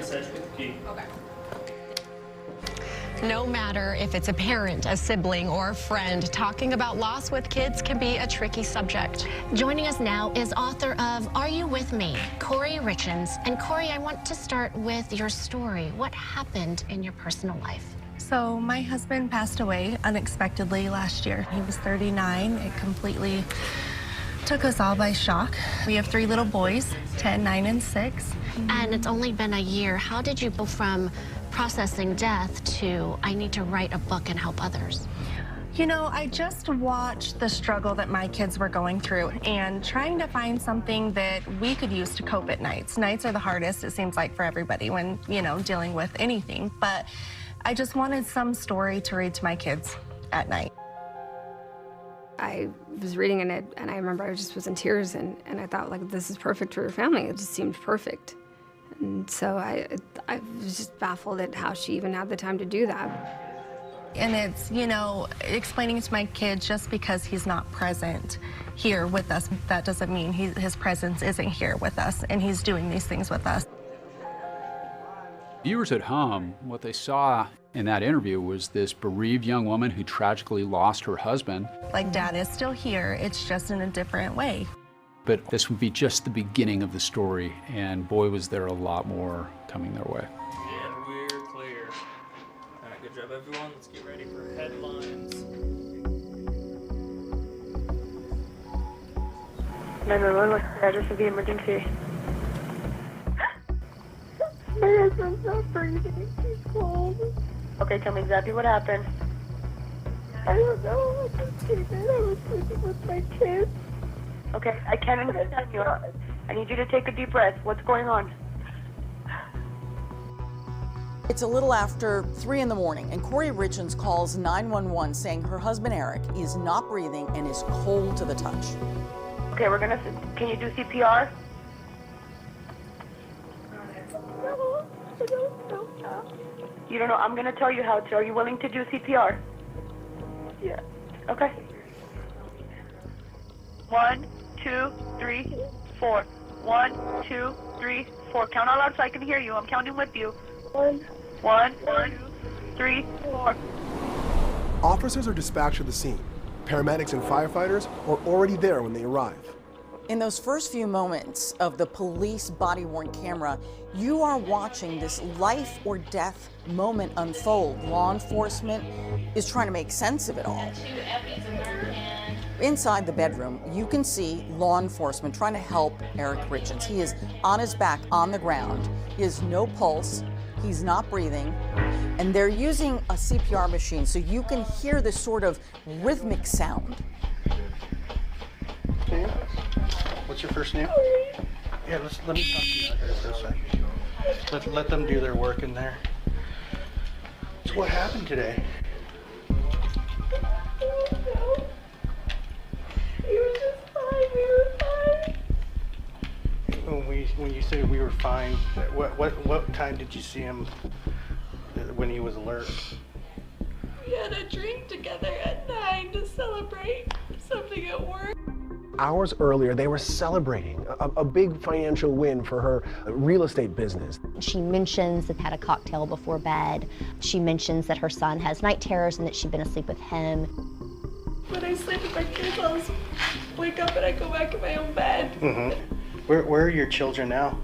message with the key. Okay. No matter if it's a parent, a sibling, or a friend, talking about loss with kids can be a tricky subject. Joining us now is author of Are You With Me?, Corey Richens. And Corey, I want to start with your story. What happened in your personal life? So my husband passed away unexpectedly last year. He was 39. It completely took us all by shock. We have 3 little boys, 10, 9, and 6. And it's only been a year. How did you go from processing death to I need to write a book and help others? You know, I just watched the struggle that my kids were going through and trying to find something that we could use to cope at nights. Nights are the hardest, it seems like, for everybody when, you know, dealing with anything. But I just wanted some story to read to my kids at night. I was reading it, and I remember I just was in tears, and I thought, like, this is perfect for your family. It just seemed perfect. And so I was just baffled at how she even had the time to do that. And it's, you know, explaining to my kids just because he's not present here with us, that doesn't mean his presence isn't here with us, and he's doing these things with us. Viewers at home, what they saw in that interview was this bereaved young woman who tragically lost her husband. Like, Dad is still here, it's just in a different way. But this would be just the beginning of the story, and boy, was there a lot more coming their way. And we're clear. All right, good job, everyone. Let's get ready for headlines. 911, what's the address of the emergency? My husband's not breathing. He's cold. Okay, tell me exactly what happened. I don't know. I just came in. I was sleeping with my kids. Okay, I can't understand you. I need you to take a deep breath. What's going on? It's a little after 3 in the morning, and Corey Richens calls 911 saying her husband Eric is not breathing and is cold to the touch. Okay, can you do CPR? No, I don't know how. You don't know? I'm gonna tell you how to. Are you willing to do CPR? Yeah. Okay. 1, 2, 3, 4. 1, 2, 3, 4. Count out loud so I can hear you. I'm counting with you. 1, 2, 3, 4. Officers are dispatched to the scene. Paramedics and firefighters are already there when they arrive. In those first few moments of the police body-worn camera, you are watching this life or death moment unfold. Law enforcement is trying to make sense of it all. Inside the bedroom, you can see law enforcement trying to help Eric Richens. He is on his back on the ground. He has no pulse. He's not breathing. And they're using a CPR machine so you can hear this sort of rhythmic sound. Okay. What's your first name? Yeah, let me talk to you out here for a second. Let them do their work in there. So what happened today? He was just fine. We were fine. When you say we were fine, what time did you see him when he was alert? We had a drink together at 9 to celebrate something at work. Hours earlier, they were celebrating a big financial win for her real estate business. She mentions they've had a cocktail before bed. She mentions that her son has night terrors and that she'd been asleep with him. When I sleep with my kids, I'll wake up and I go back in my own bed. Mm-hmm. Where are your children now?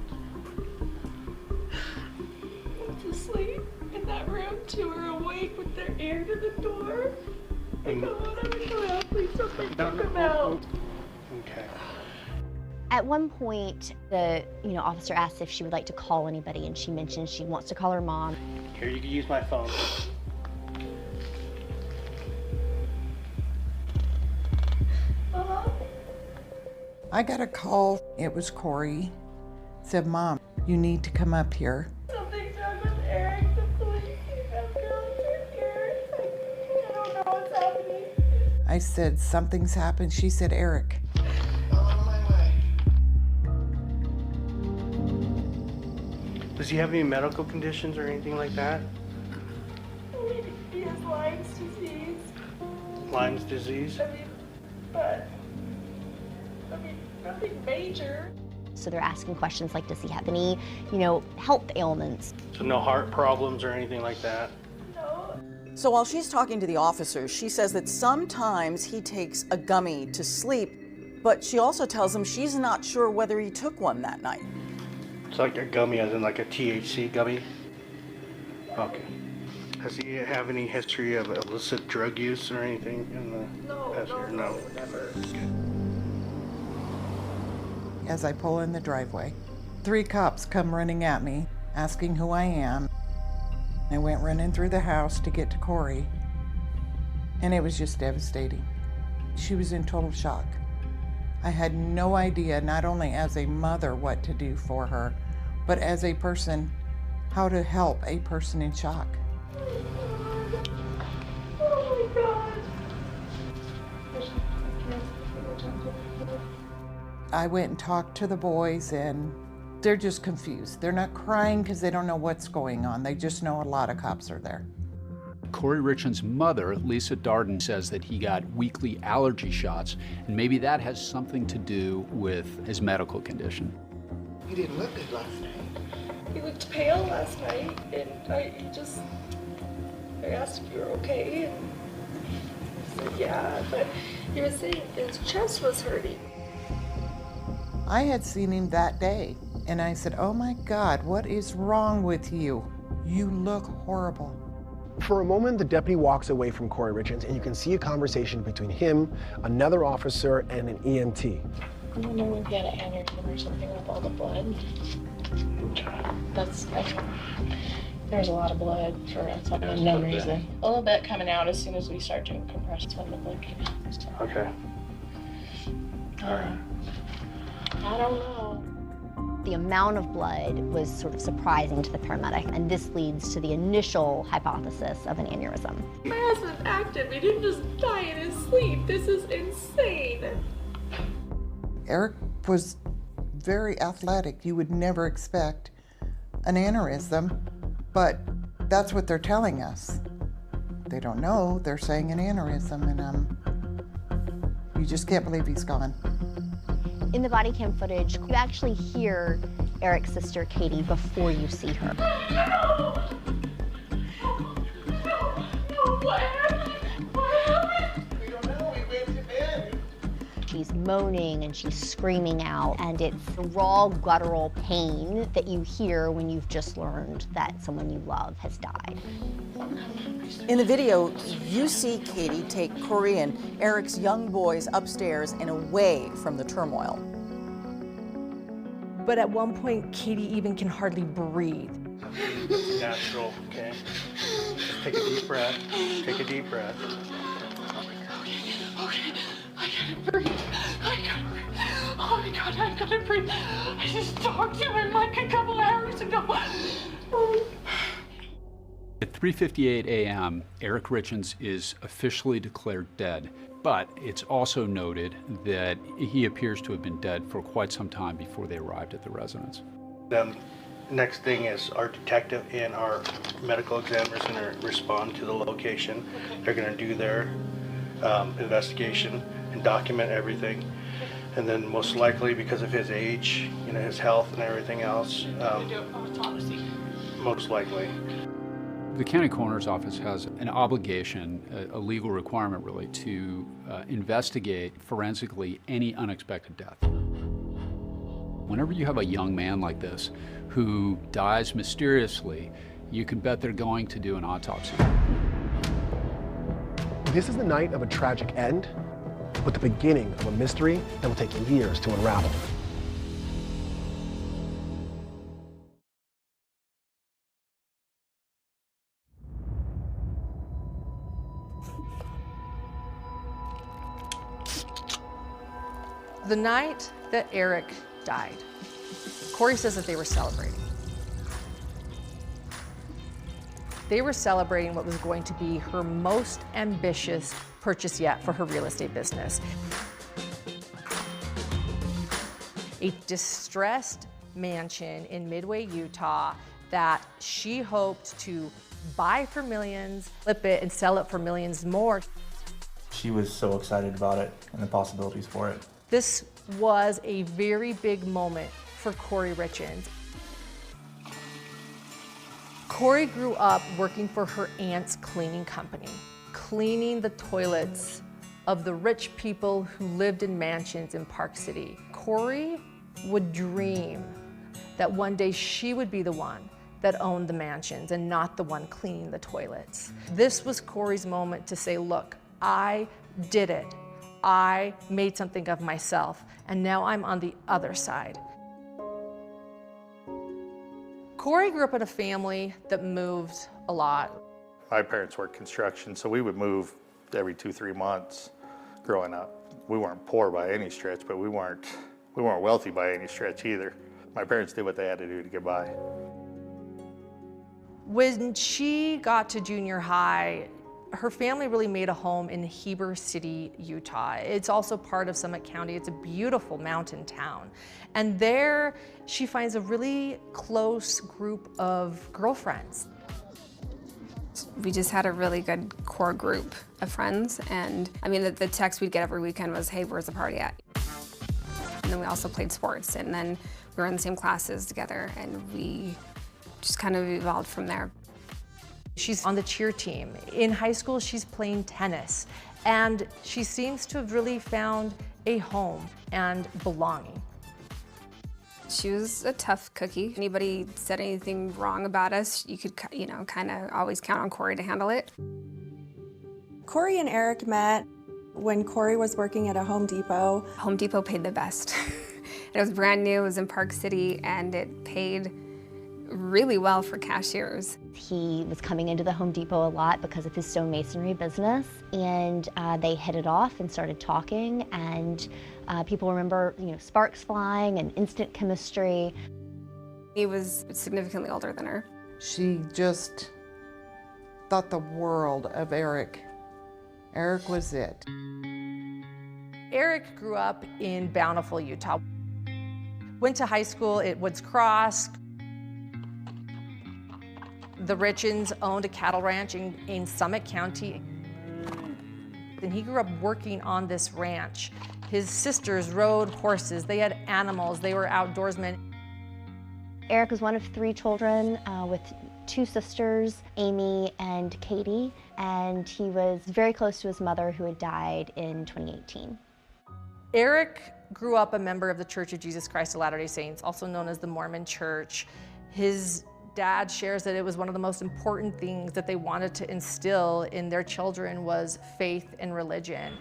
One's asleep in that room, 2 are awake with their ear to the door. I go out, I'm gonna go out, please don't take them out. Okay. At one point, the officer asked if she would like to call anybody, and she mentioned she wants to call her mom. Here, you can use my phone. I got a call. It was Corey. Said, "Mom, you need to come up here." Something's wrong with Eric. The police have girls are here. I don't know what's happening. I said, "Something's happened." She said, "Eric." Does he have any medical conditions or anything like that? He has Lyme's disease. Lyme's disease? But nothing major. So they're asking questions like, does he have any, health ailments? So no heart problems or anything like that? So while she's talking to the officers, she says that sometimes he takes a gummy to sleep, but she also tells them she's not sure whether he took one that night. It's like a gummy, as in like a THC gummy? Okay. Does he have any history of illicit drug use or anything in the past year? No, never. As I pull in the driveway, 3 cops come running at me, asking who I am. I went running through the house to get to Corey, and it was just devastating. She was in total shock. I had no idea, not only as a mother, what to do for her, but as a person, how to help a person in shock. Oh my God. I went and talked to the boys, and they're just confused. They're not crying because they don't know what's going on. They just know a lot of cops are there. Corey Richens' mother, Lisa Darden, says that he got weekly allergy shots, and maybe that has something to do with his medical condition. He didn't look good last night. He looked pale last night, and I asked if you were okay, and he said yeah, but he was saying his chest was hurting. I had seen him that day, and I said, oh my God, what is wrong with you? You look horrible. For a moment, the deputy walks away from Corey Richens, and you can see a conversation between him, another officer, and an EMT. I wonder if he had an aneurysm or something with all the blood. There's a lot of blood for some unknown reason. A little bit coming out as soon as we start doing compressions when the blood came out. So, Okay. All right. I don't know. The amount of blood was sort of surprising to the paramedic, and this leads to the initial hypothesis of an aneurysm. My husband's active. He didn't just die in his sleep. This is insane. Eric was very athletic. You would never expect an aneurysm, but that's what they're telling us. They don't know, they're saying an aneurysm, and you just can't believe he's gone. In the body cam footage, you actually hear Eric's sister, Katie, before you see her. She's moaning and she's screaming out, and it's the raw guttural pain that you hear when you've just learned that someone you love has died. In the video, you see Katie take Corey and Eric's young boys upstairs and away from the turmoil. But at one point, Katie even can hardly breathe. It's natural, okay? Just take a deep breath. Take a deep breath. Okay. I gotta breathe. Oh my God, I gotta breathe. I just talked to him like a couple hours ago. At 3:58 a.m., Eric Richens is officially declared dead, but it's also noted that he appears to have been dead for quite some time before they arrived at the residence. The next thing is our detective and our medical examiners are going to respond to the location. They're going to do their investigation and document everything. And then most likely, because of his age, his health and everything else, most likely. The county coroner's office has an obligation, a legal requirement really, to investigate forensically any unexpected death. Whenever you have a young man like this who dies mysteriously, you can bet they're going to do an autopsy. This is the night of a tragic end, but the beginning of a mystery that will take years to unravel. The night that Eric died, Corey says that they were celebrating. They were celebrating what was going to be her most ambitious purchase yet for her real estate business. A distressed mansion in Midway, Utah that she hoped to buy for millions, flip it, and sell it for millions more. She was so excited about it and the possibilities for it. This was a very big moment for Corey Richens. Corey grew up working for her aunt's cleaning company, cleaning the toilets of the rich people who lived in mansions in Park City. Corey would dream that one day she would be the one that owned the mansions and not the one cleaning the toilets. This was Corey's moment to say, look, I did it. I made something of myself, and now I'm on the other side. Corey grew up in a family that moved a lot. My parents worked construction, so we would move every 2-3 months growing up. We weren't poor by any stretch, but we weren't wealthy by any stretch either. My parents did what they had to do to get by. When she got to junior high, her family really made a home in Heber City, Utah. It's also part of Summit County. It's a beautiful mountain town. And there she finds a really close group of girlfriends. We just had a really good core group of friends. And I mean, the text we'd get every weekend was, hey, where's the party at? And then we also played sports. And then we were in the same classes together. And we just kind of evolved from there. She's on the cheer team. In high school, she's playing tennis. And she seems to have really found a home and belonging. She was a tough cookie. Anybody said anything wrong about us, you could, kind of always count on Corey to handle it. Corey and Eric met when Corey was working at a Home Depot. Home Depot paid the best. It was brand new, it was in Park City, and it paid really well for cashiers. He was coming into the Home Depot a lot because of his stonemasonry business, and they hit it off and started talking, and people remember, sparks flying and instant chemistry. He was significantly older than her. She just thought the world of Eric. Eric was it. Eric grew up in Bountiful, Utah. Went to high school at Woods Cross. The Richens owned a cattle ranch in Summit County. And he grew up working on this ranch. His sisters rode horses, they had animals, they were outdoorsmen. Eric was one of 3 children with 2 sisters, Amy and Katie, and he was very close to his mother who had died in 2018. Eric grew up a member of the Church of Jesus Christ of Latter-day Saints, also known as the Mormon Church. His dad shares that it was one of the most important things that they wanted to instill in their children was faith and religion.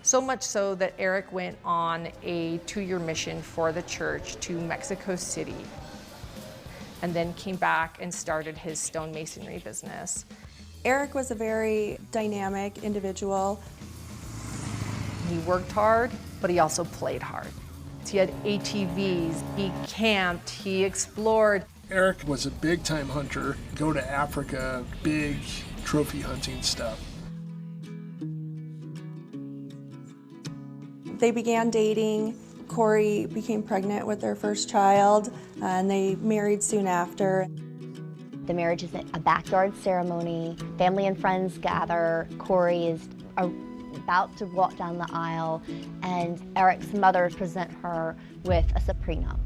So much so that Eric went on a 2-year mission for the church to Mexico City and then came back and started his stonemasonry business. Eric was a very dynamic individual. He worked hard, but he also played hard. He had ATVs, he camped, he explored. Eric was a big-time hunter, go to Africa, big trophy hunting stuff. They began dating. Corey became pregnant with their first child, and they married soon after. The marriage is a backyard ceremony. Family and friends gather. Corey is about to walk down the aisle, and Eric's mother present her with a prenup.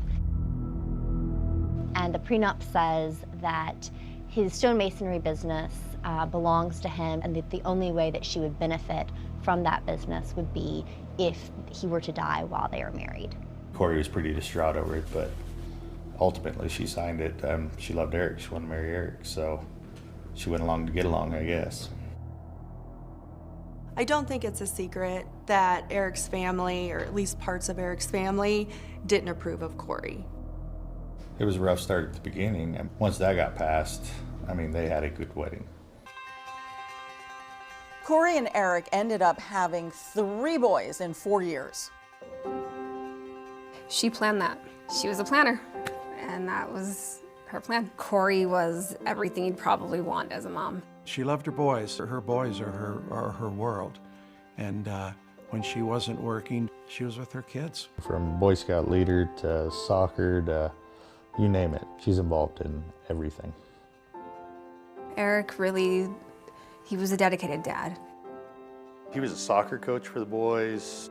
And the prenup says that his stonemasonry business belongs to him, and that the only way that she would benefit from that business would be if he were to die while they are married. Corey was pretty distraught over it, but ultimately she signed it. She loved Eric, she wanted to marry Eric, so she went along to get along, I guess. I don't think it's a secret that Eric's family, or at least parts of Eric's family, didn't approve of Corey. It was a rough start at the beginning, and once that got passed, I mean, they had a good wedding. Corey and Eric ended up having 3 boys in 4 years. She planned that. She was a planner, and that was her plan. Corey was everything you'd probably want as a mom. She loved her boys. Her boys are her world. And when she wasn't working, she was with her kids. From Boy Scout leader to soccer to you name it, she's involved in everything. Eric really, he was a dedicated dad. He was a soccer coach for the boys.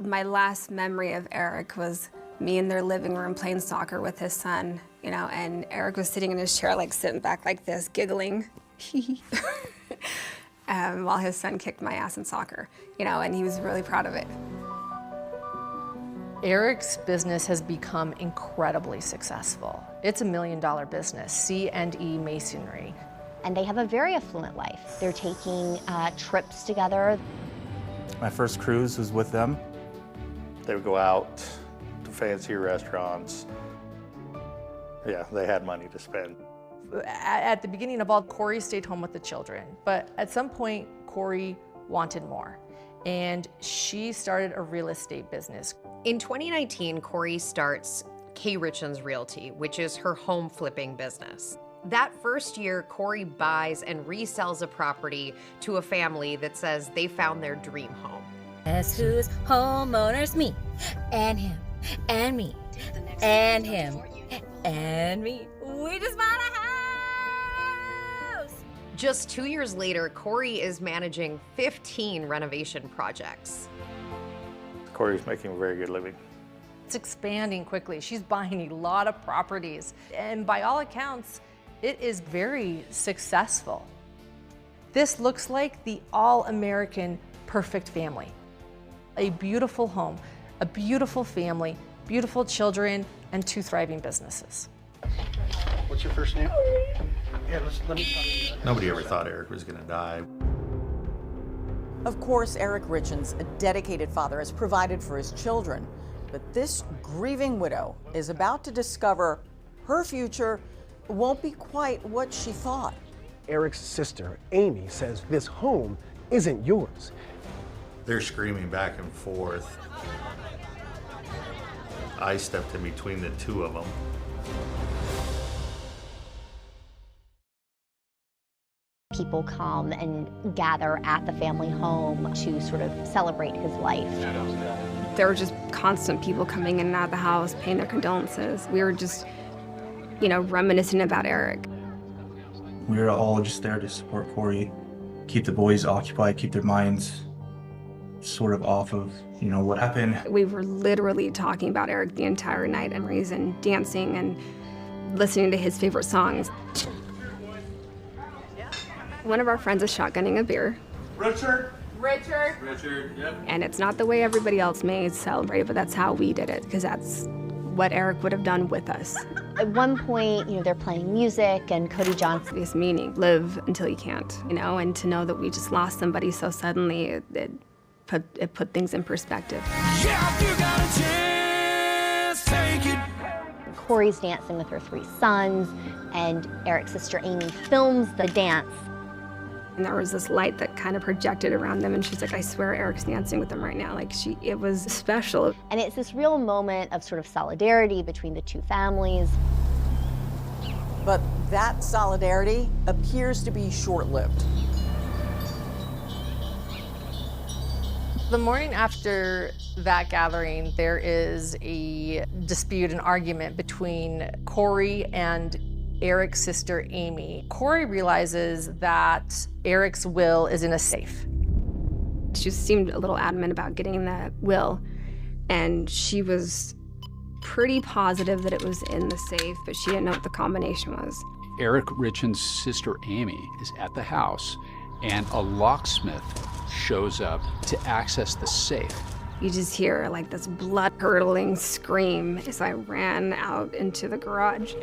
My last memory of Eric was me in their living room playing soccer with his son, you know, and Eric was sitting in his chair, like sitting back like this, giggling, while his son kicked my ass in soccer, you know, and he was really proud of it. Eric's business has become incredibly successful. It's $1 million business, C&E Masonry. And they have a very affluent life. They're taking trips together. My first cruise was with them. They would go out to fancy restaurants. Yeah, they had money to spend. At the beginning of all, Corey stayed home with the children, but at some point, Corey wanted more, and she started a real estate business. In 2019, Corey starts K. Richens Realty, which is her home flipping business. That first year, Corey buys and resells a property to a family that says they found their dream home. Guess who's homeowners? Me, and him, and me, and him, and me. We just bought a house! Just 2 years later, Corey is managing 15 renovation projects. Corey's making a very good living. It's expanding quickly. She's buying a lot of properties, and by all accounts, it is very successful. This looks like the all-American perfect family. A beautiful home, a beautiful family, beautiful children, and 2 thriving businesses. What's your first name? Yeah, let me talk to you. Nobody ever thought Eric was gonna die. Of course, Eric Richens, a dedicated father, has provided for his children. But this grieving widow is about to discover her future won't be quite what she thought. Eric's sister, Amy, says this home isn't yours. They're screaming back and forth. I stepped in between the two of them. People come and gather at the family home to sort of celebrate his life. There were just constant people coming in and out of the house, paying their condolences. We were just, you know, reminiscing about Eric. We were all just there to support Corey, keep the boys occupied, keep their minds sort of off of, you know, what happened. We were literally talking about Eric the entire night and reason, dancing and listening to his favorite songs. One of our friends is shotgunning a beer. Richard, Yep. And it's not the way everybody else may celebrate it, but that's how we did it, because that's what Eric would have done with us. At one point, you know, they're playing music and Cody Johnson. This meaning, live until you can't, you know, and to know that we just lost somebody so suddenly, it put things in perspective. yeah, you got a chance, take it. Corey's dancing with her 3 sons, and Eric's sister Amy films the dance. And there was this light that kind of projected around them, and she's like, I swear Eric's dancing with them right now. Like, it was special. And it's this real moment of sort of solidarity between the 2 families. But that solidarity appears to be short-lived. The morning after that gathering, there is a dispute, an argument between Corey and Eric's sister, Amy. Corey realizes that Eric's will is in a safe. She seemed a little adamant about getting that will, and she was pretty positive that it was in the safe, but she didn't know what the combination was. Eric Richens' sister, Amy, is at the house, and a locksmith shows up to access the safe. You just hear like this blood-curdling scream as I ran out into the garage.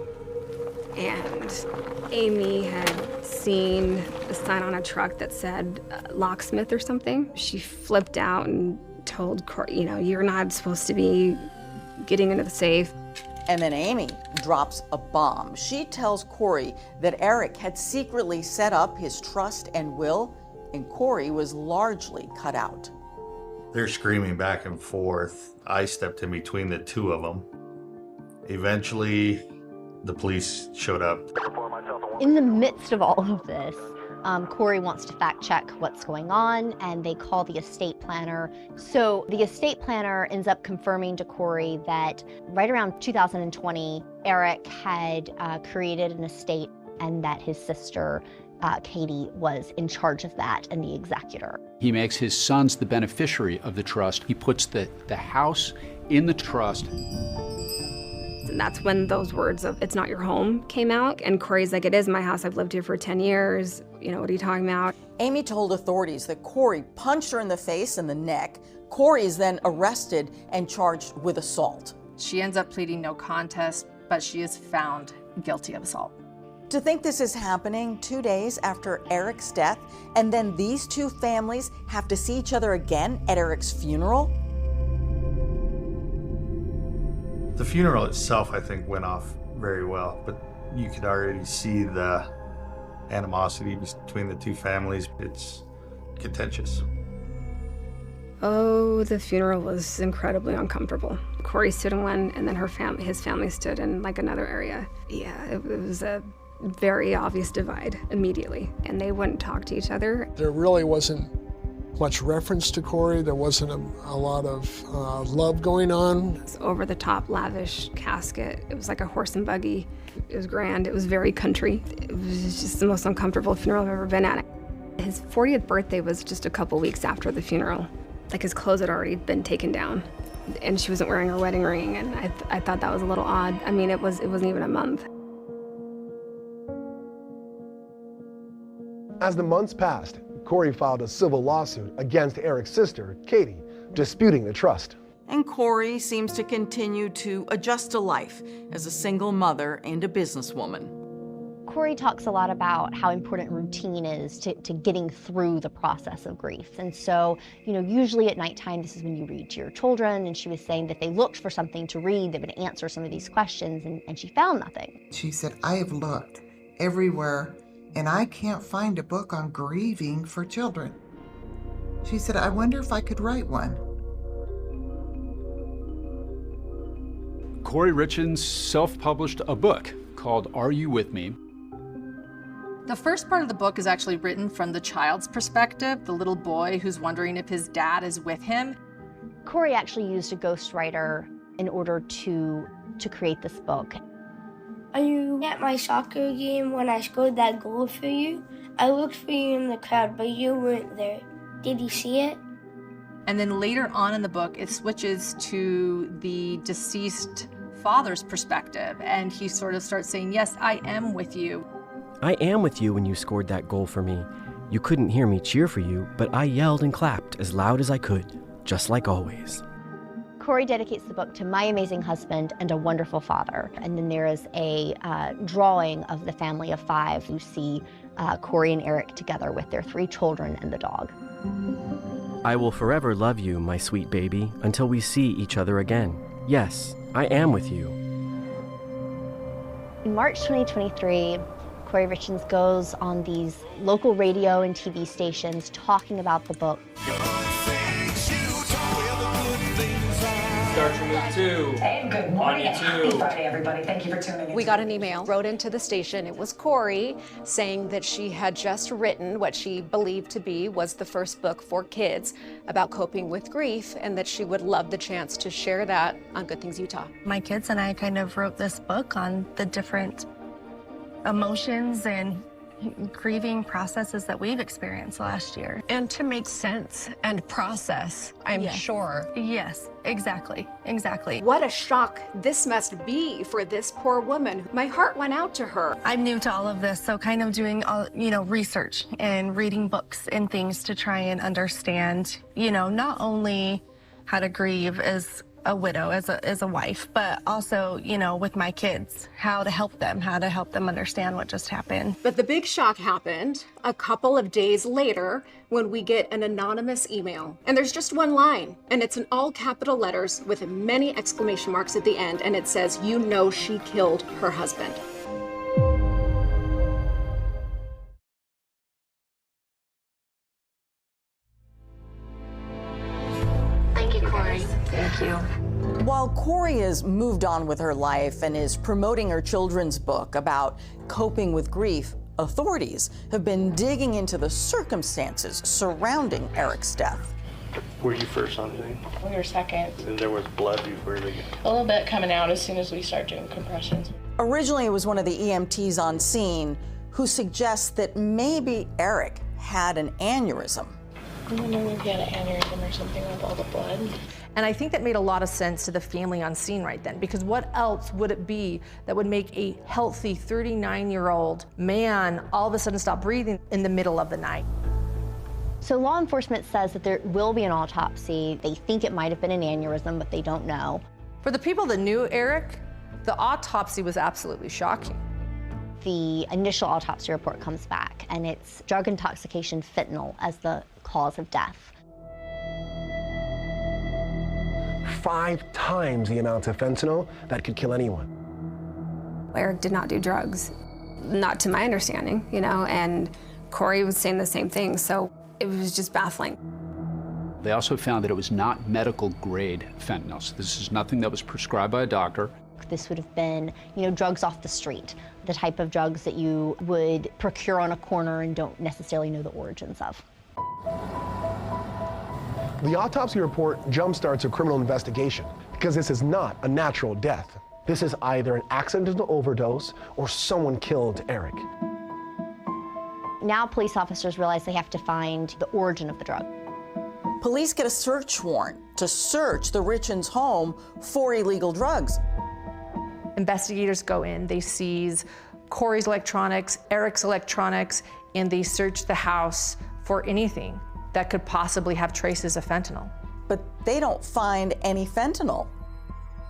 And Amy had seen a sign on a truck that said locksmith or something. She flipped out and told Corey, you know, you're not supposed to be getting into the safe. And then Amy drops a bomb. She tells Corey that Eric had secretly set up his trust and will, and Corey was largely cut out. They're screaming back and forth. I stepped in between the two of them. Eventually, the police showed up. In the midst of all of this, Corey wants to fact check what's going on, and they call the estate planner. So the estate planner ends up confirming to Corey that right around 2020, Eric had created an estate and that his sister Katie was in charge of that and the executor. He makes his sons the beneficiary of the trust. He puts the house in the trust. And that's when those words of "it's not your home" came out. And Corey's like, "It is my house. I've lived here for 10 years. You know, what are you talking about?" Amy told authorities that Corey punched her in the face and the neck. Corey is then arrested and charged with assault. She ends up pleading no contest, but she is found guilty of assault. To think this is happening 2 days after Eric's death, and then these two families have to see each other again at Eric's funeral? The funeral itself, I think, went off very well, but you could already see the animosity between the two families. It's contentious. Oh, the funeral was incredibly uncomfortable. Corey stood in one, and then his family stood in like another area. Yeah, it was a very obvious divide immediately, and they wouldn't talk to each other. There really wasn't much reference to Corey. There wasn't a lot of love going on. It was over-the-top, lavish casket. It was like a horse and buggy. It was grand. It was very country. It was just the most uncomfortable funeral I've ever been at. His 40th birthday was just a couple weeks after the funeral. Like, his clothes had already been taken down, and she wasn't wearing her wedding ring, and I thought that was a little odd. I mean, it wasn't even a month. As the months passed, Corey filed a civil lawsuit against Eric's sister, Katie, disputing the trust. And Corey seems to continue to adjust to life as a single mother and a businesswoman. Corey talks a lot about how important routine is to getting through the process of grief. And so, you know, usually at nighttime, this is when you read to your children, and she was saying that they looked for something to read that would answer some of these questions, and she found nothing. She said, "I have looked everywhere, and I can't find a book on grieving for children." She said, "I wonder if I could write one." Corey Richens self-published a book called Are You With Me? The first part of the book is actually written from the child's perspective, the little boy who's wondering if his dad is with him. Corey actually used a ghostwriter in order to create this book. Are you at my soccer game when I scored that goal for you? I looked for you in the crowd, but you weren't there. Did you see it? And then later on in the book, it switches to the deceased father's perspective, and he sort of starts saying, "Yes, I am with you." I am with you when you scored that goal for me. You couldn't hear me cheer for you, but I yelled and clapped as loud as I could, just like always. Corey dedicates the book to my amazing husband and a wonderful father. And then there is a drawing of the family of 5. You see Corey and Eric together with their 3 children and the dog. I will forever love you, my sweet baby, until we see each other again. Yes, I am with you. In March 2023, Corey Richens goes on these local radio and TV stations talking about the book. Starts with 2. Hey, good morning. Happy Friday, everybody. Thank you for tuning in. We got an email, wrote into the station. It was Corey saying that she had just written what she believed to be was the first book for kids about coping with grief, and that she would love the chance to share that on Good Things Utah. My kids and I kind of wrote this book on the different emotions and grieving processes that we've experienced last year. And to make sense and process, I'm sure. Yes, exactly. What a shock this must be for this poor woman. My heart went out to her. I'm new to all of this, so kind of doing all, research and reading books and things to try and understand, not only how to grieve as a widow, as a wife, but also, with my kids, how to help them understand what just happened. But the big shock happened a couple of days later when we get an anonymous email. And there's just one line, and it's in all capital letters with many exclamation marks at the end, and it says, "You know she killed her husband." Thank you, Corey. Thank you. While Corey has moved on with her life and is promoting her children's book about coping with grief, authorities have been digging into the circumstances surrounding Eric's death. Were you first on scene? We were second. And there was blood before they... A little bit coming out as soon as we start doing compressions. Originally, it was one of the EMTs on scene who suggests that maybe Eric had an aneurysm. I wonder if he had an aneurysm or something with all the blood. And I think that made a lot of sense to the family on scene right then, because what else would it be that would make a healthy 39-year-old man all of a sudden stop breathing in the middle of the night? So law enforcement says that there will be an autopsy. They think it might have been an aneurysm, but they don't know. For the people that knew Eric, the autopsy was absolutely shocking. The initial autopsy report comes back, and it's drug intoxication fentanyl as the cause of death. 5 times the amount of fentanyl that could kill anyone. Eric did not do drugs, not to my understanding, you know, and Corey was saying the same thing, so it was just baffling. They also found that it was not medical grade fentanyl. So this is nothing that was prescribed by a doctor. This would have been, you know, drugs off the street, the type of drugs that you would procure on a corner and don't necessarily know the origins of. The autopsy report jumpstarts a criminal investigation because this is not a natural death. This is either an accidental overdose or someone killed Eric. Now police officers realize they have to find the origin of the drug. Police get a search warrant to search the Richens' home for illegal drugs. Investigators go in, they seize Corey's electronics, Eric's electronics, and they search the house for anything that could possibly have traces of fentanyl. But they don't find any fentanyl.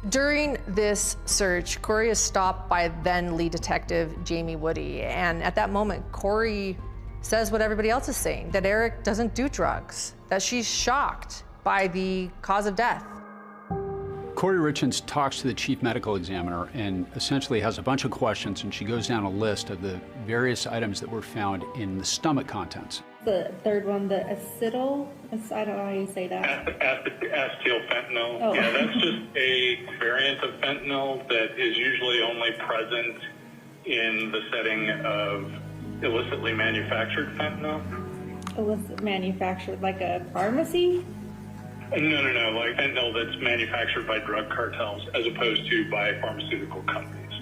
During this search, Corey is stopped by then lead detective Jamie Woody, and at that moment, Corey says what everybody else is saying, that Eric doesn't do drugs, that she's shocked by the cause of death. Corey Richens talks to the chief medical examiner and essentially has a bunch of questions, and she goes down a list of the various items that were found in the stomach contents. The third one, the acetyl, I don't know how you say that. Acetylfentanyl. Oh. Yeah, that's just a variant of fentanyl that is usually only present in the setting of illicitly manufactured fentanyl. Illicit manufactured, like a pharmacy? No, like fentanyl that's manufactured by drug cartels as opposed to by pharmaceutical companies.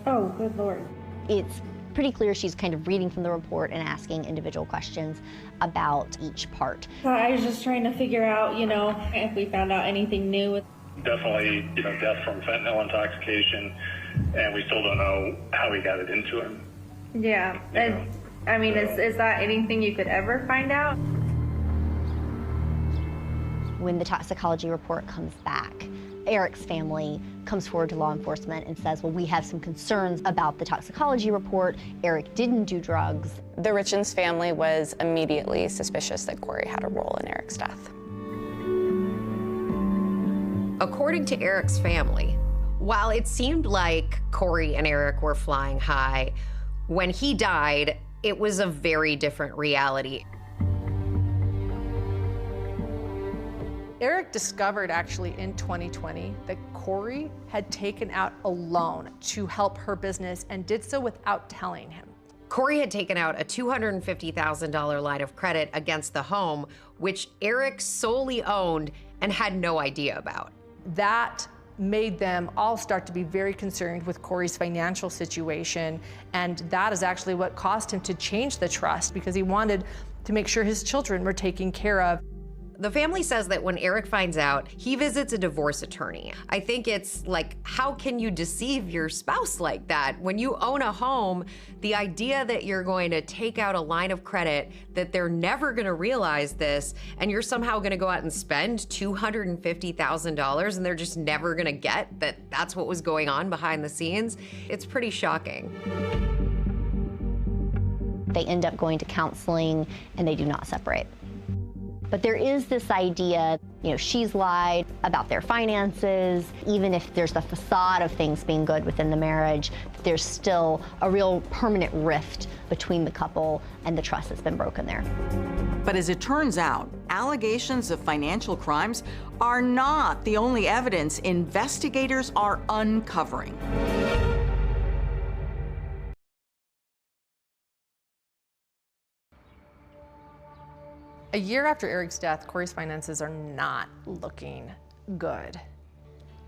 Oh, good Lord. It's pretty clear she's kind of reading from the report and asking individual questions about each part. I was just trying to figure out, you know, if we found out anything new. Definitely, you know, death from fentanyl intoxication, and we still don't know how he got it into him. Yeah, and I mean, is that anything you could ever find out? When the toxicology report comes back, Eric's family comes forward to law enforcement and says, well, we have some concerns about the toxicology report. Eric didn't do drugs. The Richens family was immediately suspicious that Corey had a role in Eric's death. According to Eric's family, while it seemed like Corey and Eric were flying high, when he died, it was a very different reality. Eric discovered actually in 2020 that Corey had taken out a loan to help her business and did so without telling him. Corey had taken out a $250,000 line of credit against the home, which Eric solely owned and had no idea about. That made them all start to be very concerned with Corey's financial situation, and that is actually what caused him to change the trust, because he wanted to make sure his children were taken care of. The family says that when Eric finds out, he visits a divorce attorney. I think it's like, how can you deceive your spouse like that? When you own a home, the idea that you're going to take out a line of credit, that they're never gonna realize this, and you're somehow gonna go out and spend $250,000 and they're just never gonna get that that's what was going on behind the scenes, it's pretty shocking. They end up going to counseling and they do not separate. But there is this idea, you know, she's lied about their finances. Even if there's the facade of things being good within the marriage, there's still a real permanent rift between the couple, and the trust has been broken there. But as it turns out, allegations of financial crimes are not the only evidence investigators are uncovering. A year after Eric's death, Corey's finances are not looking good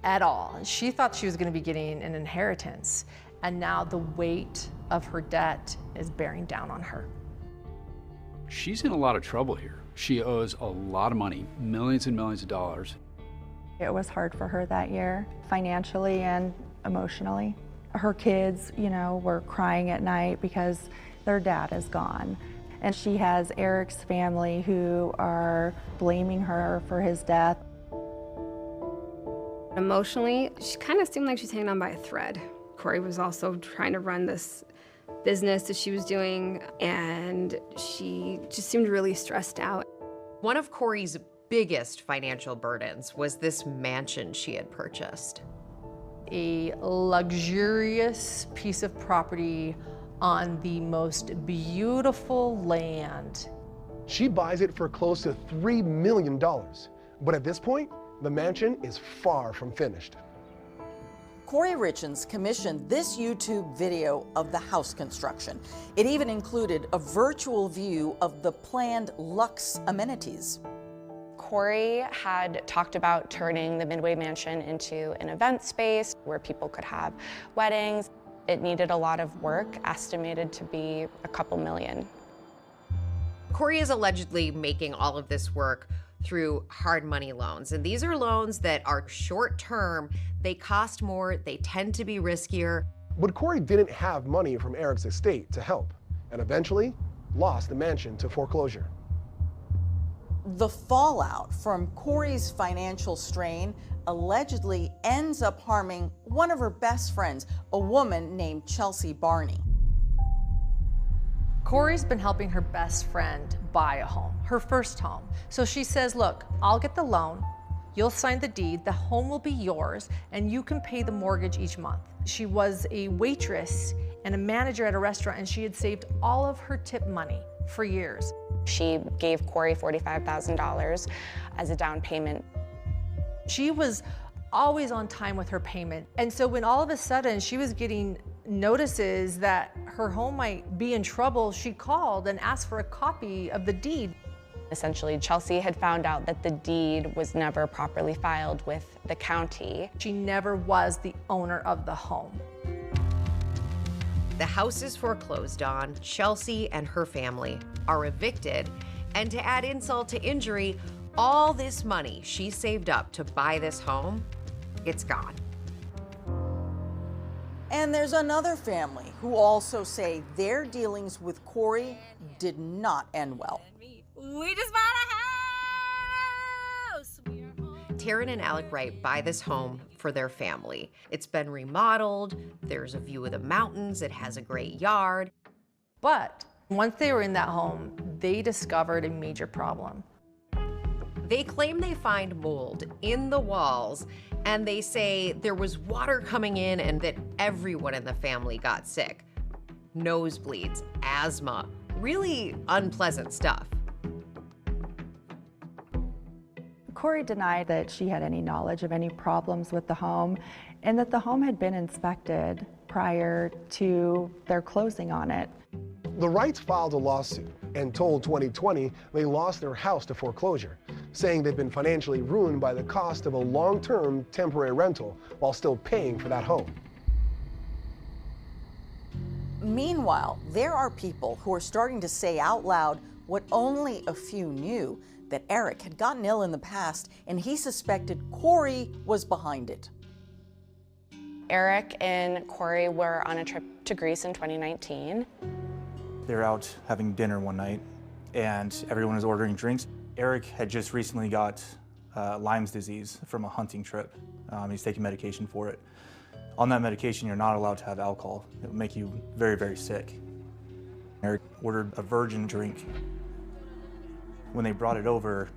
at all. She thought she was going to be getting an inheritance. And now the weight of her debt is bearing down on her. She's in a lot of trouble here. She owes a lot of money, millions and millions of dollars. It was hard for her that year, financially and emotionally. Her kids, you know, were crying at night because their dad is gone. And she has Eric's family who are blaming her for his death. Emotionally, she kind of seemed like she's hanging on by a thread. Corey was also trying to run this business that she was doing, and she just seemed really stressed out. One of Corey's biggest financial burdens was this mansion she had purchased. A luxurious piece of property on the most beautiful land. She buys it for close to $3 million. But at this point, the mansion is far from finished. Corey Richens commissioned this YouTube video of the house construction. It even included a virtual view of the planned luxe amenities. Corey had talked about turning the Midway Mansion into an event space where people could have weddings. It needed a lot of work, estimated to be a couple million. Corey is allegedly making all of this work through hard money loans. And these are loans that are short term, they cost more, they tend to be riskier. But Corey didn't have money from Eric's estate to help, and eventually lost the mansion to foreclosure. The fallout from Corey's financial strain allegedly ends up harming one of her best friends, a woman named Chelsea Barney. Corey's been helping her best friend buy a home, her first home. So she says, look, I'll get the loan, you'll sign the deed, the home will be yours, and you can pay the mortgage each month. She was a waitress and a manager at a restaurant, and she had saved all of her tip money for years. She gave Corey $45,000 as a down payment. She was always on time with her payment. And so when all of a sudden she was getting notices that her home might be in trouble, she called and asked for a copy of the deed. Essentially, Chelsea had found out that the deed was never properly filed with the county. She never was the owner of the home. The house is foreclosed on, Chelsea and her family are evicted, and to add insult to injury, all this money she saved up to buy this home, it's gone. And there's another family who also say their dealings with Corey did not end well. We just bought a house! Taryn and Alec Wright buy this home for their family. It's been remodeled, there's a view of the mountains, it has a great yard. But once they were in that home, they discovered a major problem. They claim they find mold in the walls, and they say there was water coming in and that everyone in the family got sick. Nosebleeds, asthma, really unpleasant stuff. Corey denied that she had any knowledge of any problems with the home and that the home had been inspected prior to their closing on it. The Wrights filed a lawsuit and told 2020 they lost their house to foreclosure, saying they've been financially ruined by the cost of a long-term temporary rental while still paying for that home. Meanwhile, there are people who are starting to say out loud what only a few knew, that Eric had gotten ill in the past and he suspected Corey was behind it. Eric and Corey were on a trip to Greece in 2019. They were out having dinner one night and everyone was ordering drinks. Eric had just recently got Lyme's disease from a hunting trip. He's taking medication for it. On that medication, you're not allowed to have alcohol. It will make you very, very sick. Eric ordered a virgin drink. When they brought it over,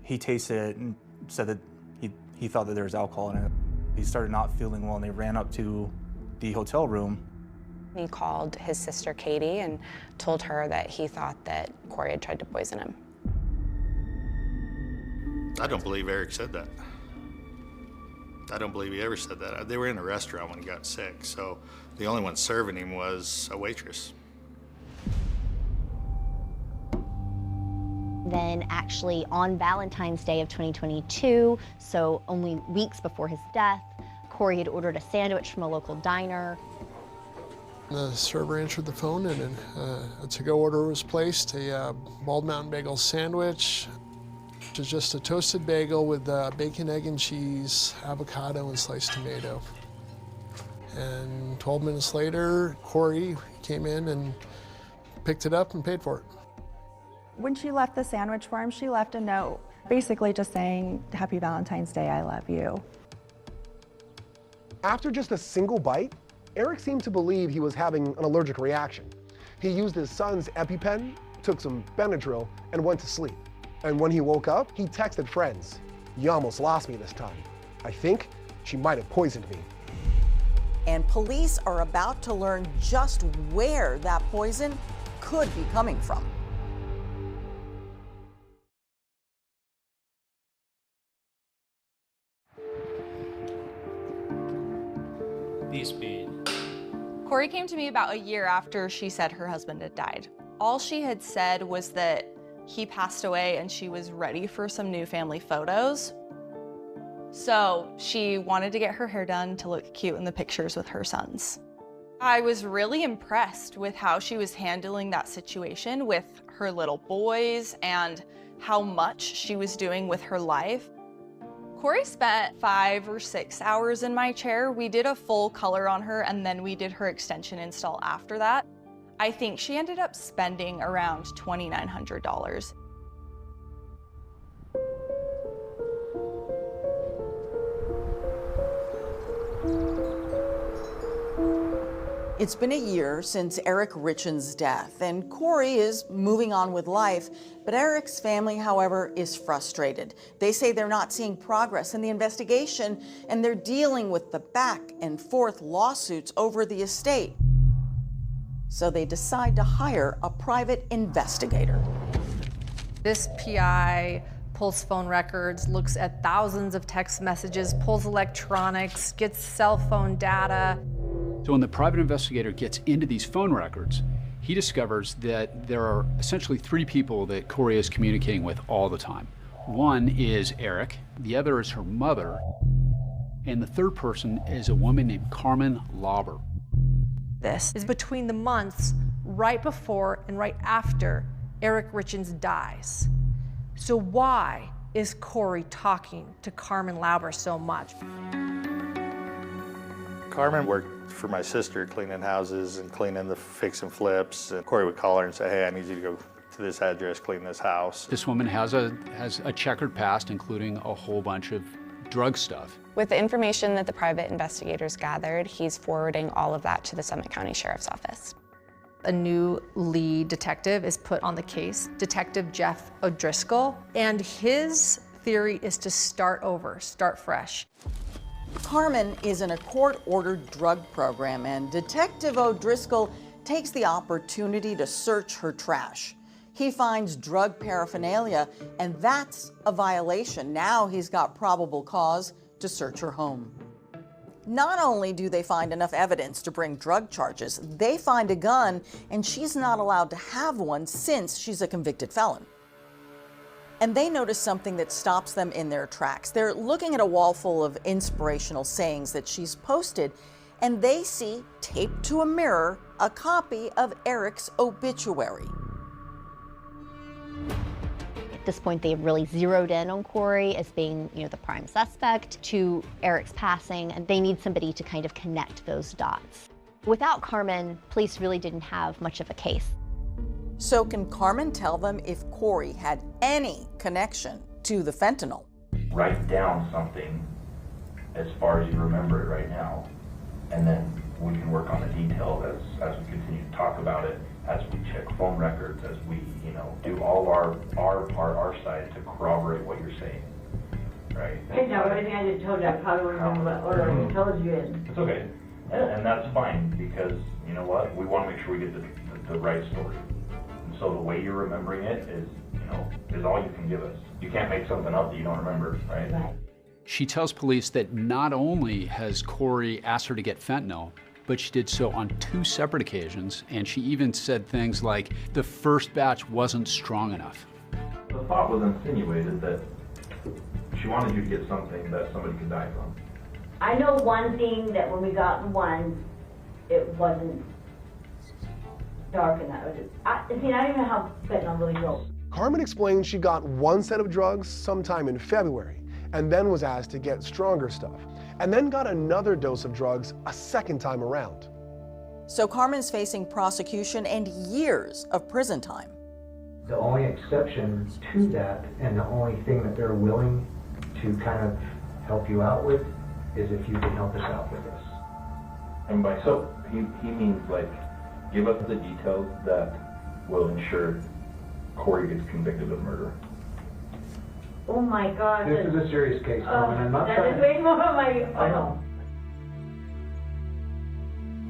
he tasted it and said that he thought that there was alcohol in it. He started not feeling well and they ran up to the hotel room. He called his sister Katie and told her that he thought that Corey had tried to poison him. I don't believe Eric said that. I don't believe he ever said that. They were in a restaurant when he got sick, so the only one serving him was a waitress. Then actually on Valentine's Day of 2022, so only weeks before his death, Corey had ordered a sandwich from a local diner. The server answered the phone and a to-go order was placed, a Bald Mountain Bagel sandwich, which is just a toasted bagel with bacon, egg, and cheese, avocado, and sliced tomato. And 12 minutes later, Corey came in and picked it up and paid for it. When she left the sandwich for him, she left a note, basically just saying, "Happy Valentine's Day, I love you." After just a single bite, Eric seemed to believe he was having an allergic reaction. He used his son's EpiPen, took some Benadryl, and went to sleep. And when he woke up, he texted friends, "You almost lost me this time. I think she might have poisoned me." And police are about to learn just where that poison could be coming from. Speed. Corey came to me about a year after she said her husband had died. All she had said was that he passed away and she was ready for some new family photos. So she wanted to get her hair done to look cute in the pictures with her sons. I was really impressed with how she was handling that situation with her little boys and how much she was doing with her life. Corey spent 5 or 6 hours in my chair. We did a full color on her and then we did her extension install after that. I think she ended up spending around $2,900. It's been a year since Eric Richens' death, and Corey is moving on with life. But Eric's family, however, is frustrated. They say they're not seeing progress in the investigation, and they're dealing with the back and forth lawsuits over the estate. So they decide to hire a private investigator. This PI pulls phone records, looks at thousands of text messages, pulls electronics, gets cell phone data. So when the private investigator gets into these phone records, he discovers that there are essentially 3 people that Corey is communicating with all the time. One is Eric, the other is her mother, and the third person is a woman named Carmen Lauber. This is between the months right before and right after Eric Richens dies. So why is Corey talking to Carmen Lauber so much? Carmen worked for my sister cleaning houses and cleaning the fix and flips. And Corey would call her and say, "Hey, I need you to go to this address, clean this house." This woman has a checkered past, including a whole bunch of drug stuff. With the information that the private investigators gathered, he's forwarding all of that to the Summit County Sheriff's Office. A new lead detective is put on the case, Detective Jeff O'Driscoll, and his theory is to start over, start fresh. Carmen is in a court-ordered drug program, and Detective O'Driscoll takes the opportunity to search her trash. He finds drug paraphernalia, and that's a violation. Now he's got probable cause to search her home. Not only do they find enough evidence to bring drug charges, they find a gun, and she's not allowed to have one since she's a convicted felon. And they notice something that stops them in their tracks. They're looking at a wall full of inspirational sayings that she's posted, and they see, taped to a mirror, a copy of Eric's obituary. At this point, they've really zeroed in on Corey as being, the prime suspect to Eric's passing, and they need somebody to kind of connect those dots. Without Carmen, police really didn't have much of a case. So can Carmen tell them if Corey had any connection to the fentanyl? Write down something as far as you remember it right now, and then we can work on the details as we continue to talk about it, as we check phone records, as we do all our part, our side to corroborate what you're saying, right? Okay, now everything I just told you, I probably remember what order I told you in. It's okay, and that's fine, because you know what, we want to make sure we get the right story. So the way you're remembering it is all you can give us. You can't make something up that you don't remember, right? Right. She tells police that not only has Corey asked her to get fentanyl, but she did so on 2 separate occasions, and she even said things like, the first batch wasn't strong enough. The thought was insinuated that she wanted you to get something that somebody could die from. I know one thing, that when we got the one, it wasn't dark and that. I don't even know how fentanyl really goes. Carmen explained she got one set of drugs sometime in February and then was asked to get stronger stuff, and then got another dose of drugs a second time around. So Carmen's facing prosecution and years of prison time. The only exception to that, and the only thing that they're willing to kind of help you out with, is if you can help us out with this. And by so, he means like, give us the details that will ensure Corey gets convicted of murder. Oh my God. This is a serious case, Carmen. I'm not that trying is way more of my, I know.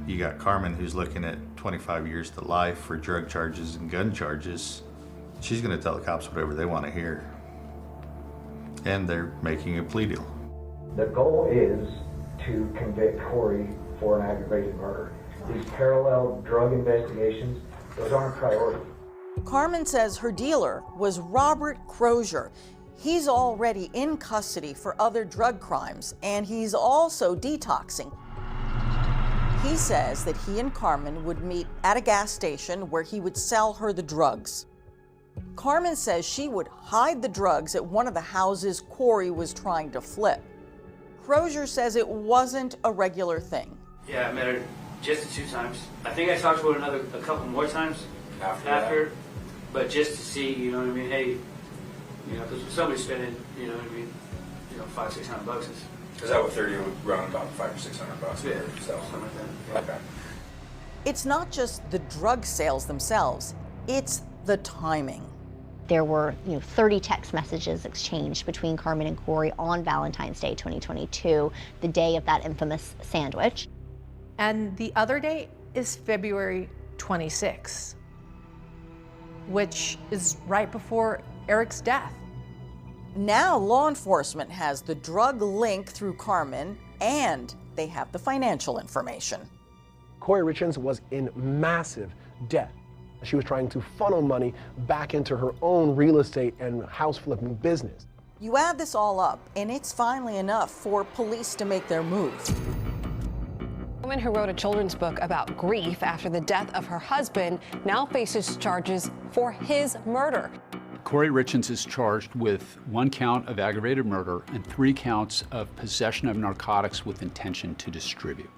You got Carmen, who's looking at 25 years to life for drug charges and gun charges. She's gonna tell the cops whatever they want to hear. And they're making a plea deal. The goal is to convict Corey for an aggravated murder. These parallel drug investigations, those aren't a priority. Carmen says her dealer was Robert Crozier. He's already in custody for other drug crimes, and he's also detoxing. He says that he and Carmen would meet at a gas station where he would sell her the drugs. Carmen says she would hide the drugs at one of the houses Corey was trying to flip. Crozier says it wasn't a regular thing. Yeah, I met her just 2 times. I think I talked to her a couple more times after, but just to see, you know what I mean, hey, you know, because somebody's spending, you know what I mean, you know, $500-600 is. Is that what 30 would run about $500 or $600? Yeah, something like that. Yeah. Okay. It's not just the drug sales themselves, it's the timing. There were 30 text messages exchanged between Carmen and Corey on Valentine's Day 2022, the day of that infamous sandwich. And the other date is February 26, which is right before Eric's death. Now law enforcement has the drug link through Carmen, and they have the financial information. Corey Richens was in massive debt. She was trying to funnel money back into her own real estate and house flipping business. You add this all up, and it's finally enough for police to make their move. A woman who wrote a children's book about grief after the death of her husband now faces charges for his murder. Corey Richens is charged with 1 count of aggravated murder and 3 counts of possession of narcotics with intention to distribute.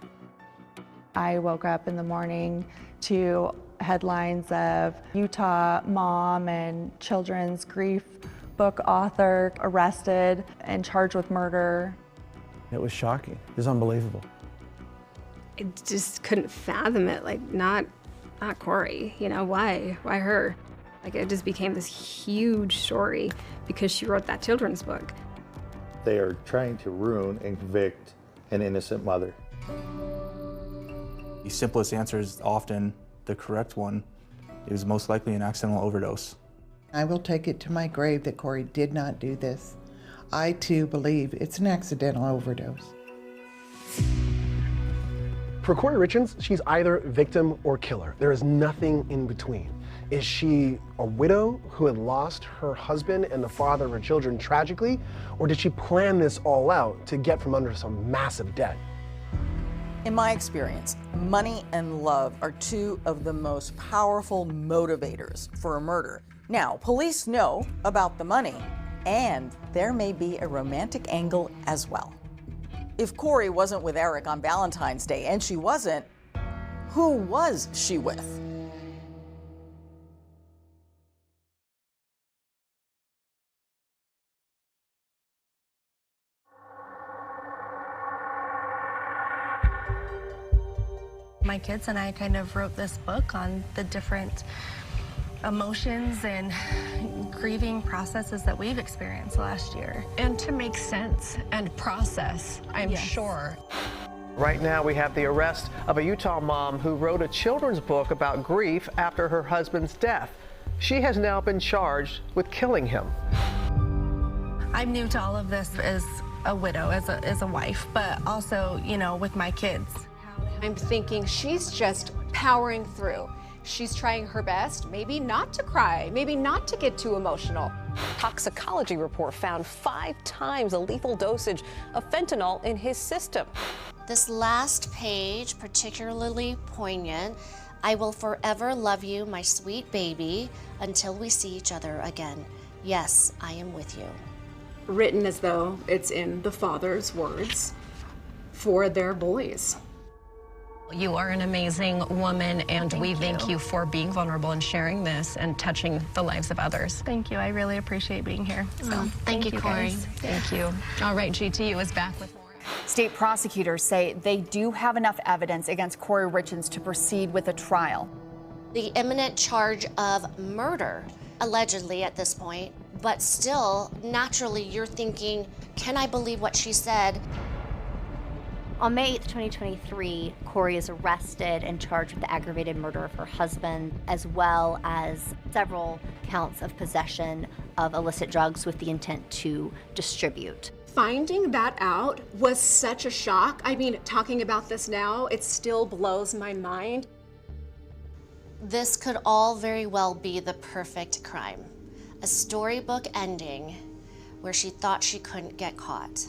I woke up in the morning to headlines of Utah mom and children's grief book author arrested and charged with murder. It was shocking. It was unbelievable. I just couldn't fathom it. Like, not Corey. You know, why her? Like, it just became this huge story because she wrote that children's book. They are trying to ruin and convict an innocent mother. The simplest answer is often the correct one. It was most likely an accidental overdose. I will take it to my grave that Corey did not do this. I too believe it's an accidental overdose. For Corey Richens, she's either victim or killer. There is nothing in between. Is she a widow who had lost her husband and the father of her children tragically, or did she plan this all out to get from under some massive debt? In my experience, money and love are 2 of the most powerful motivators for a murder. Now, police know about the money, and there may be a romantic angle as well. If Corey wasn't with Eric on Valentine's Day, and she wasn't, who was she with? My kids and I kind of wrote this book on the different emotions and grieving processes that we've experienced last year. And to make sense and process, I'm sure. Right now, we have the arrest of a Utah mom who wrote a children's book about grief after her husband's death. She has now been charged with killing him. I'm new to all of this as a widow, as a wife, but also, with my kids. I'm thinking she's just powering through. She's trying her best, maybe not to cry, maybe not to get too emotional. Toxicology report found 5 times a lethal dosage of fentanyl in his system. This last page, particularly poignant, I will forever love you, my sweet baby, until we see each other again. Yes, I am with you. Written as though it's in the father's words for their boys. You are an amazing woman, and we thank you for being vulnerable and sharing this and touching the lives of others. Thank you. I really appreciate being here. So Thank you, Corey. guys. Thank you. All right, GTU is back with more. State prosecutors say they do have enough evidence against Corey Richens to proceed with a trial. The imminent charge of murder, allegedly at this point, but still, naturally, you're thinking, can I believe what she said? On May 8th, 2023, Corey is arrested and charged with the aggravated murder of her husband, as well as several counts of possession of illicit drugs with the intent to distribute. Finding that out was such a shock. I mean, talking about this now, it still blows my mind. This could all very well be the perfect crime. A storybook ending where she thought she couldn't get caught.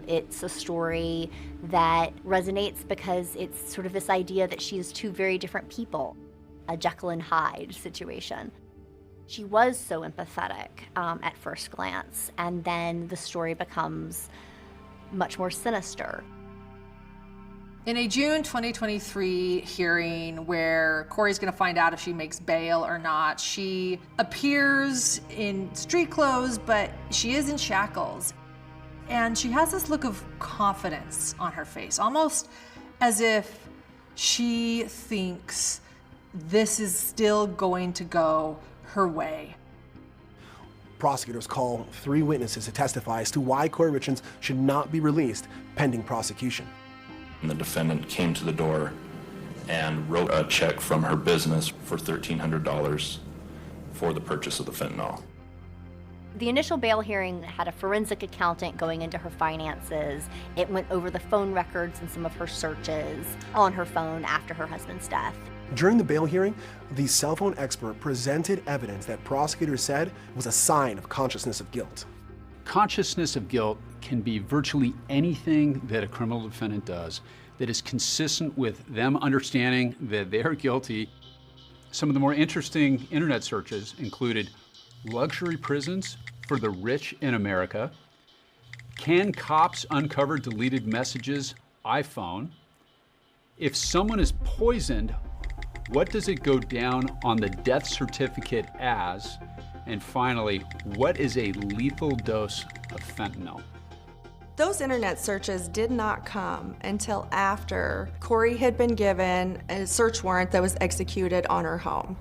It's a story that resonates because it's sort of this idea that she's two very different people, a Jekyll and Hyde situation. She was so empathetic at first glance, and then the story becomes much more sinister. In a June 2023 hearing where Corey's going to find out if she makes bail or not, she appears in street clothes, but she is in shackles. And she has this look of confidence on her face, almost as if she thinks this is still going to go her way. Prosecutors call 3 witnesses to testify as to why Corey Richens should not be released pending prosecution. And the defendant came to the door and wrote a check from her business for $1,300 for the purchase of the fentanyl. The initial bail hearing had a forensic accountant going into her finances. It went over the phone records and some of her searches on her phone after her husband's death. During the bail hearing, the cell phone expert presented evidence that prosecutors said was a sign of consciousness of guilt. Consciousness of guilt can be virtually anything that a criminal defendant does that is consistent with them understanding that they are guilty. Some of the more interesting internet searches included luxury prisons for the rich in America, can cops uncover deleted messages, iPhone, if someone is poisoned, what does it go down on the death certificate as, and finally, what is a lethal dose of fentanyl? Those internet searches did not come until after Corey had been given a search warrant that was executed on her home.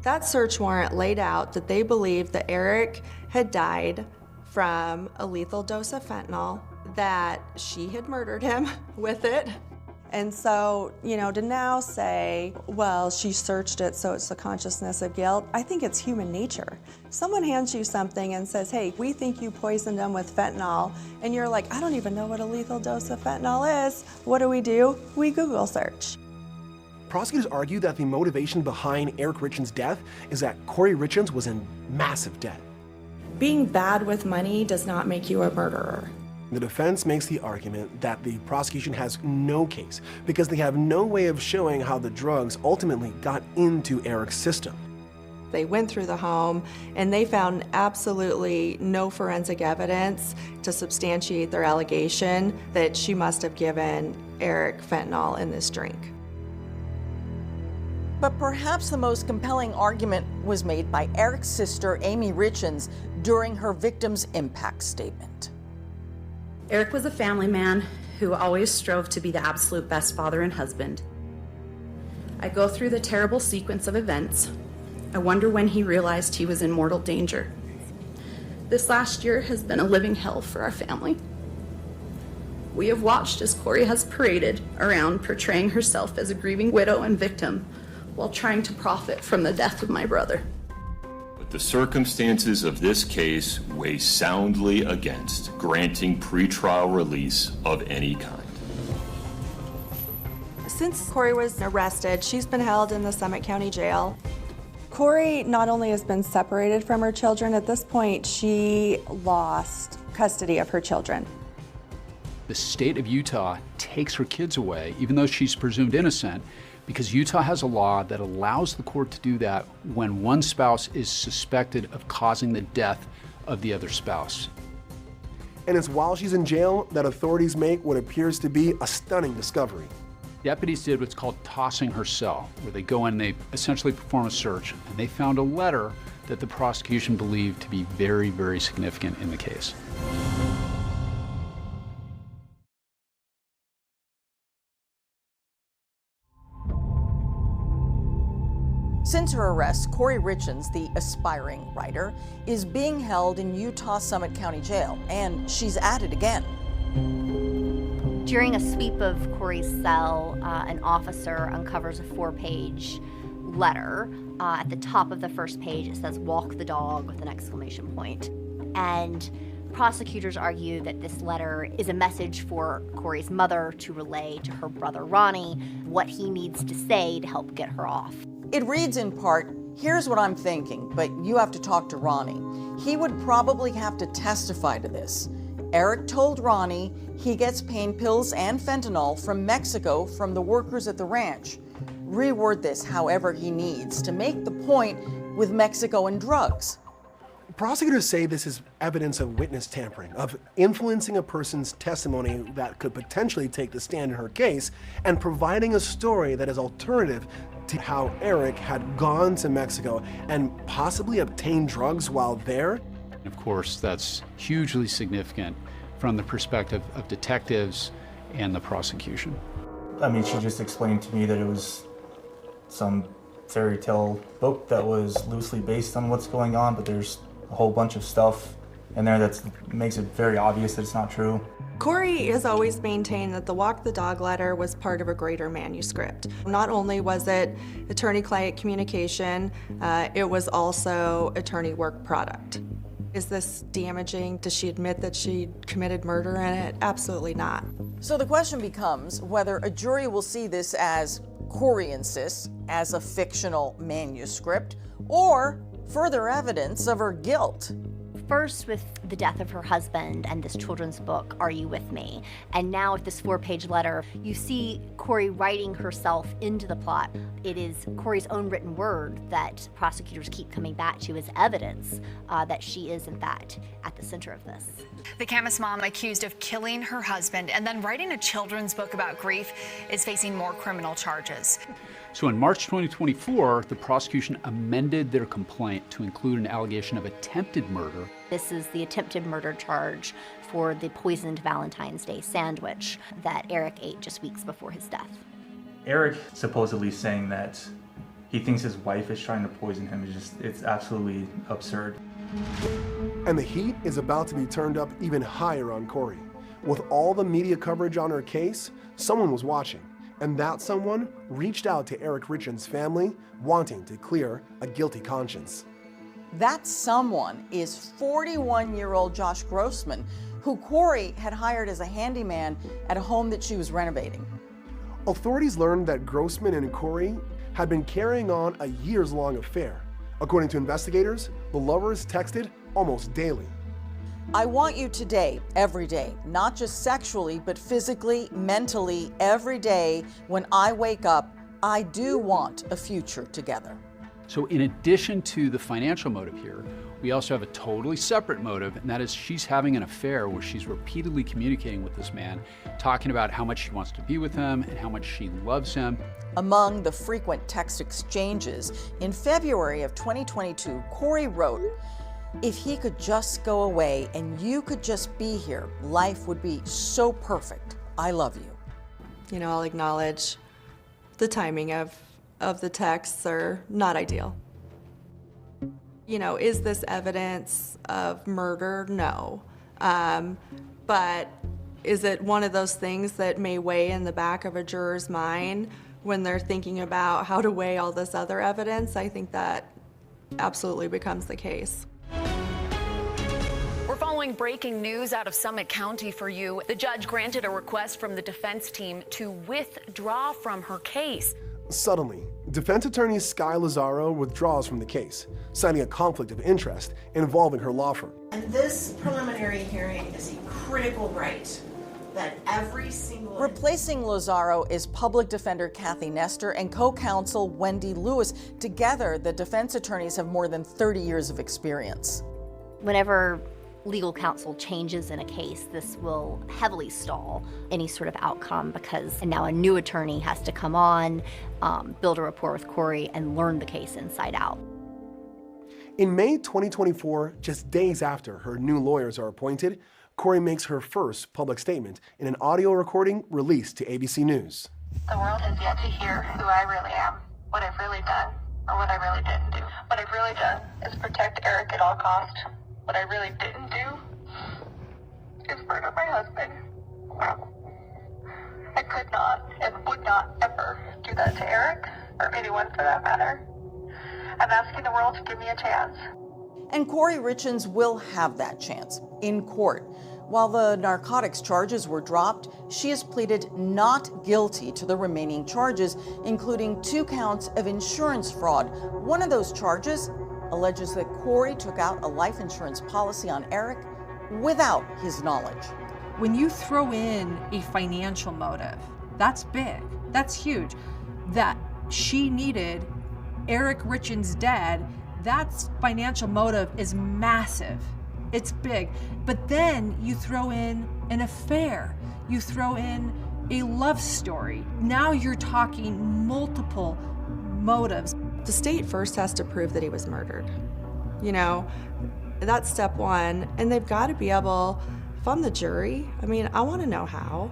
That search warrant laid out that they believed that Eric had died from a lethal dose of fentanyl, that she had murdered him with it. And so, to now say, well, she searched it, so it's the consciousness of guilt, I think it's human nature. Someone hands you something and says, hey, we think you poisoned them with fentanyl, and you're like, I don't even know what a lethal dose of fentanyl is. What do? We Google search. Prosecutors argue that the motivation behind Eric Richens' death is that Corey Richens was in massive debt. Being bad with money does not make you a murderer. The defense makes the argument that the prosecution has no case because they have no way of showing how the drugs ultimately got into Eric's system. They went through the home and they found absolutely no forensic evidence to substantiate their allegation that she must have given Eric fentanyl in this drink. But perhaps the most compelling argument was made by Eric's sister, Amy Richens, during her victim's impact statement. Eric was a family man who always strove to be the absolute best father and husband. I go through the terrible sequence of events. I wonder when he realized he was in mortal danger. This last year has been a living hell for our family. We have watched as Corey has paraded around portraying herself as a grieving widow and victim while trying to profit from the death of my brother. But the circumstances of this case weigh soundly against granting pretrial release of any kind. Since Corey was arrested, she's been held in the Summit County Jail. Corey not only has been separated from her children, at this point she lost custody of her children. The state of Utah takes her kids away, even though she's presumed innocent, because Utah has a law that allows the court to do that when one spouse is suspected of causing the death of the other spouse. And it's while she's in jail that authorities make what appears to be a stunning discovery. Deputies did what's called tossing her cell, where they go in, they essentially perform a search, and they found a letter that the prosecution believed to be very, very significant in the case. Since her arrest, Corey Richins, the aspiring writer, is being held in Utah Summit County Jail, and she's at it again. During a sweep of Corey's cell, an officer uncovers a 4-page letter. At the top of the first page, it says, "Walk the dog," with an exclamation point. And prosecutors argue that this letter is a message for Corey's mother to relay to her brother Ronnie what he needs to say to help get her off. It reads in part, "Here's what I'm thinking, but you have to talk to Ronnie. He would probably have to testify to this. Eric told Ronnie he gets pain pills and fentanyl from Mexico from the workers at the ranch. Reword this however he needs to make the point with Mexico and drugs." Prosecutors say this is evidence of witness tampering, of influencing a person's testimony that could potentially take the stand in her case, and providing a story that is alternative to how Eric had gone to Mexico and possibly obtained drugs while there. Of course, that's hugely significant from the perspective of detectives and the prosecution. I mean, she just explained to me that it was some fairy tale book that was loosely based on what's going on, but there's a whole bunch of stuff in there that makes it very obvious that it's not true. Corey has always maintained that the Walk the Dog letter was part of a greater manuscript. Not only was it attorney-client communication, it was also attorney work product. Is this damaging? Does she admit that she committed murder in it? Absolutely not. So the question becomes whether a jury will see this as, Corey insists, as a fictional manuscript, or further evidence of her guilt. First with the death of her husband and this children's book, Are You With Me? And now with this 4-page letter, you see Corey writing herself into the plot. It is Corey's own written word that prosecutors keep coming back to as evidence that she is, in fact, at the center of this. The Camas mom, accused of killing her husband and then writing a children's book about grief, is facing more criminal charges. So in March 2024, the prosecution amended their complaint to include an allegation of attempted murder. This is the attempted murder charge for the poisoned Valentine's Day sandwich that Eric ate just weeks before his death. Eric supposedly saying that he thinks his wife is trying to poison him it's absolutely absurd. And the heat is about to be turned up even higher on Corey. With all the media coverage on her case, someone was watching. And that someone reached out to Eric Richins' family, wanting to clear a guilty conscience. That someone is 41-year-old Josh Grossman, who Corey had hired as a handyman at a home that she was renovating. Authorities learned that Grossman and Corey had been carrying on a years-long affair. According to investigators, the lovers texted almost daily. "I want you today, every day, not just sexually, but physically, mentally, every day. When I wake up, I do want a future together." So in addition to the financial motive here, we also have a totally separate motive, and that is she's having an affair where she's repeatedly communicating with this man, talking about how much she wants to be with him and how much she loves him. Among the frequent text exchanges, in February of 2022, Corey wrote, "If he could just go away and you could just be here, life would be so perfect. I love you." You know, I'll acknowledge the timing of the texts are not ideal. You know, is this evidence of murder? No. But is it one of those things that may weigh in the back of a juror's mind when they're thinking about how to weigh all this other evidence? I think that absolutely becomes the case. We're following breaking news out of Summit County for you. The judge granted a request from the defense team to withdraw from her case. Suddenly, defense attorney Sky Lazaro withdraws from the case, citing a conflict of interest involving her law firm. And this preliminary hearing is a critical right that every single... Replacing Lazaro is public defender Kathy Nestor and co-counsel Wendy Lewis. Together, the defense attorneys have more than 30 years of experience. Whenever legal counsel changes in a case, this will heavily stall any sort of outcome because now a new attorney has to come on, build a rapport with Corey, and learn the case inside out. In May 2024, just days after her new lawyers are appointed, Corey makes her first public statement in an audio recording released to ABC News. The world has yet to hear who I really am, what I've really done, or what I really didn't do. What I've really done is protect Eric at all costs. What I really didn't do is murder my husband. I could not and would not ever do that to Eric, or anyone for that matter. I'm asking the world to give me a chance. And Corey Richins will have that chance in court. While the narcotics charges were dropped, she has pleaded not guilty to the remaining charges, including 2 counts of insurance fraud. One of those charges alleges that Corey took out a life insurance policy on Eric without his knowledge. When you throw in a financial motive, that's big, that's huge. That she needed Eric Richins dead, that's financial motive is massive. It's big. But then you throw in an affair, you throw in a love story. Now you're talking multiple motives. The state first has to prove that he was murdered. You know, that's step one. And they've got to be able, if I'm the jury, I mean, I want to know how.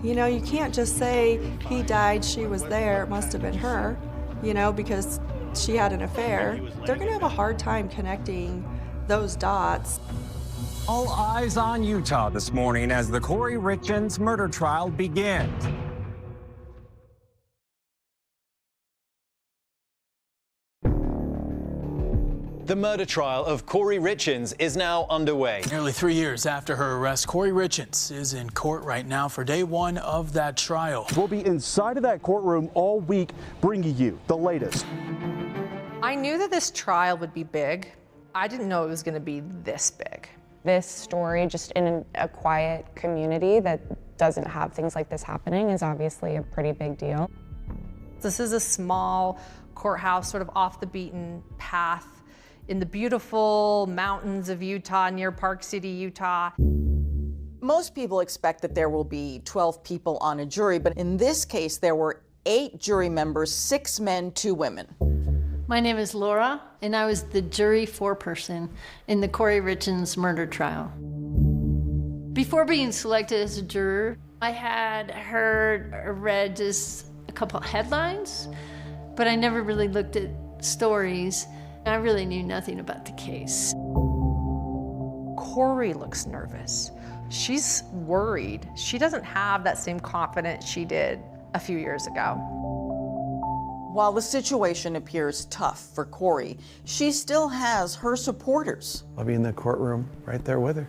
You know, you can't just say he died, she was there, it must have been her, you know, because she had an affair. They're going to have a hard time connecting those dots. All eyes on Utah this morning as the Corey Richins murder trial begins. The murder trial of Corey Richins is now underway. Nearly 3 years after her arrest, Corey Richins is in court right now for day 1 of that trial. We'll be inside of that courtroom all week, bringing you the latest. I knew that this trial would be big. I didn't know it was going to be this big. This story, just in a quiet community that doesn't have things like this happening, is obviously a pretty big deal. This is a small courthouse, sort of off the beaten path in the beautiful mountains of Utah, near Park City, Utah. Most people expect that there will be 12 people on a jury, but in this case, there were 8 jury members, 6 men, 2 women. My name is Laura, and I was the jury foreperson in the Corey Richins murder trial. Before being selected as a juror, I had heard or read just a couple headlines, but I never really looked at stories. I really knew nothing about the case. Corey looks nervous. She's worried. She doesn't have that same confidence she did a few years ago. While the situation appears tough for Corey, she still has her supporters. I'll be in the courtroom right there with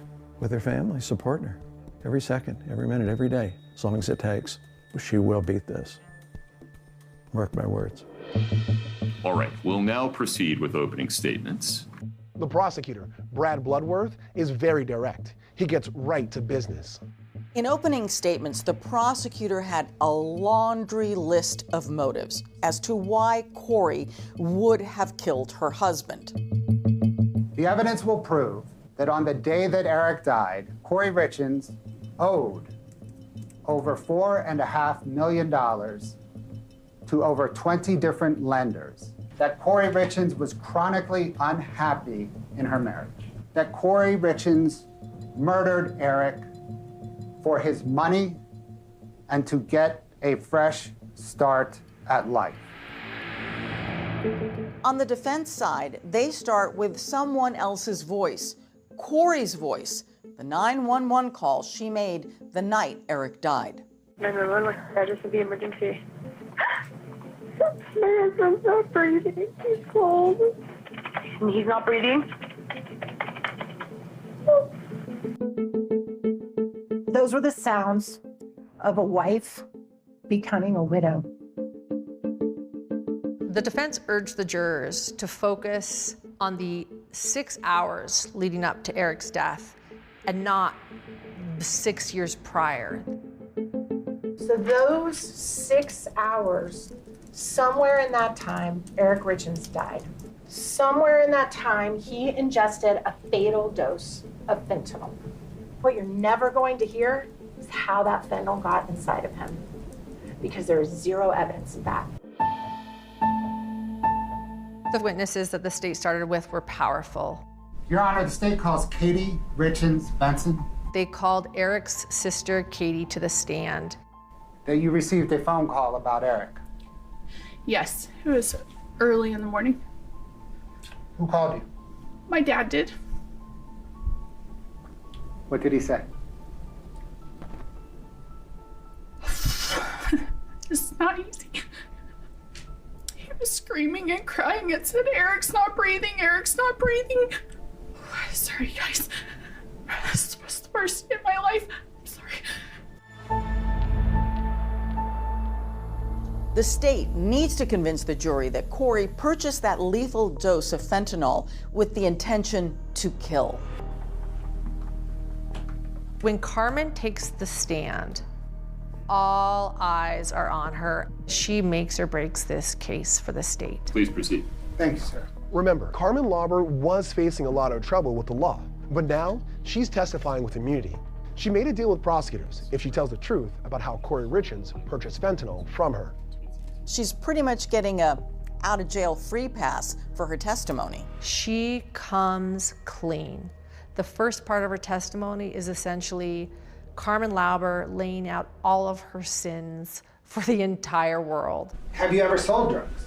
her family, supporting her every second, every minute, every day, as long as it takes. She will beat this. Mark my words. All right, we'll now proceed with opening statements. The prosecutor, Brad Bloodworth, is very direct. He gets right to business. In opening statements, the prosecutor had a laundry list of motives as to why Corey would have killed her husband. The evidence will prove that on the day that Eric died, Corey Richins owed over $4.5 million to over 20 different lenders, that Corey Richins was chronically unhappy in her marriage, that Corey Richins murdered Eric for his money and to get a fresh start at life. On the defense side, they start with someone else's voice, Corey's voice, the 911 call she made the night Eric died. 911, what's the address of the emergency? My husband's not breathing. He's cold. And he's not breathing? Those were the sounds of a wife becoming a widow. The defense urged the jurors to focus on the 6 hours leading up to Eric's death and not 6 years prior. So those 6 hours, somewhere in that time, Eric Richens died. Somewhere in that time, he ingested a fatal dose of fentanyl. What you're never going to hear is how that fentanyl got inside of him, because there is zero evidence of that. The witnesses that the state started with were powerful. Your Honor, the state calls Katie Richens Benson. They called Eric's sister, Katie, to the stand. That you received a phone call about Eric. Yes, it was early in the morning. Who called you? My dad did. What did he say? It's not easy. He was screaming and crying and said, Eric's not breathing, Eric's not breathing. Sorry, guys. This was the worst day of my life. I'm sorry. The state needs to convince the jury that Corey purchased that lethal dose of fentanyl with the intention to kill. When Carmen takes the stand, all eyes are on her. She makes or breaks this case for the state. Please proceed. Thank you, sir. Remember, Carmen Lauber was facing a lot of trouble with the law, but now she's testifying with immunity. She made a deal with prosecutors if she tells the truth about how Corey Richens purchased fentanyl from her. She's pretty much getting a out-of-jail-free pass for her testimony. She comes clean. The first part of her testimony is essentially Carmen Lauber laying out all of her sins for the entire world. Have you ever sold drugs?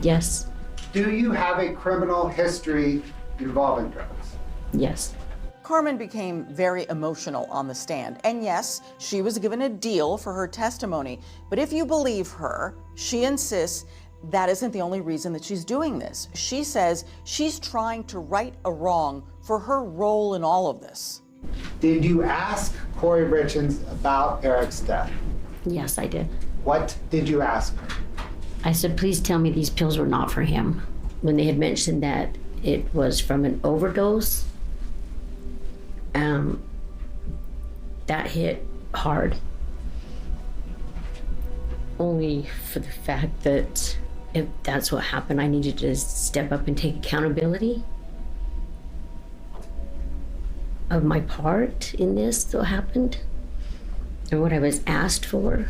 Yes. Do you have a criminal history involving drugs? Yes. Carmen became very emotional on the stand, and yes, she was given a deal for her testimony, but if you believe her, she insists that isn't the only reason that she's doing this. She says she's trying to right a wrong for her role in all of this. Did you ask Corey Richens about Eric's death? Yes, I did. What did you ask her? I said, please tell me these pills were not for him. When they had mentioned that it was from an overdose, that hit hard. Only for the fact that if that's what happened, I needed to step up and take accountability of my part in this that happened and what I was asked for.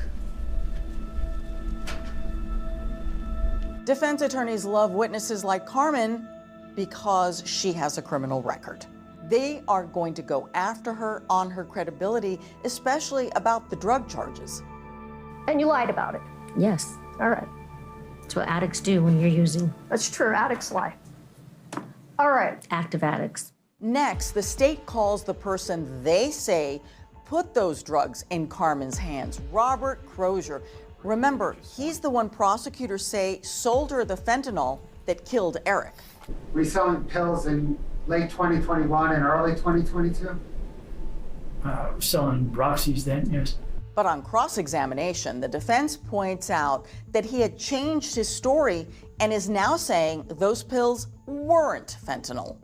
Defense attorneys love witnesses like Carmen because she has a criminal record. They are going to go after her on her credibility, especially about the drug charges. And you lied about it? Yes. All right. That's what addicts do when you're using. That's true, addicts lie. All right. Active addicts. Next, the state calls the person they say put those drugs in Carmen's hands, Robert Crozier. Remember, he's the one prosecutors say sold her the fentanyl that killed Eric. Were you selling pills in late 2021 and early 2022? Selling Roxy's then, yes. But on cross-examination, the defense points out that he had changed his story and is now saying those pills weren't fentanyl.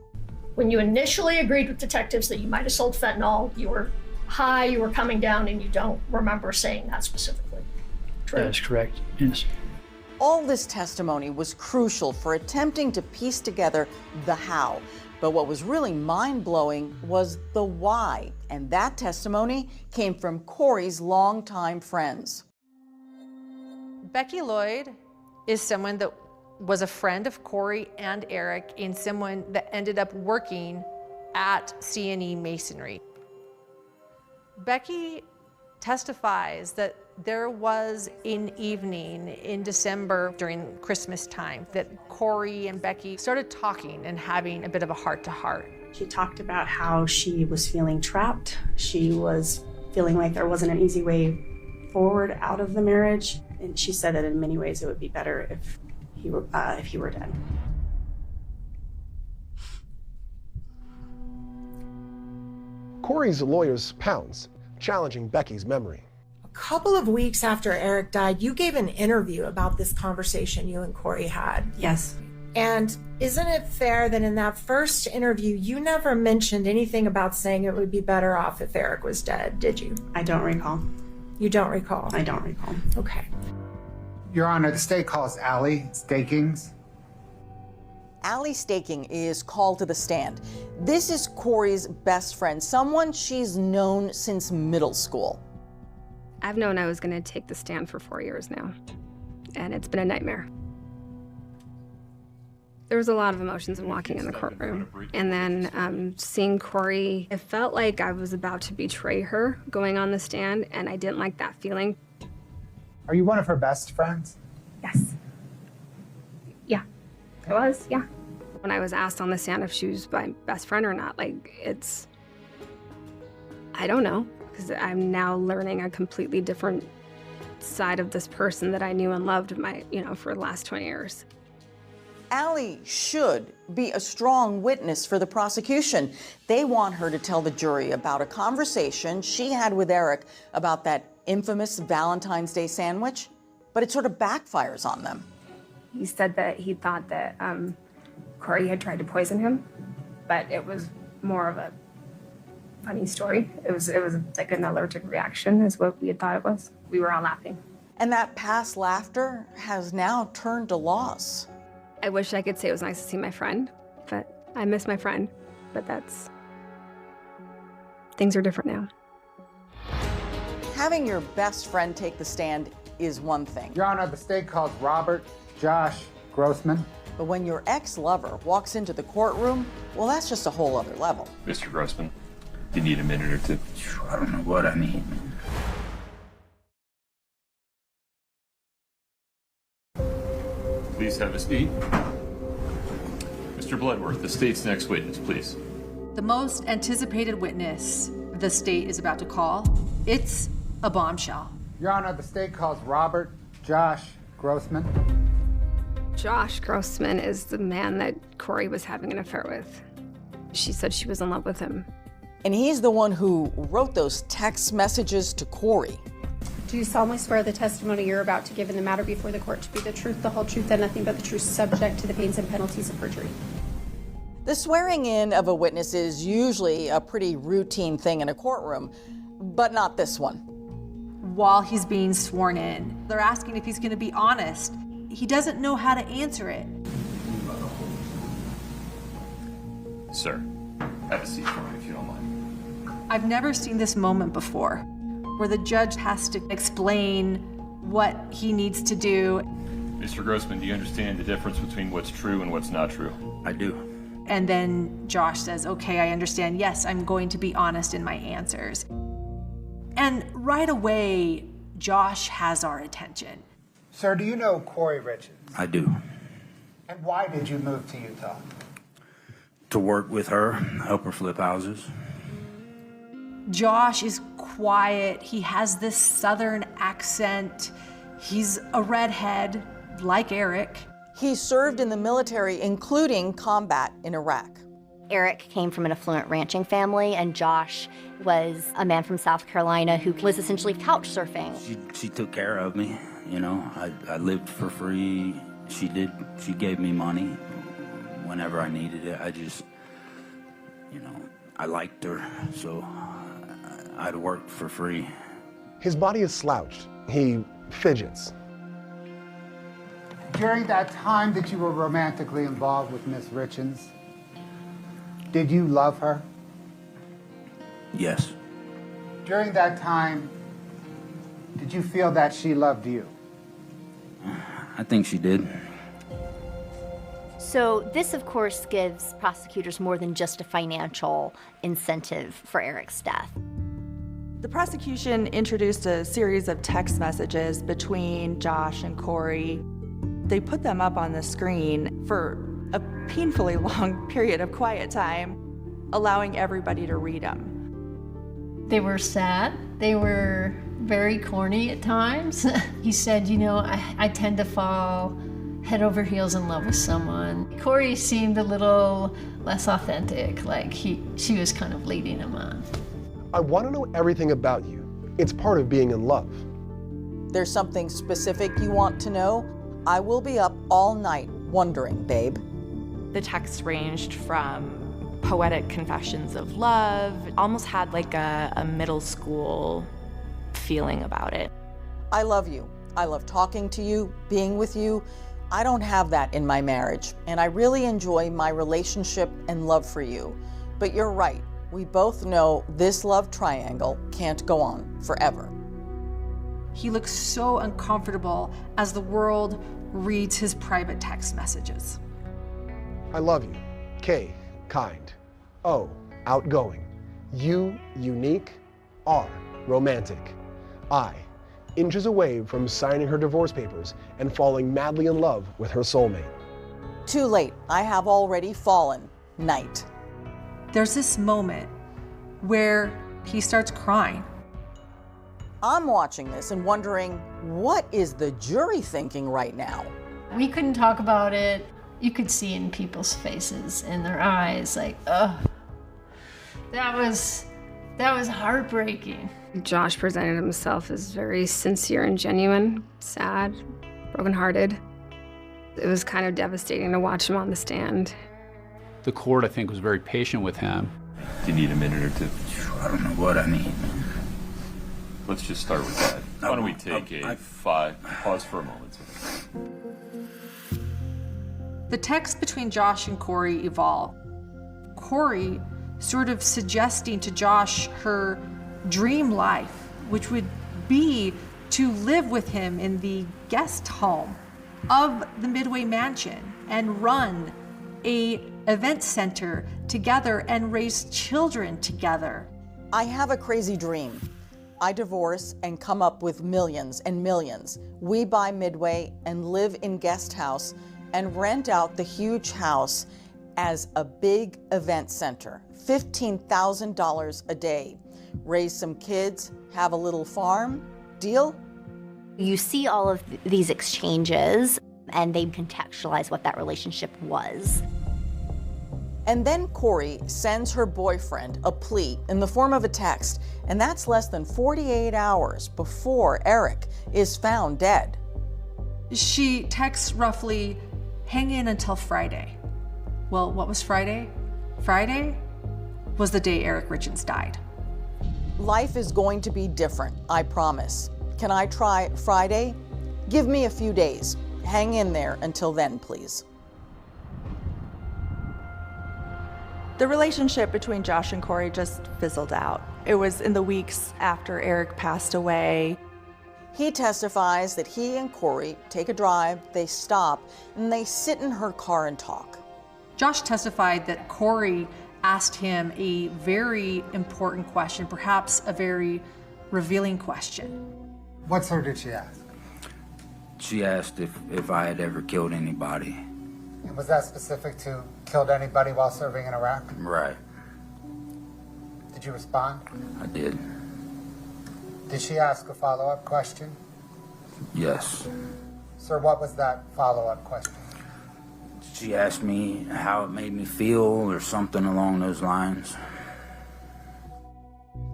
When you initially agreed with detectives that you might have sold fentanyl, you were high, you were coming down, and you don't remember saying that specifically. True? That is correct, yes. All this testimony was crucial for attempting to piece together the how. But what was really mind-blowing was the why, and that testimony came from Corey's longtime friends. Becky Lloyd is someone that was a friend of Corey and Eric and someone that ended up working at C&E Masonry. Becky testifies that there was an evening in December during Christmas time that Corey and Becky started talking and having a bit of a heart-to-heart. She talked about how she was feeling trapped. She was feeling like there wasn't an easy way forward out of the marriage. And she said that in many ways it would be better if he were dead. Corey's lawyers pounce, challenging Becky's memory. A couple of weeks after Eric died, you gave an interview about this conversation you and Corey had. Yes. And isn't it fair that in that first interview, you never mentioned anything about saying it would be better off if Eric was dead, did you? I don't recall. You don't recall? I don't recall. Okay. Your Honor, the state calls Allie Stakings. Allie Staking is called to the stand. This is Corey's best friend, someone she's known since middle school. I've known I was going to take the stand for 4 years now, and it's been a nightmare. There was a lot of emotions in walking in the courtroom, and then seeing Corey, it felt like I was about to betray her going on the stand, and I didn't like that feeling. Are you one of her best friends? Yes. Yeah, I was, yeah. When I was asked on the stand if she was my best friend or not, like, I don't know, because I'm now learning a completely different side of this person that I knew and loved for the last 20 years. Allie should be a strong witness for the prosecution. They want her to tell the jury about a conversation she had with Eric about that infamous Valentine's Day sandwich, but it sort of backfires on them. He said that he thought that Corey had tried to poison him, but it was more of a funny story. It was like an allergic reaction is what we had thought it was. We were all laughing. And that past laughter has now turned to loss. I wish I could say it was nice to see my friend, but I miss my friend. But things are different now. Having your best friend take the stand is one thing. Your Honor, the state calls Robert Josh Grossman. But when your ex-lover walks into the courtroom, well, that's just a whole other level. Mr. Grossman, you need a minute or two? I don't know what I need, man. Please have a seat. Mr. Bloodworth, the state's next witness, please. The most anticipated witness the state is about to call, it's a bombshell. Your Honor, the state calls Robert Josh Grossman. Josh Grossman is the man that Corey was having an affair with. She said she was in love with him. And he's the one who wrote those text messages to Corey. Do you solemnly swear the testimony you're about to give in the matter before the court to be the truth, the whole truth, and nothing but the truth, subject to the pains and penalties of perjury? The swearing in of a witness is usually a pretty routine thing in a courtroom, but not this one. While he's being sworn in, they're asking if he's going to be honest. He doesn't know how to answer it. Sir, have a seat for me if you don't mind. I've never seen this moment before, where the judge has to explain what he needs to do. Mr. Grossman, do you understand the difference between what's true and what's not true? I do. And then Josh says, okay, I understand. Yes, I'm going to be honest in my answers. And right away, Josh has our attention. Sir, do you know Corey Richards? I do. And why did you move to Utah? To work with her, help her flip houses. Josh is quiet. He has this southern accent. He's a redhead, like Eric. He served in the military, including combat in Iraq. Eric came from an affluent ranching family, and Josh was a man from South Carolina who was essentially couch surfing. She took care of me, you know. I lived for free. She gave me money whenever I needed it. I just, I liked her, so I'd work for free. His body is slouched. He fidgets. During that time that you were romantically involved with Miss Richards, did you love her? Yes. During that time, did you feel that she loved you? I think she did. So this, of course, gives prosecutors more than just a financial incentive for Eric's death. The prosecution introduced a series of text messages between Josh and Corey. They put them up on the screen for a painfully long period of quiet time, allowing everybody to read them. They were sad. They were very corny at times. He said, I tend to fall head over heels in love with someone. Corey seemed a little less authentic, like she was kind of leading him on. I want to know everything about you. It's part of being in love. There's something specific you want to know? I will be up all night wondering, babe. The text ranged from poetic confessions of love, almost had like a middle school feeling about it. I love you. I love talking to you, being with you. I don't have that in my marriage, and I really enjoy my relationship and love for you. But you're right. We both know this love triangle can't go on forever. He looks so uncomfortable as the world reads his private text messages. I love you. K, kind. O, outgoing. U, unique. R, romantic. I, inches away from signing her divorce papers and falling madly in love with her soulmate. Too late. I have already fallen. Night. There's this moment where he starts crying. I'm watching this and wondering, what is the jury thinking right now? We couldn't talk about it. You could see in people's faces and their eyes, like, ugh. That was heartbreaking. Josh presented himself as very sincere and genuine, sad, brokenhearted. It was kind of devastating to watch him on the stand. The court, I think, was very patient with him. Do you need a minute or two? I don't know what I need. Let's just start with that. Why don't we take pause for a moment. The text between Josh and Corey evolve. Corey sort of suggesting to Josh her dream life, which would be to live with him in the guest home of the Midway Mansion and run a event center together and raise children together. I have a crazy dream. I divorce and come up with millions and millions. We buy Midway and live in guest house and rent out the huge house as a big event center. $15,000 a day. Raise some kids, have a little farm. Deal? You see all of these exchanges and they contextualize what that relationship was. And then Corey sends her boyfriend a plea in the form of a text, and that's less than 48 hours before Eric is found dead. She texts roughly, hang in until Friday. Well, what was Friday? Friday was the day Eric Richins died. Life is going to be different, I promise. Can I try Friday? Give me a few days. Hang in there until then, please. The relationship between Josh and Corey just fizzled out. It was in the weeks after Eric passed away. He testifies that he and Corey take a drive, they stop, and they sit in her car and talk. Josh testified that Corey asked him a very important question, perhaps a very revealing question. What sort did she ask? She asked if I had ever killed anybody. And was that specific to killed anybody while serving in Iraq? Right. Did you respond? I did. Did she ask a follow-up question? Yes. Sir, what was that follow-up question? She asked me how it made me feel or something along those lines.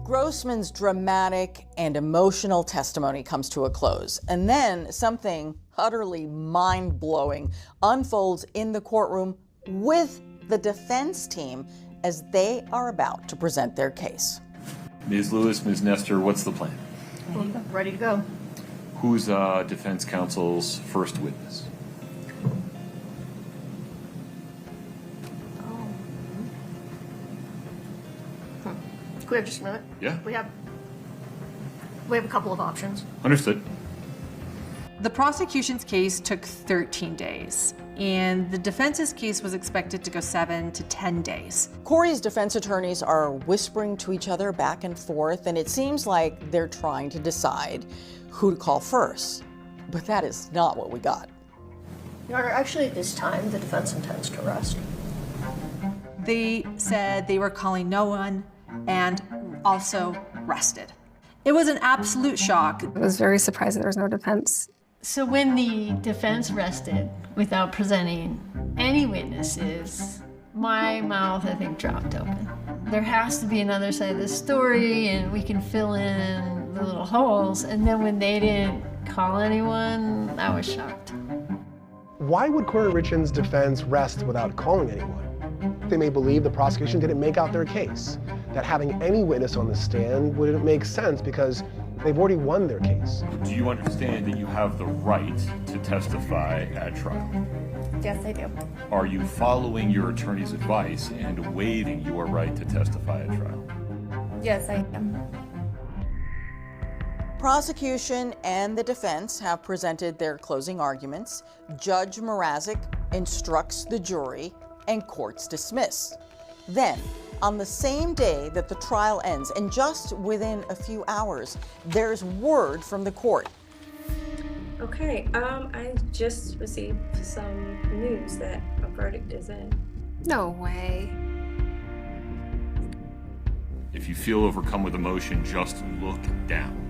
Grossman's dramatic and emotional testimony comes to a close, and then something utterly mind-blowing unfolds in the courtroom with the defense team as they are about to present their case. Ms. Lewis, Ms. Nestor, what's the plan? Ready to go. Who's defense counsel's first witness? Can we have just a minute? Yeah. We have a couple of options. Understood. The prosecution's case took 13 days, and the defense's case was expected to go 7 to 10 days. Corey's defense attorneys are whispering to each other back and forth, and it seems like they're trying to decide who to call first. But that is not what we got. Your Honor, actually at this time, the defense intends to rest. They said they were calling no one and also rested. It was an absolute shock. I was very surprised that there was no defense. So when the defense rested without presenting any witnesses, my mouth, I think, dropped open. There has to be another side of the story, and we can fill in the little holes. And then when they didn't call anyone, I was shocked. Why would Corey Richins' defense rest without calling anyone? They may believe the prosecution didn't make out their case, that having any witness on the stand wouldn't make sense because they've already won their case. Do you understand that you have the right to testify at trial? Yes, I do. Are you following your attorney's advice and waiving your right to testify at trial? Yes, I am. Prosecution and the defense have presented their closing arguments. Judge Mrazek instructs the jury, and court's dismissed. Then, on the same day that the trial ends, and just within a few hours, there's word from the court. Okay, I just received some news that a verdict is in. No way. If you feel overcome with emotion, just look down.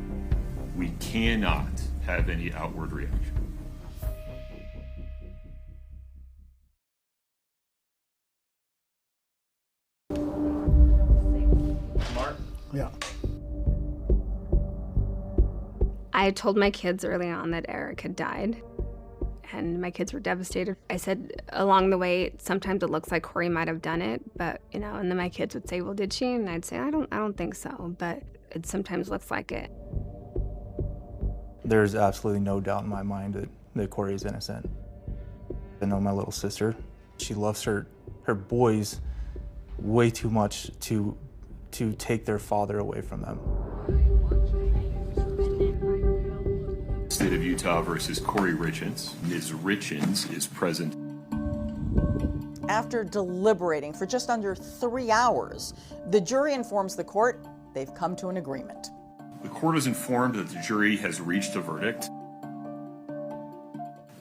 We cannot have any outward reaction. Mark? Yeah. I had told my kids early on that Eric had died, and my kids were devastated. I said along the way, sometimes it looks like Corey might have done it, but and then my kids would say, well, did she? And I'd say, I don't think so, but it sometimes looks like it. There's absolutely no doubt in my mind that Corey is innocent. I know my little sister. She loves her boys way too much to take their father away from them. State of Utah versus Corey Richins. Ms. Richins is present. After deliberating for just under 3 hours, the jury informs the court they've come to an agreement. The court is informed that the jury has reached a verdict.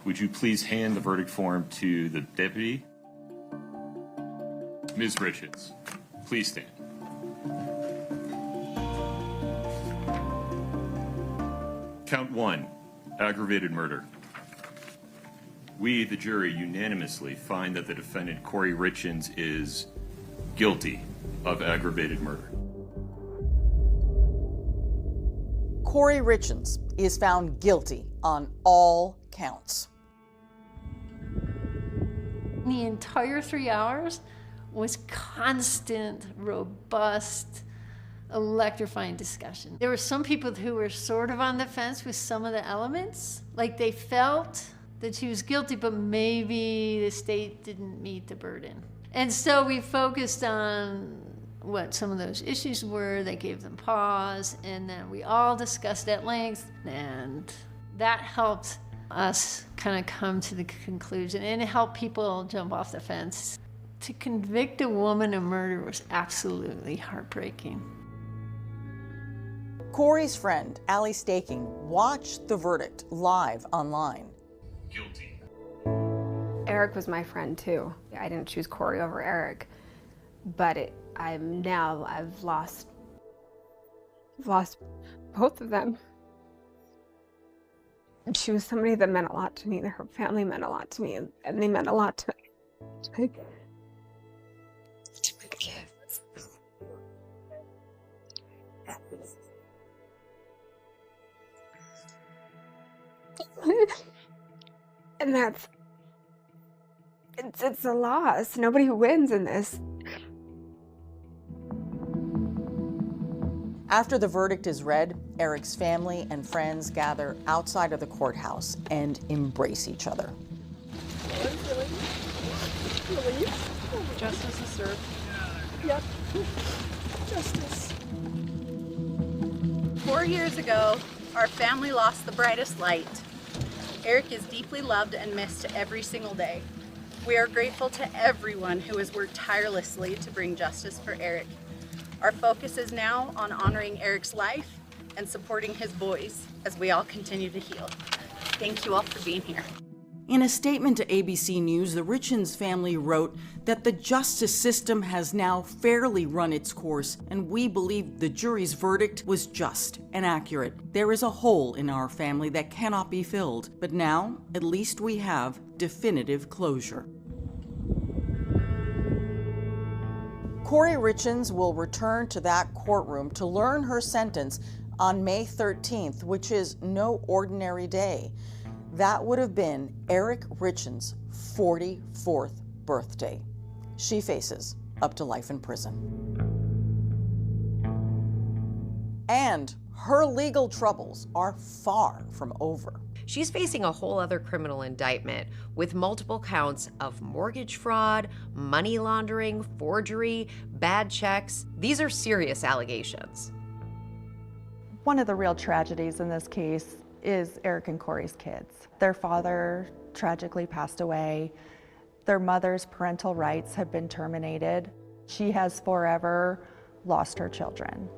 Would you please hand the verdict form to the deputy? Ms. Richins, please stand. Count 1, aggravated murder. We, the jury, unanimously find that the defendant, Corey Richins, is guilty of aggravated murder. Corey Richins is found guilty on all counts. The entire 3 hours was constant, robust, electrifying discussion. There were some people who were sort of on the fence with some of the elements. Like they felt that she was guilty, but maybe the state didn't meet the burden. And so we focused on what some of those issues were. They gave them pause, and then we all discussed at length, and that helped us kind of come to the conclusion, and it helped people jump off the fence. To convict a woman of murder was absolutely heartbreaking. Corey's friend, Allie Staking, watched the verdict live online. Guilty. Eric was my friend too. I didn't choose Corey over Eric, but I've lost both of them. She was somebody that meant a lot to me. Her family meant a lot to me, and they meant a lot to my kids. And it's a loss. Nobody wins in this. After the verdict is read, Eric's family and friends gather outside of the courthouse and embrace each other. Justice is served. Yep. Justice. 4 years ago, our family lost the brightest light. Eric is deeply loved and missed every single day. We are grateful to everyone who has worked tirelessly to bring justice for Eric. Our focus is now on honoring Eric's life and supporting his boys as we all continue to heal. Thank you all for being here. In a statement to ABC News, the Richins family wrote that the justice system has now fairly run its course, and we believe the jury's verdict was just and accurate. There is a hole in our family that cannot be filled, but now at least we have definitive closure. Corey Richins will return to that courtroom to learn her sentence on May 13th, which is no ordinary day. That would have been Eric Richens' 44th birthday. She faces up to life in prison. And her legal troubles are far from over. She's facing a whole other criminal indictment with multiple counts of mortgage fraud, money laundering, forgery, bad checks. These are serious allegations. One of the real tragedies in this case is Eric and Corey's kids. Their father tragically passed away. Their mother's parental rights have been terminated. She has forever lost her children.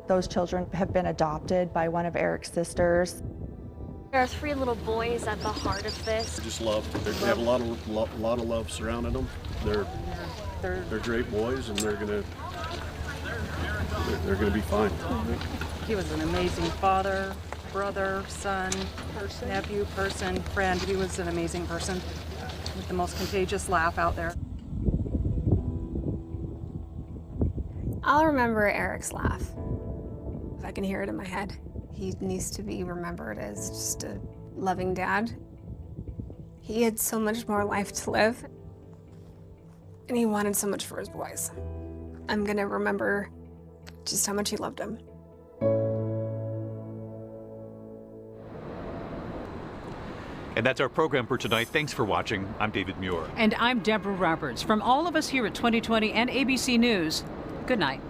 Those children have been adopted by one of Eric's sisters. There are 3 little boys at the heart of this. Just love. They have a lot of love surrounding them. They're great boys, and they're gonna be fine. He was an amazing father, brother, son, nephew, friend. He was an amazing person with the most contagious laugh out there. I'll remember Eric's laugh. If I can hear it in my head. He needs to be remembered as just a loving dad. He had so much more life to live, and he wanted so much for his boys. I'm gonna remember just how much he loved them. And that's our program for tonight. Thanks for watching. I'm David Muir. And I'm Deborah Roberts. From all of us here at 2020 and ABC News, good night.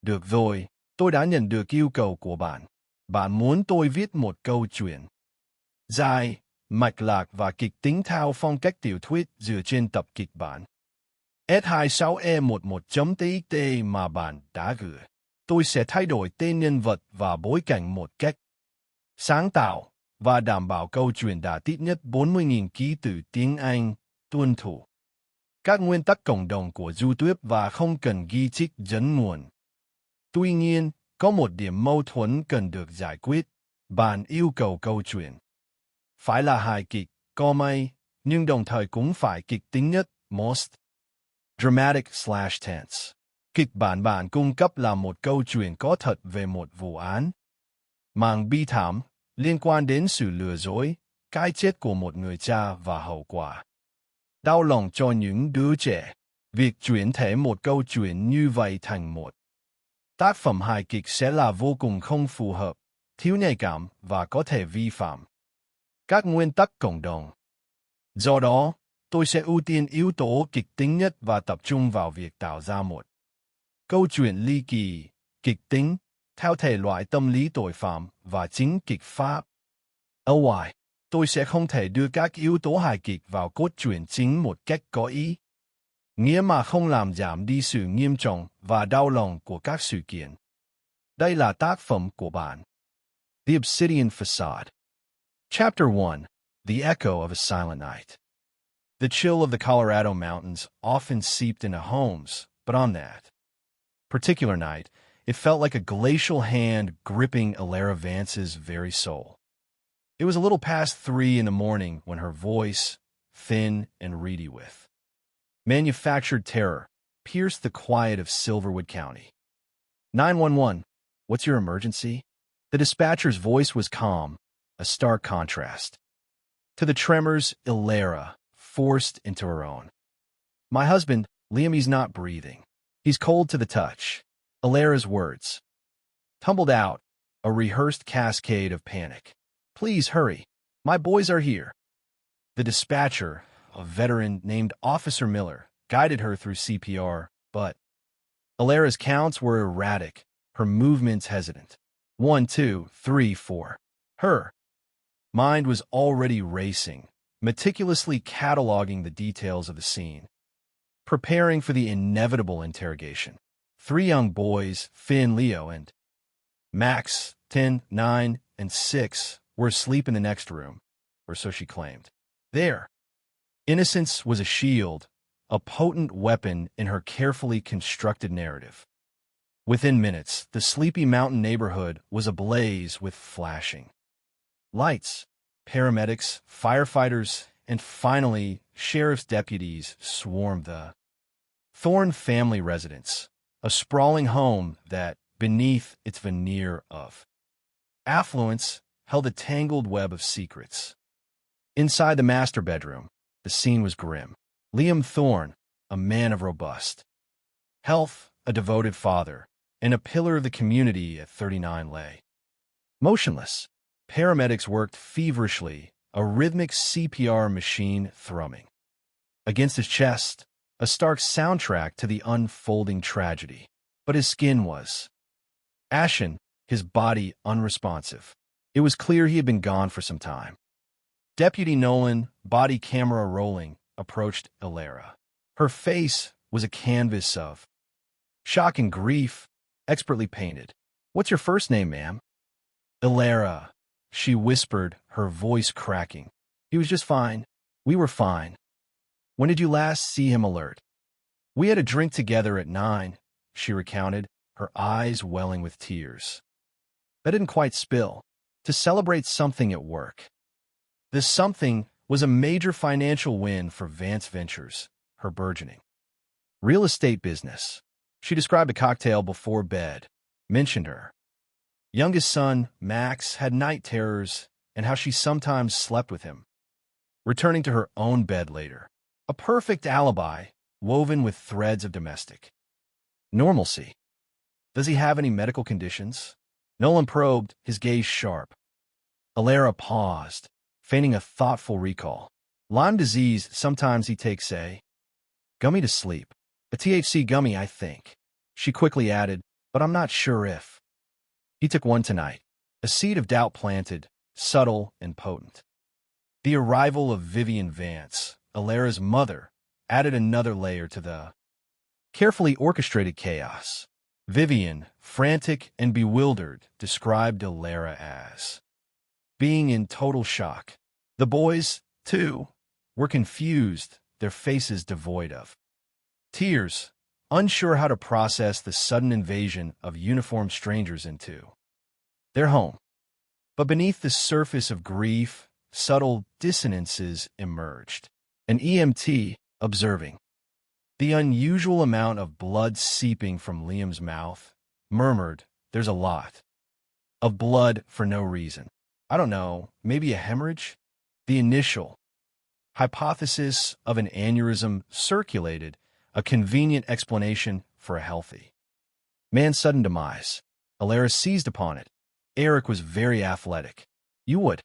Được rồi, tôi đã nhận được yêu cầu của bạn. Bạn muốn tôi viết một câu chuyện dài, mạch lạc và kịch tính theo phong cách tiểu thuyết dựa trên tập kịch bản S26E11.txt mà bạn đã gửi. Tôi sẽ thay đổi tên nhân vật và bối cảnh một cách sáng tạo và đảm bảo câu chuyện đạt ít nhất 40.000 ký từ tiếng Anh, tuân thủ các nguyên tắc cộng đồng của YouTube và không cần ghi trích dẫn nguồn. Tuy nhiên, có một điểm mâu thuẫn cần được giải quyết. Bạn yêu cầu câu chuyện phải là hài kịch, comedy, nhưng đồng thời cũng phải kịch tính nhất, most dramatic/tense. Kịch bản bạn cung cấp là một câu chuyện có thật về một vụ án mang bi thảm liên quan đến sự lừa dối, cái chết của một người cha và hậu quả đau lòng cho những đứa trẻ. Việc chuyển thể một câu chuyện như vậy thành một tác phẩm hài kịch sẽ là vô cùng không phù hợp, thiếu nhạy cảm và có thể vi phạm các nguyên tắc cộng đồng. Do đó, tôi sẽ ưu tiên yếu tố kịch tính nhất và tập trung vào việc tạo ra một câu chuyện ly kỳ, kịch tính, theo thể loại tâm lý tội phạm và chính kịch pháp. Ở ngoài, tôi sẽ không thể đưa các yếu tố hài kịch vào cốt truyện chính một cách có ý nghĩa mà không làm giảm đi sự nghiêm trọng và đau lòng của các sự kiện. Đây là tác phẩm của bạn. The Obsidian Facade. Chapter 1. The Echo of a Silent Night. The chill of the Colorado mountains often seeped into homes, but on that particular night, it felt like a glacial hand gripping Alara Vance's very soul. It was a little past 3 in the morning when her voice, thin and reedy with manufactured terror, pierced the quiet of Silverwood County. 911, what's your emergency? The dispatcher's voice was calm, a stark contrast to the tremors Alara forced into her own. My husband, Liam, he's not breathing. He's cold to the touch. Alara's words tumbled out, a rehearsed cascade of panic. Please hurry. My boys are here. The dispatcher, a veteran named Officer Miller, guided her through CPR, but Alara's counts were erratic, her movements hesitant. 1, 2, 3, 4. Her mind was already racing, meticulously cataloging the details of the scene, preparing for the inevitable interrogation. 3 young boys, Finn, Leo, and Max, 10, 9, and 6, were asleep in the next room, or so she claimed. There, innocence was a shield, a potent weapon in her carefully constructed narrative. Within minutes, the sleepy mountain neighborhood was ablaze with flashing lights. Paramedics, firefighters, and finally, sheriff's deputies swarmed the Thorne family residence, a sprawling home that, beneath its veneer of affluence, held a tangled web of secrets. Inside the master bedroom, the scene was grim. Liam Thorne, a man of robust health, a devoted father, and a pillar of the community at 39 lay motionless. Paramedics worked feverishly, a rhythmic CPR machine thrumming against his chest, a stark soundtrack to the unfolding tragedy. But his skin was ashen, his body unresponsive. It was clear he had been gone for some time. Deputy Nolan, body camera rolling, approached Elara. Her face was a canvas of shock and grief, expertly painted. "What's your first name, ma'am?" "Elara," she whispered, her voice cracking. "He was just fine. We were fine." "When did you last see him alert?" "We had a drink together at 9, she recounted, her eyes welling with tears. "That didn't quite spill. To celebrate something at work." This something was a major financial win for Vance Ventures, her burgeoning real estate business. She described a cocktail before bed, mentioned her youngest son, Max, had night terrors and how she sometimes slept with him, returning to her own bed later. A perfect alibi woven with threads of domestic normalcy. "Does he have any medical conditions?" Nolan probed, his gaze sharp. Elara paused, feigning a thoughtful recall. "Lyme disease, sometimes he takes a gummy to sleep. A THC gummy, I think." She quickly added, "But I'm not sure if he took one tonight." A seed of doubt planted, subtle and potent. The arrival of Vivian Vance, Alara's mother, added another layer to the carefully orchestrated chaos. Vivian, frantic and bewildered, described Elara as being in total shock. The boys, too, were confused, their faces devoid of tears, unsure how to process the sudden invasion of uniformed strangers into their home. But beneath the surface of grief, subtle dissonances emerged. An EMT, observing the unusual amount of blood seeping from Liam's mouth, murmured, "There's a lot of blood for no reason. I don't know, maybe a hemorrhage?" The initial hypothesis of an aneurysm circulated, a convenient explanation for a healthy man's sudden demise. Elara seized upon it. Eric was very athletic. You would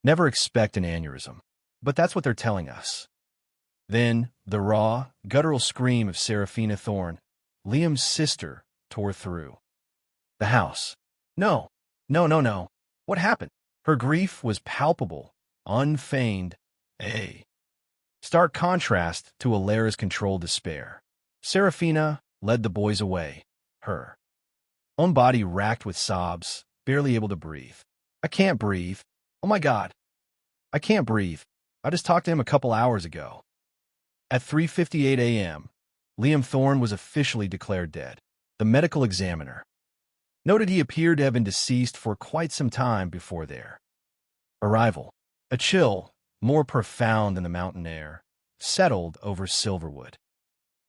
never expect an aneurysm, but that's what they're telling us. Then, the raw, guttural scream of Serafina Thorne, Liam's sister, tore through the house. No, no, no, no. What happened? Her grief was palpable, unfeigned, a stark contrast to Alara's controlled despair. Serafina led the boys away, her own body racked with sobs, barely able to breathe. "I can't breathe. Oh my God. I can't breathe. I just talked to him a couple hours ago." At 3:58 a.m., Liam Thorne was officially declared dead. The medical examiner noted he appeared to have been deceased for quite some time before their arrival. A chill, more profound than the mountain air, settled over Silverwood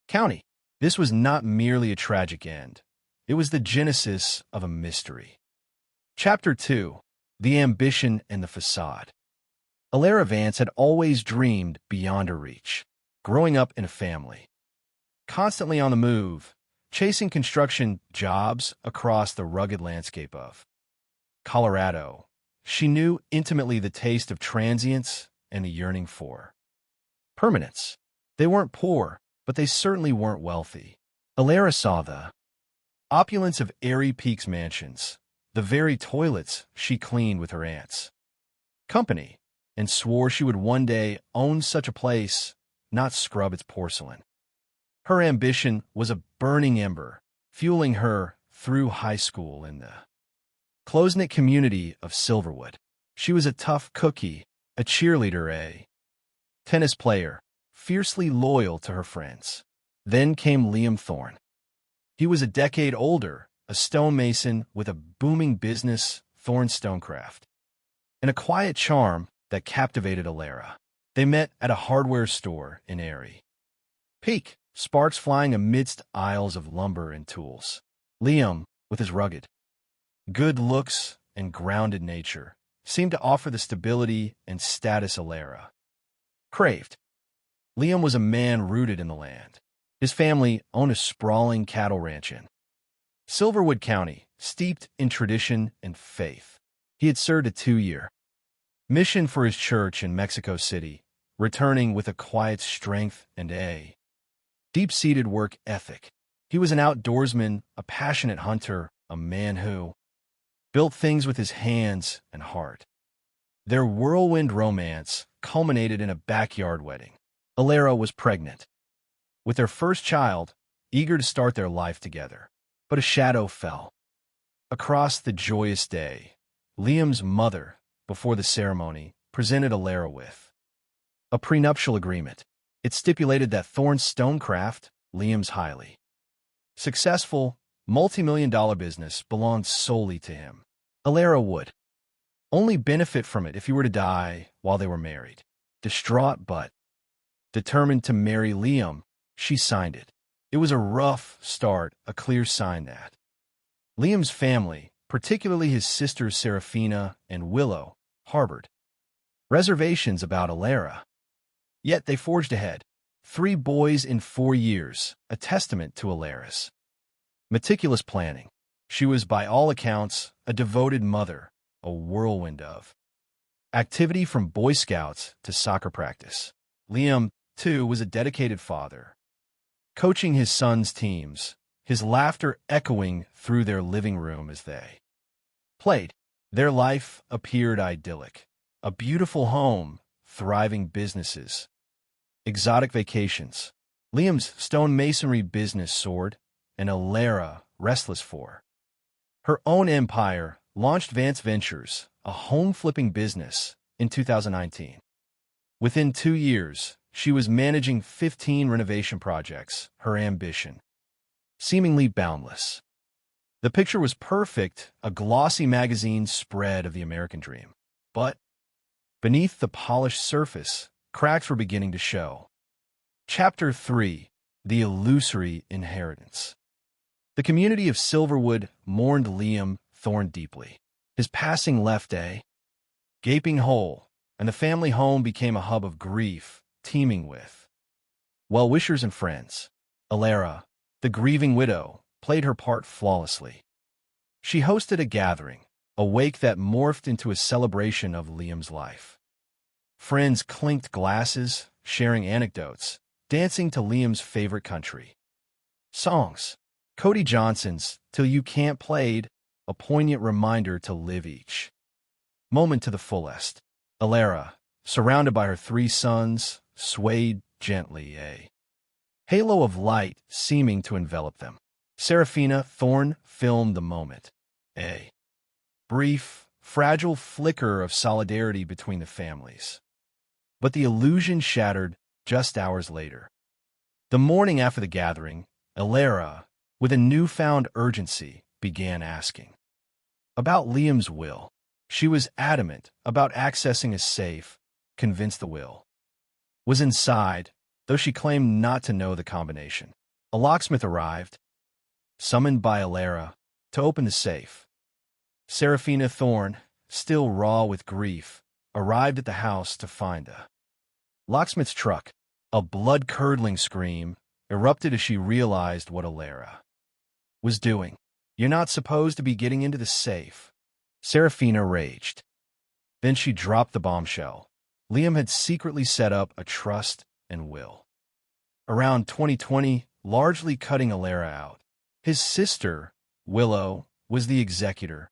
County. This was not merely a tragic end. It was the genesis of a mystery. Chapter 2. The Ambition and the Facade. Elara Vance had always dreamed beyond her reach. Growing up in a family constantly on the move, chasing construction jobs across the rugged landscape of Colorado, she knew intimately the taste of transience and the yearning for permanence. They weren't poor, but they certainly weren't wealthy. Elara saw the opulence of Airy Peaks mansions, the very toilets she cleaned with her aunt's company, and swore she would one day own such a place, not scrub its porcelain. Her ambition was a burning ember, fueling her through high school in the close-knit community of Silverwood. She was a tough cookie, a cheerleader, a tennis player, fiercely loyal to her friends. Then came Liam Thorne. He was a decade older, a stonemason with a booming business, Thorn Stonecraft, and a quiet charm that captivated Alara. They met at a hardware store in Erie. Peak, sparks flying amidst aisles of lumber and tools. Liam, with his rugged, good looks and grounded nature, seemed to offer the stability and status Alara craved. Liam was a man rooted in the land. His family owned a sprawling cattle ranch in Silverwood County, steeped in tradition and faith. He had served a 2-year mission for his church in Mexico City, returning with a quiet strength and a deep-seated work ethic. He was an outdoorsman, a passionate hunter, a man who built things with his hands and heart. Their whirlwind romance culminated in a backyard wedding. Alara was pregnant with their first child, eager to start their life together. But a shadow fell across the joyous day. Liam's mother, before the ceremony, presented Alara with a prenuptial agreement. It stipulated that Thorn Stonecraft, Liam's highly successful, multi-million-dollar business, belonged solely to him. Alara would only benefit from it if he were to die while they were married. Distraught but determined to marry Liam, she signed it. It was a rough start, a clear sign that Liam's family, particularly his sisters Serafina and Willow, harbored reservations about Alara. Yet they forged ahead. 3 boys in 4 years, a testament to Alara's meticulous planning. She was, by all accounts, a devoted mother, a whirlwind of activity from Boy Scouts to soccer practice. Liam, too, was a dedicated father, coaching his son's teams, his laughter echoing through their living room as they played. Their life appeared idyllic. A beautiful home, thriving businesses, exotic vacations. Liam's stonemasonry business soared, and Alara, restless for her own empire, launched Vance Ventures, a home-flipping business, in 2019. Within 2 years, she was managing 15 renovation projects, her ambition seemingly boundless. The picture was perfect, a glossy magazine spread of the American dream. But beneath the polished surface, cracks were beginning to show. Chapter 3, The Illusory Inheritance. The community of Silverwood mourned Liam Thorn deeply. His passing left a gaping hole, and the family home became a hub of grief, teeming with well-wishers and friends. Alara, the grieving widow, played her part flawlessly. She hosted a gathering, a wake that morphed into a celebration of Liam's life. Friends clinked glasses, sharing anecdotes, dancing to Liam's favorite country songs. Cody Johnson's Till You Can't played, a poignant reminder to live each moment to the fullest. Alara, surrounded by her 3 sons, swayed gently, a halo of light seeming to envelop them. Serafina Thorn filmed the moment, a brief, fragile flicker of solidarity between the families. But the illusion shattered just hours later. The morning after the gathering, Alara, with a newfound urgency, began asking about Liam's will. She was adamant about accessing a safe, convinced the will was inside, though she claimed not to know the combination. A locksmith arrived, summoned by Alara, to open the safe. Serafina Thorn, still raw with grief, arrived at the house to find a locksmith's truck. A blood-curdling scream erupted as she realized what Alara was doing. You're not supposed to be getting into the safe. Serafina raged. Then she dropped the bombshell. Liam had secretly set up a trust and will. Around 2020, largely cutting Alara out. His sister, Willow, was the executor,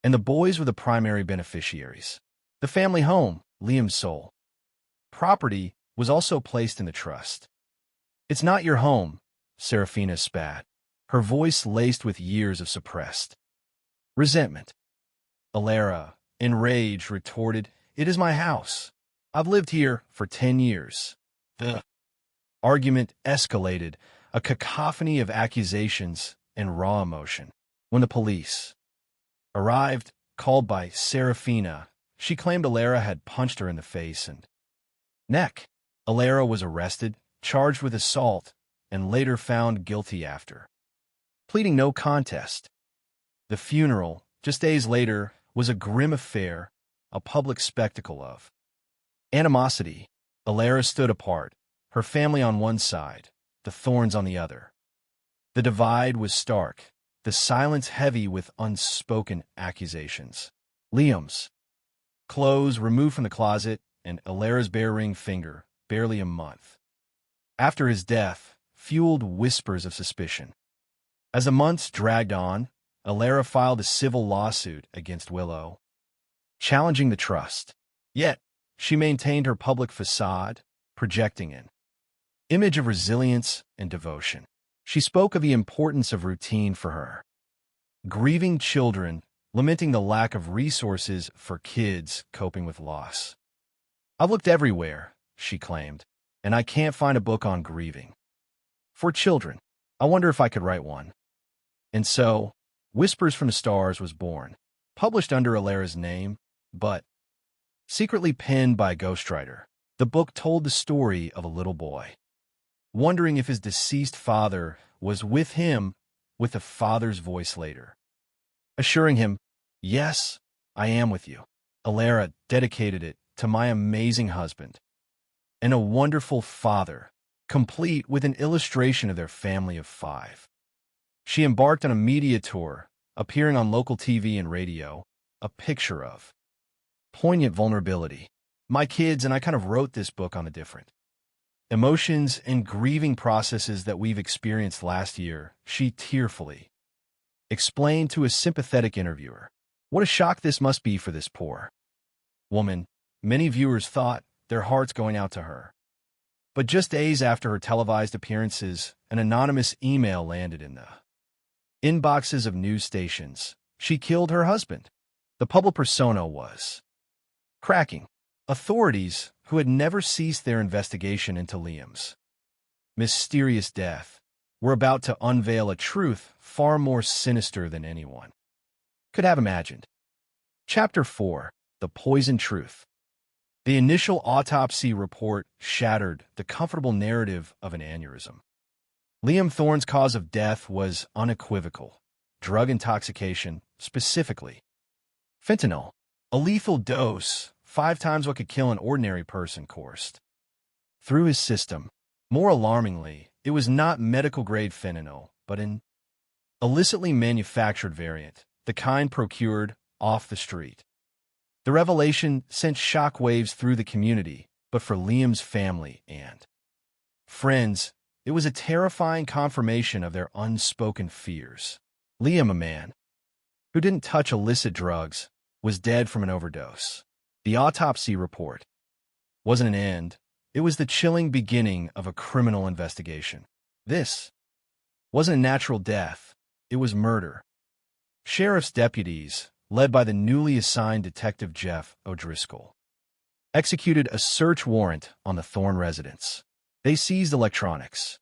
and the boys were the primary beneficiaries. The family home, Liam's sole property, was also placed in the trust. It's not your home, Serafina spat, her voice laced with years of suppressed resentment. Alara, enraged, retorted, It is my house. I've lived here for 10 years. The argument escalated, a cacophony of accusations and raw emotion. When the police arrived, called by Serafina, she claimed Alara had punched her in the face and neck. Alara was arrested, charged with assault, and later found guilty after pleading no contest. The funeral, just days later, was a grim affair, a public spectacle of animosity. Alara stood apart, her family on one side, the Thorns on the other. The divide was stark, the silence heavy with unspoken accusations. Liam's clothes removed from the closet and Alara's bare ring finger, barely a month after his death, fueled whispers of suspicion. As the months dragged on, Alara filed a civil lawsuit against Willow, challenging the trust. Yet, she maintained her public facade, projecting an image of resilience and devotion. She spoke of the importance of routine for her grieving children, lamenting the lack of resources for kids coping with loss. "I've looked everywhere," she claimed, "and I can't find a book on grieving for children. I wonder if I could write one." And so, Whispers from the Stars was born, published under Alara's name, but secretly penned by a ghostwriter. The book told the story of a little boy, wondering if his deceased father was with him, with the father's voice later, assuring him, "Yes, I am with you." Alara dedicated it to my amazing husband and a wonderful father, complete with an illustration of their family of 5. She embarked on a media tour, appearing on local TV and radio, a picture of poignant vulnerability. "My kids and I kind of wrote this book on the different emotions and grieving processes that we've experienced last year," she tearfully explained to a sympathetic interviewer. What a shock this must be for this poor woman. Many viewers thought, their hearts going out to her. But just days after her televised appearances, an anonymous email landed in the inboxes of news stations. She killed her husband. The public persona was cracking. Authorities, who had never ceased their investigation into Liam's mysterious death, were about to unveil a truth far more sinister than anyone could have imagined. Chapter 4: The Poison Truth. The initial autopsy report shattered the comfortable narrative of an aneurysm. Liam Thorne's cause of death was unequivocal: drug intoxication, specifically fentanyl, a lethal dose 5 times what could kill an ordinary person, coursed through his system. More alarmingly, it was not medical-grade fentanyl, but an illicitly manufactured variant, the kind procured off the street. The revelation sent shockwaves through the community, but for Liam's family and friends, it was a terrifying confirmation of their unspoken fears. Liam, a man who didn't touch illicit drugs, was dead from an overdose. The autopsy report wasn't an end. It was the chilling beginning of a criminal investigation. This wasn't a natural death. It was murder. Sheriff's deputies, led by the newly assigned Detective Jeff O'Driscoll, executed a search warrant on the Thorne residence. They seized electronics,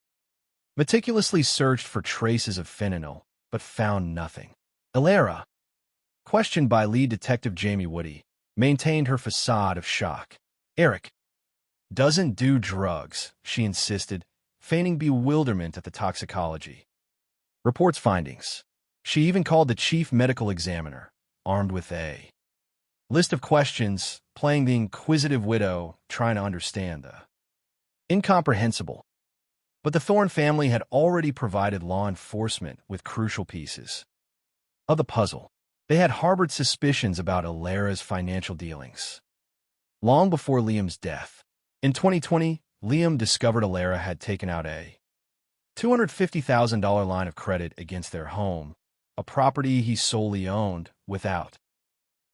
meticulously searched for traces of fentanyl, but found nothing. Alara, questioned by lead detective Jamie Woody, maintained her facade of shock. "Eric doesn't do drugs," she insisted, feigning bewilderment at the toxicology report's findings. She even called the chief medical examiner, armed with a list of questions, playing the inquisitive widow trying to understand the incomprehensible. But the Thorne family had already provided law enforcement with crucial pieces of the puzzle. They had harbored suspicions about Alara's financial dealings long before Liam's death. In 2020, Liam discovered Alara had taken out a $250,000 line of credit against their home, a property he solely owned, without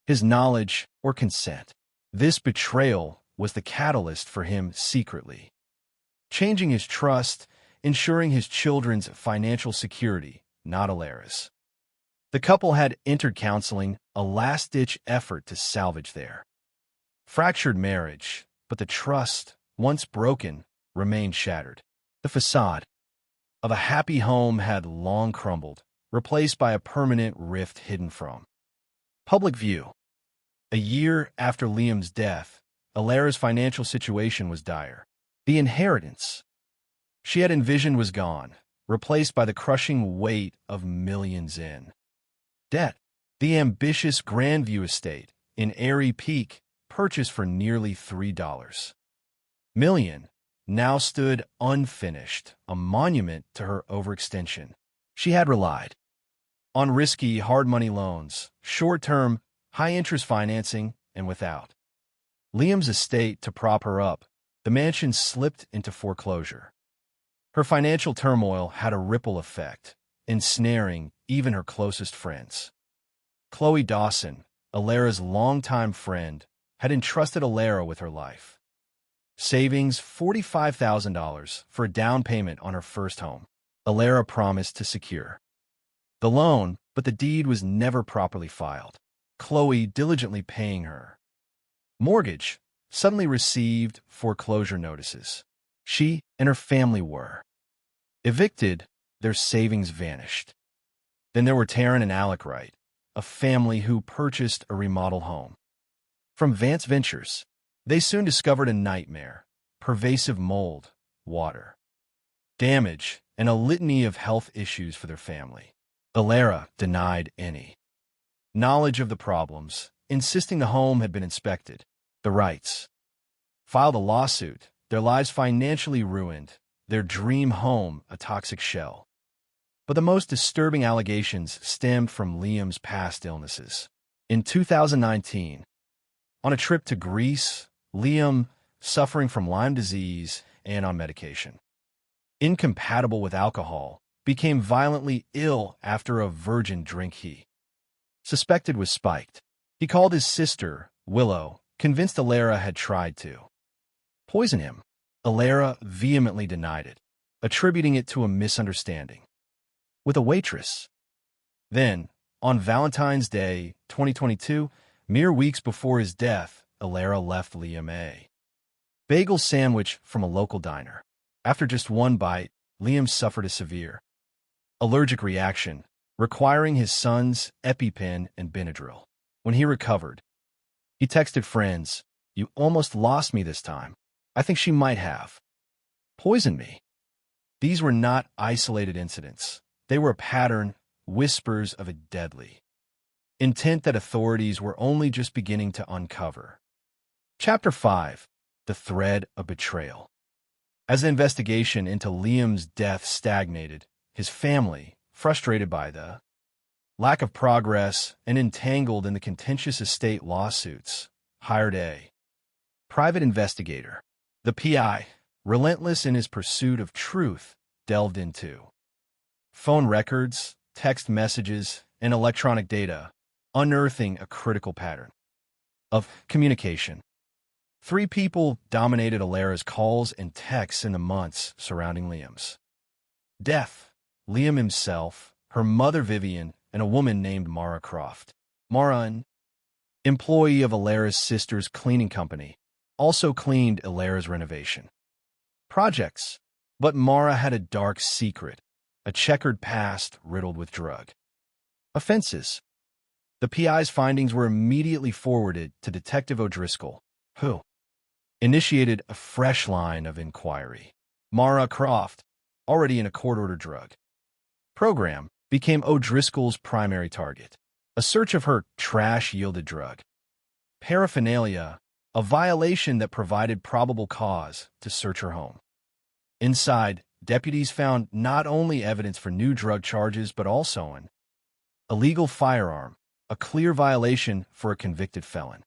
his knowledge or consent. This betrayal was the catalyst for him secretly changing his trust, ensuring his children's financial security, not Alara's. The couple had entered counseling, a last-ditch effort to salvage their fractured marriage, but the trust, once broken, remained shattered. The facade of a happy home had long crumbled, replaced by a permanent rift hidden from public view. A year after Liam's death, Alara's financial situation was dire. The inheritance she had envisioned was gone, replaced by the crushing weight of millions in debt. The ambitious Grandview estate in Airy Peak, purchased for nearly $3 million, now stood unfinished, a monument to her overextension. She had relied on risky, hard money loans, short-term, high-interest financing, and without Liam's estate to prop her up, the mansion slipped into foreclosure. Her financial turmoil had a ripple effect, ensnaring even her closest friends. Chloe Dawson, Alara's longtime friend, had entrusted Alara with her life. Savings $45,000 for a down payment on her first home. Alara promised to secure the loan, but the deed was never properly filed. Chloe diligently paying her mortgage suddenly received foreclosure notices. She and her family were evicted, their savings vanished. Then there were Taryn and Alec Wright, a family who purchased a remodeled home from Vance Ventures. They soon discovered a nightmare: pervasive mold, water damage, and a litany of health issues for their family. Alara denied any knowledge of the problems, insisting the home had been inspected. The Wrights filed a lawsuit, their lives financially ruined, their dream home a toxic shell. But the most disturbing allegations stemmed from Liam's past illnesses. In 2019, on a trip to Greece, Liam, suffering from Lyme disease and on medication, incompatible with alcohol, became violently ill after a virgin drink he suspected was spiked. He called his sister, Willow, convinced Alara had tried to poison him. Alara vehemently denied it, attributing it to a misunderstanding with a waitress. Then, on Valentine's Day, 2022, mere weeks before his death, Alara left Liam a bagel sandwich from a local diner. After just one bite, Liam suffered a severe allergic reaction, requiring his son's EpiPen and Benadryl. When he recovered, he texted friends, "You almost lost me this time. I think she might have poisoned me." These were not isolated incidents. They were a pattern, whispers of a deadly intent that authorities were only just beginning to uncover. Chapter 5. The Thread of Betrayal. As the investigation into Liam's death stagnated, his family, frustrated by the lack of progress and entangled in the contentious estate lawsuits, hired a private investigator. The PI, relentless in his pursuit of truth, delved into phone records, text messages, and electronic data, unearthing a critical pattern of communication. Three people dominated Alara's calls and texts in the months surrounding Liam's death: Liam himself, her mother Vivian, and a woman named Mara Croft. Mara, an employee of Alara's sister's cleaning company, also cleaned Alara's renovation projects. But Mara had a dark secret, a checkered past riddled with drug offenses. The PI's findings were immediately forwarded to Detective O'Driscoll, who initiated a fresh line of inquiry. Mara Croft, already in a court-ordered drug program, became O'Driscoll's primary target. A search of her trash yielded drug paraphernalia, a violation that provided probable cause to search her home. Inside, deputies found not only evidence for new drug charges, but also an illegal firearm, a clear violation for a convicted felon.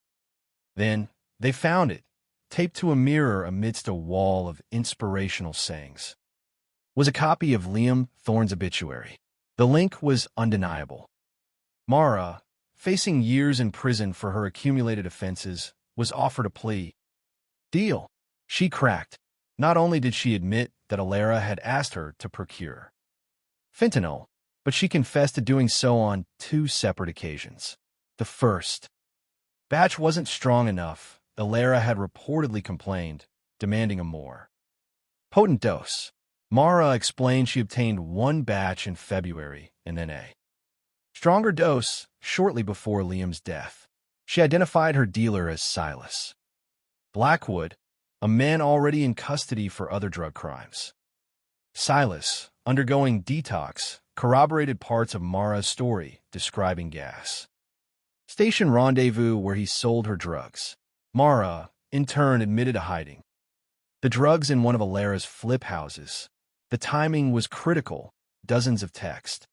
Then, they found it, taped to a mirror amidst a wall of inspirational sayings, was a copy of Liam Thorne's obituary. The link was undeniable. Mara, facing years in prison for her accumulated offenses, was offered a plea deal. She cracked. Not only did she admit that Alara had asked her to procure fentanyl, but she confessed to doing so on two separate occasions. The first batch wasn't strong enough. Alara had reportedly complained, demanding a more potent dose. Mara explained she obtained one batch in February and then a stronger dose shortly before Liam's death. She identified her dealer as Silas Blackwood, a man already in custody for other drug crimes. Silas, undergoing detox, corroborated parts of Mara's story describing gas station rendezvous where he sold her drugs. Mara, in turn, admitted to hiding the drugs in one of Alera's flip houses. The timing was critical. Dozens of texts,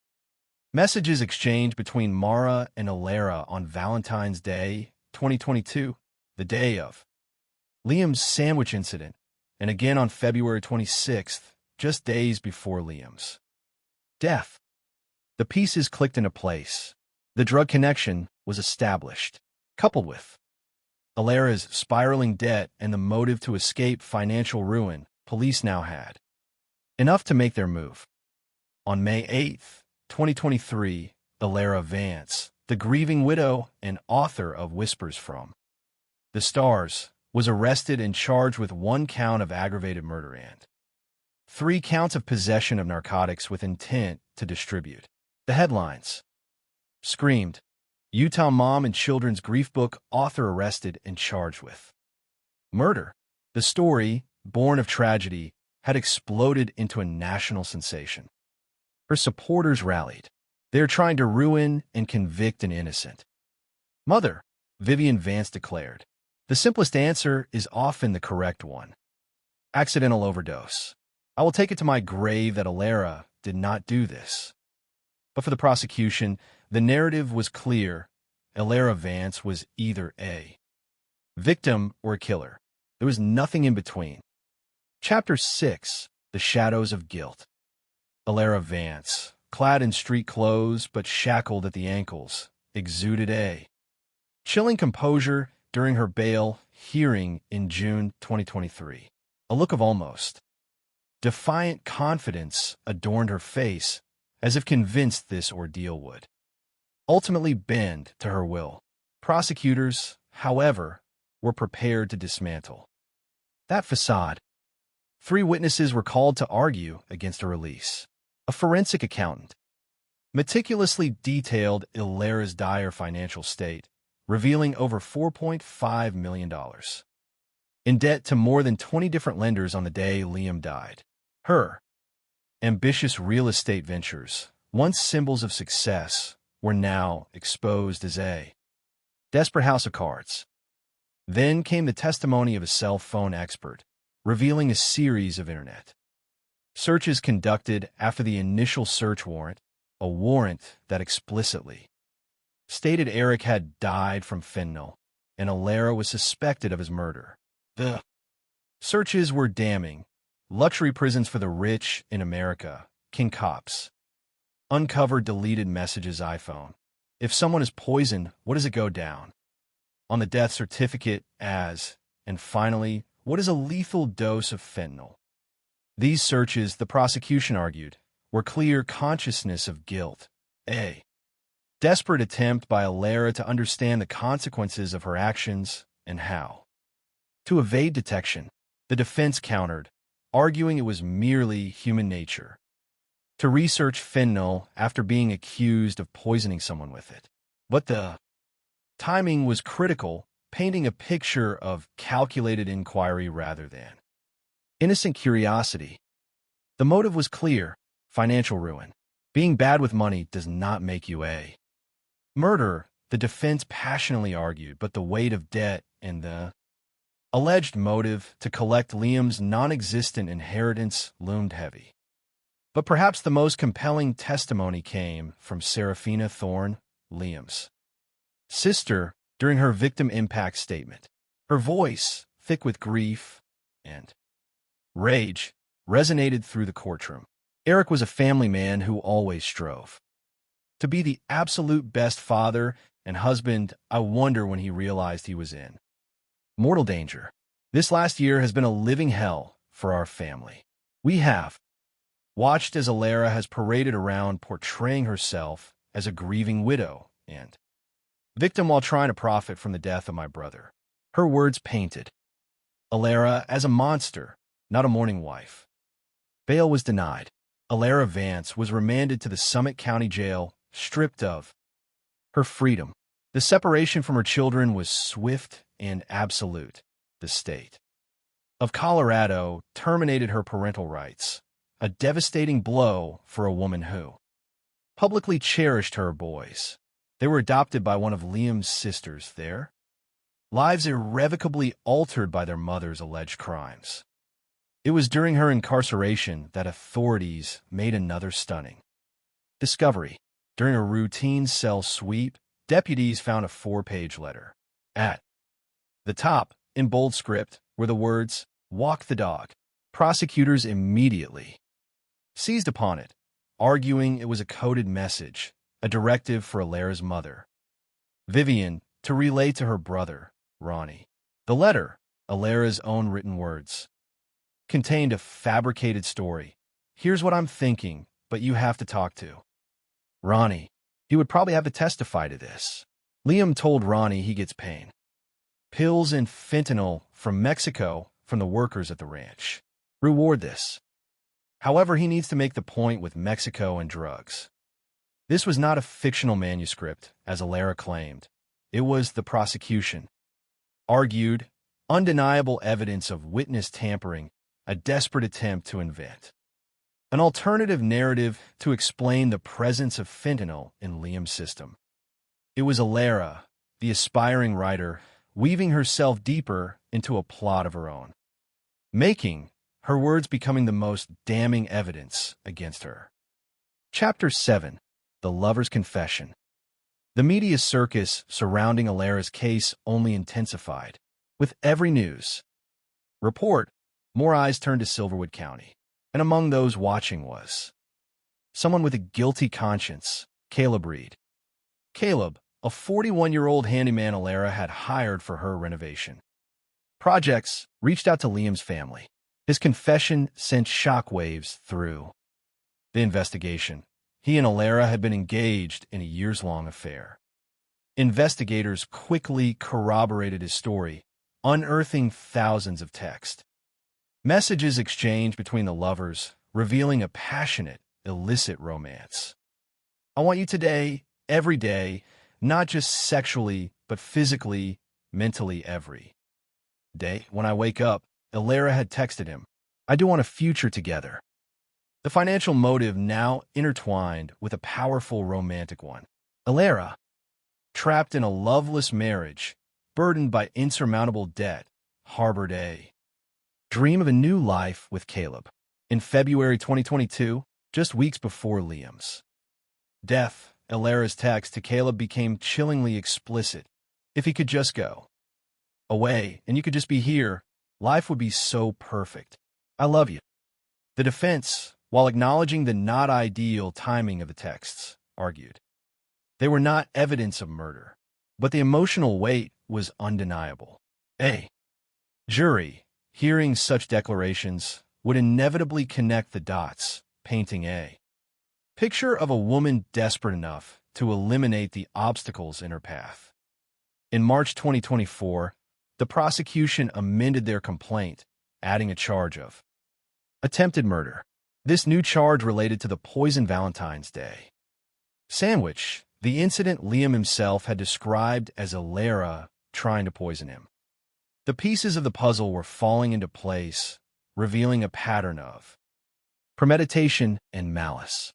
messages exchanged between Mara and Alera on Valentine's Day, 2022, the day of Liam's sandwich incident, and again on February 26th, just days before Liam's death. The pieces clicked into place. The drug connection was established, coupled with Alera's spiraling debt and the motive to escape financial ruin. Police now had enough to make their move. On May 8th, 2023, Alera Vance, the grieving widow and author of Whispers from the Stars, was arrested and charged with 1 count of aggravated murder and 3 counts of possession of narcotics with intent to distribute. The headlines screamed, Utah mom and children's grief book author arrested and charged with murder. The story, born of tragedy, had exploded into a national sensation. Her supporters rallied. They are trying to ruin and convict an innocent mother, Vivian Vance declared. The simplest answer is often the correct one. Accidental overdose. I will take it to my grave that Alera did not do this. But for the prosecution, the narrative was clear. Alera Vance was either a victim or a killer. There was nothing in between. Chapter 6, The Shadows of Guilt. Alera Vance, clad in street clothes but shackled at the ankles, exuded a chilling composure during her bail hearing in June 2023. A look of almost defiant confidence adorned her face, as if convinced this ordeal would ultimately bend to her will. Prosecutors, however, were prepared to dismantle that facade. 3 witnesses were called to argue against her release. A forensic accountant meticulously detailed Alera's dire financial state, revealing over $4.5 million in debt to more than 20 different lenders on the day Liam died. Her ambitious real estate ventures, once symbols of success, were now exposed as a desperate house of cards. Then came the testimony of a cell phone expert, revealing a series of internet searches conducted after the initial search warrant, a warrant that explicitly stated Eric had died from fentanyl, and Alera was suspected of his murder. The searches were damning. Luxury prisons for the rich in America, King Cops, uncovered deleted messages iPhone. If someone is poisoned, what does it go down? On the death certificate as, and finally, what is a lethal dose of fentanyl? These searches, the prosecution argued, were clear consciousness of guilt. A desperate attempt by Alera to understand the consequences of her actions and how to evade detection. The defense countered, arguing it was merely human nature to research fentanyl after being accused of poisoning someone with it. But the timing was critical, painting a picture of calculated inquiry rather than innocent curiosity. The motive was clear: financial ruin. Being bad with money does not make you a murderer, the defense passionately argued, but the weight of debt and the alleged motive to collect Liam's non-existent inheritance loomed heavy. But perhaps the most compelling testimony came from Serafina Thorne, Liam's sister, during her victim impact statement. Her voice, thick with grief and rage, resonated through the courtroom. Eric was a family man who always strove to be the absolute best father and husband. I wonder when he realized he was in mortal danger. This last year has been a living hell for our family. We have watched as Alera has paraded around portraying herself as a grieving widow and victim while trying to profit from the death of my brother. Her words painted Alera as a monster, not a mourning wife. Bail was denied. Alara Vance was remanded to the Summit County Jail, stripped of her freedom. The separation from her children was swift and absolute. The state of Colorado terminated her parental rights, a devastating blow for a woman who publicly cherished her boys. They were adopted by one of Liam's sisters there. Lives irrevocably altered by their mother's alleged crimes. It was during her incarceration that authorities made another stunning discovery. During a routine cell sweep, deputies found a 4-page letter. At the top, in bold script, were the words, "Walk the dog." Prosecutors immediately seized upon it, arguing it was a coded message, a directive for Alara's mother, Vivian, to relay to her brother, Ronnie. The letter, Alara's own written words, contained a fabricated story. "Here's what I'm thinking, but you have to talk to Ronnie. He would probably have to testify to this." Liam told Ronnie he gets pain pills and fentanyl from Mexico from the workers at the ranch. Reward this. However, he needs to make the point with Mexico and drugs. This was not a fictional manuscript, as Alara claimed. It was the prosecution argued, undeniable evidence of witness tampering, a desperate attempt to invent an alternative narrative to explain the presence of fentanyl in Liam's system. It was Alara, the aspiring writer, weaving herself deeper into a plot of her own, making her words becoming the most damning evidence against her. Chapter 7. The Lover's Confession. The media circus surrounding Alara's case only intensified. With every news report, more eyes turned to Silverwood County, and among those watching was someone with a guilty conscience, Caleb Reed. Caleb, a 41-year-old handyman Alara had hired for her renovation projects, reached out to Liam's family. His confession sent shockwaves through the investigation. He and Alara had been engaged in a years-long affair. Investigators quickly corroborated his story, unearthing thousands of texts, messages exchanged between the lovers, revealing a passionate, illicit romance. "I want you today, every day, not just sexually, but physically, mentally every day. When I wake up," Alara had texted him, "I do want a future together." The financial motive now intertwined with a powerful romantic one. Alara, trapped in a loveless marriage, burdened by insurmountable debt, harbored a dream of a new life with Caleb. In February 2022, just weeks before Liam's death, Alara's text to Caleb became chillingly explicit. "If he could just go away and you could just be here, life would be so perfect. I love you." The defense, while acknowledging the not ideal timing of the texts, argued they were not evidence of murder, but the emotional weight was undeniable. A jury, hearing such declarations, would inevitably connect the dots, painting a picture of a woman desperate enough to eliminate the obstacles in her path. In March 2024, the prosecution amended their complaint, adding a charge of attempted murder. This new charge related to the poisoned Valentine's Day sandwich, the incident Liam himself had described as Alara trying to poison him. The pieces of the puzzle were falling into place, revealing a pattern of premeditation and malice.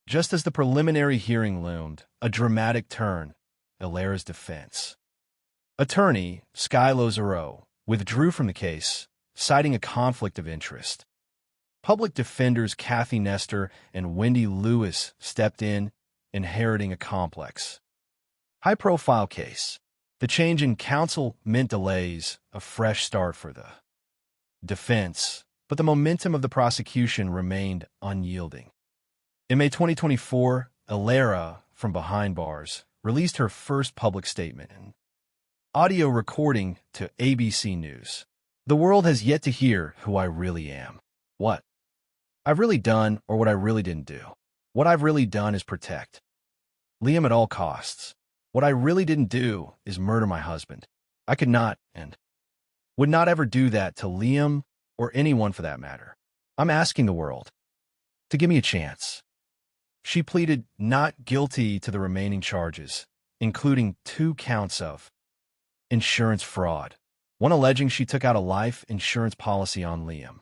Just as the preliminary hearing loomed, a dramatic turn, Alara's defense attorney, Sky Lozero, withdrew from the case, citing a conflict of interest. Public defenders Kathy Nestor and Wendy Lewis stepped in, inheriting a complex, high-profile case. The change in counsel meant delays, a fresh start for the defense, but the momentum of the prosecution remained unyielding. In May 2024, Alara, from behind bars, released her first public statement, an audio recording to ABC News. "The world has yet to hear who I really am. What I've really done or what I really didn't do. What I've really done is protect Liam at all costs. What I really didn't do is murder my husband. I could not and would not ever do that to Liam or anyone for that matter. I'm asking the world to give me a chance. She pleaded not guilty to the remaining charges, including 2 counts of insurance fraud, one alleging she took out a life insurance policy on Liam.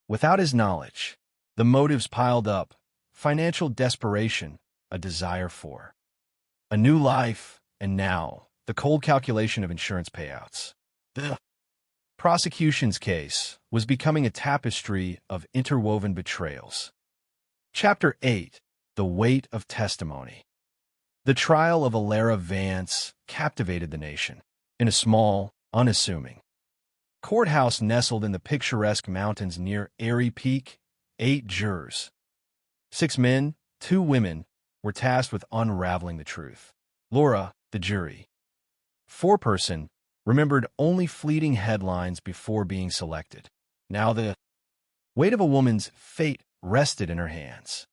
Without his knowledge, the motives piled up: financial desperation, a desire for a new life, and now the cold calculation of insurance payouts. The prosecution's case was becoming a tapestry of interwoven betrayals. Chapter 8: The Weight of Testimony. The trial of Alara Vance captivated the nation. In a small, unassuming courthouse nestled in the picturesque mountains near Airy Peak, 8 jurors, 6 men, 2 women, were tasked with unraveling the truth. Laura, the jury, 4-person, remembered only fleeting headlines before being selected. Now the weight of a woman's fate rested in her hands.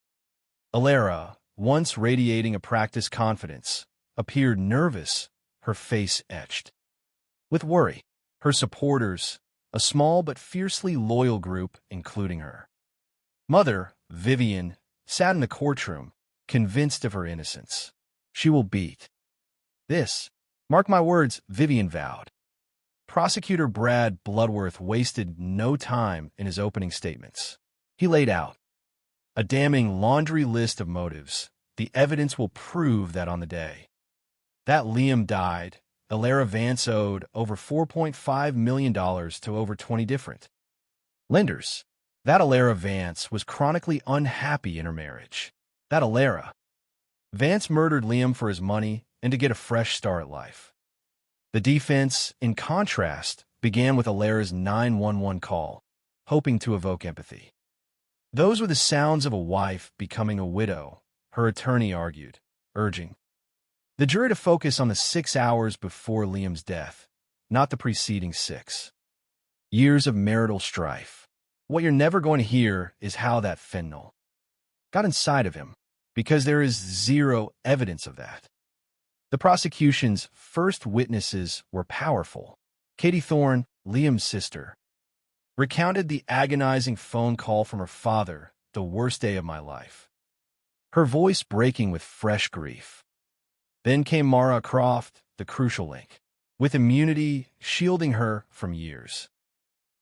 Alara, once radiating a practiced confidence, appeared nervous, her face etched with worry. Her supporters, a small but fiercely loyal group, including her mother, Vivian, sat in the courtroom, convinced of her innocence. She will beat this. Mark my words, Vivian vowed. Prosecutor Brad Bloodworth wasted no time in his opening statements. He laid out a damning laundry list of motives. The evidence will prove that on the day that Liam died, Alara Vance owed over $4.5 million to over 20 different lenders. That Alara Vance was chronically unhappy in her marriage. That Alara Vance murdered Liam for his money and to get a fresh start at life. The defense, in contrast, began with Alara's 911 call, hoping to evoke empathy. Those were the sounds of a wife becoming a widow, her attorney argued, urging the jury to focus on the 6 hours before Liam's death, not the preceding 6 years of marital strife. What you're never going to hear is how that fentanyl got inside of him, because there is zero evidence of that. The prosecution's first witnesses were powerful. Katie Thorne, Liam's sister, recounted the agonizing phone call from her father, the worst day of my life, her voice breaking with fresh grief. Then came Mara Croft, the crucial link, with immunity shielding her from years.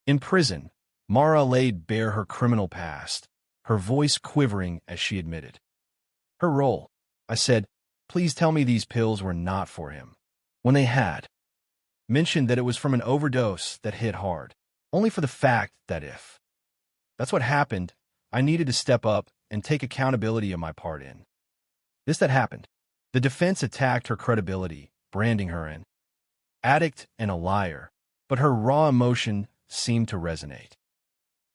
In prison, Mara laid bare her criminal past, her voice quivering as she admitted her role. I said, please tell me these pills were not for him. When they had mentioned that it was from an overdose that hit hard, only for the fact that if that's what happened, I needed to step up and take accountability of my part in this that happened. The defense attacked her credibility, branding her an addict and a liar, but her raw emotion seemed to resonate.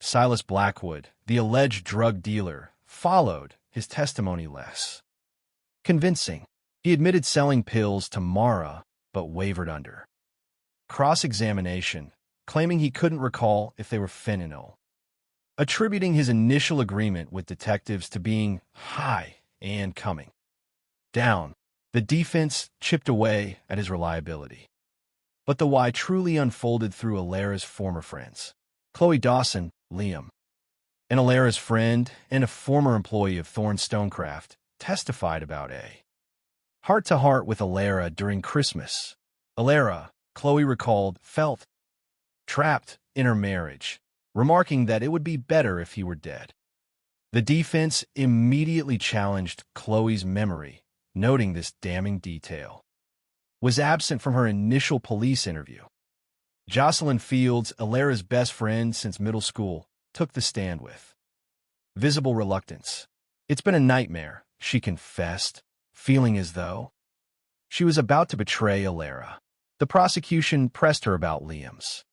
Silas Blackwood, the alleged drug dealer, followed, his testimony less convincing. He admitted selling pills to Mara, but wavered under cross-examination, claiming he couldn't recall if they were fentanyl, attributing his initial agreement with detectives to being high and coming down. The defense chipped away at his reliability. But the why truly unfolded through Alara's former friends. Chloe Dawson, Liam, and Alara's friend and a former employee of Thorne Stonecraft, testified about a heart-to-heart with Alara during Christmas. Alara, Chloe recalled, felt trapped in her marriage, remarking that it would be better if he were dead. The defense immediately challenged Chloe's memory, noting this damning detail was absent from her initial police interview. Jocelyn Fields, Alara's best friend since middle school, took the stand with visible reluctance. It's been a nightmare, she confessed, feeling as though she was about to betray Alara. The prosecution pressed her about Liam's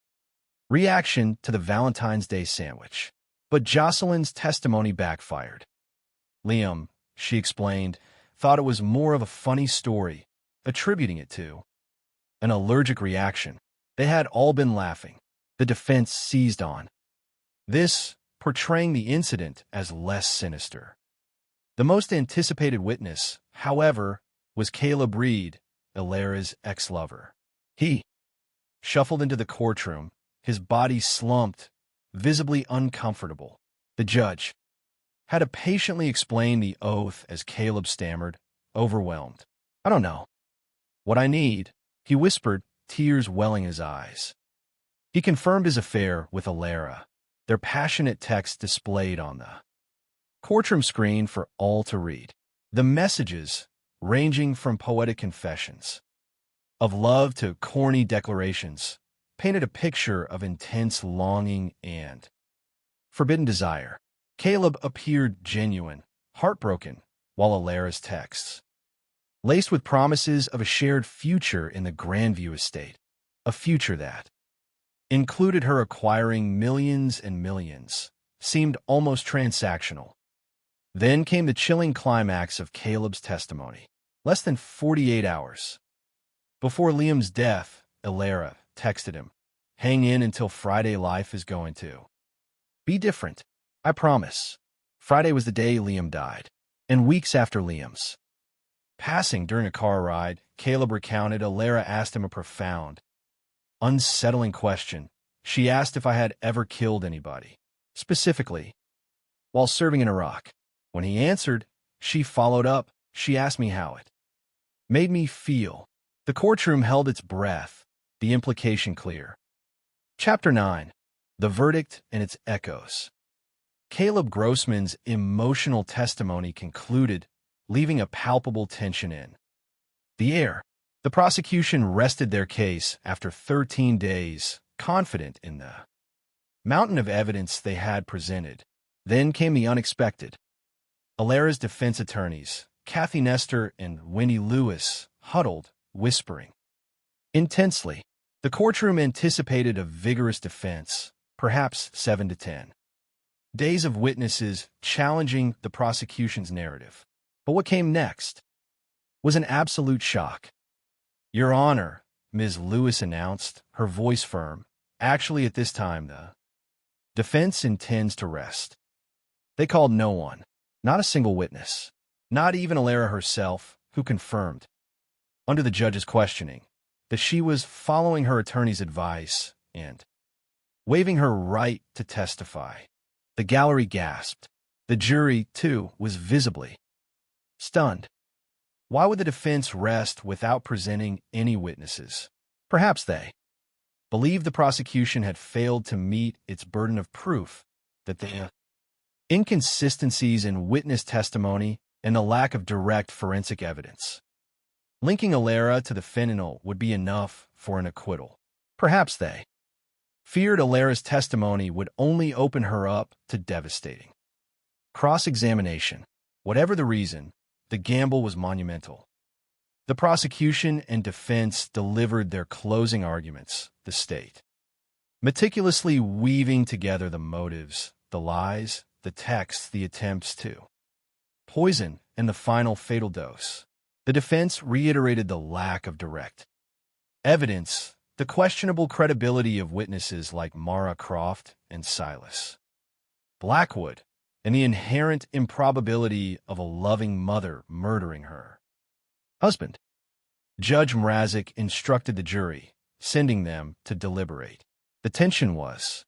reaction to the Valentine's Day sandwich, but Jocelyn's testimony backfired. Liam, she explained, thought it was more of a funny story, attributing it to an allergic reaction. They had all been laughing. The defense seized on this, portraying the incident as less sinister. The most anticipated witness, however, was Caleb Reed, Alara's ex-lover. He shuffled into the courtroom, his body slumped, visibly uncomfortable. The judge had to patiently explain the oath as Caleb stammered, overwhelmed. I don't know. What I need, he whispered, tears welling in his eyes. He confirmed his affair with Alara, their passionate text displayed on the courtroom screen for all to read. The messages, ranging from poetic confessions of love to corny declarations, painted a picture of intense longing and forbidden desire. Caleb appeared genuine, heartbroken, while Alara's texts, laced with promises of a shared future in the Grandview estate, a future that included her acquiring millions and millions, seemed almost transactional. Then came the chilling climax of Caleb's testimony. Less than 48 hours before Liam's death, Alara texted him, "Hang in until Friday. Life is going to be different. I promise." Friday was the day Liam died, and weeks after Liam's passing during a car ride, Caleb recounted, Alara asked him a profound, unsettling question. She asked if I had ever killed anybody, specifically while serving in Iraq. When he answered, she followed up, she asked me how it made me feel. The courtroom held its breath, the implication clear. Chapter 9. The Verdict and Its Echoes. Caleb Grossman's emotional testimony concluded, leaving a palpable tension in the air. The prosecution rested their case after 13 days, confident in the mountain of evidence they had presented. Then came the unexpected. Alara's defense attorneys, Kathy Nestor and Wendy Lewis, huddled, whispering intensely. The courtroom anticipated a vigorous defense, perhaps 7 to 10 days of witnesses challenging the prosecution's narrative. But what came next was an absolute shock. Your Honor, Ms. Lewis announced, her voice firm. Actually, at this time, the defense intends to rest. They called no one, not a single witness, not even Alara herself, who confirmed, under the judge's questioning, that she was following her attorney's advice and waiving her right to testify. The gallery gasped. The jury, too, was visibly stunned. Why would the defense rest without presenting any witnesses? Perhaps they believed the prosecution had failed to meet its burden of proof, that the inconsistencies in witness testimony and the lack of direct forensic evidence linking Alara to the fentanyl would be enough for an acquittal. Perhaps they feared Alara's testimony would only open her up to devastating cross-examination. Whatever the reason, the gamble was monumental. The prosecution and defense delivered their closing arguments, the state meticulously weaving together the motives, the lies, the texts, the attempts to poison, and the final fatal dose. The defense reiterated the lack of direct evidence, the questionable credibility of witnesses like Mara Croft and Silas Blackwood, and the inherent improbability of a loving mother murdering her husband. Judge Mrazek instructed the jury, sending them to deliberate. The tension was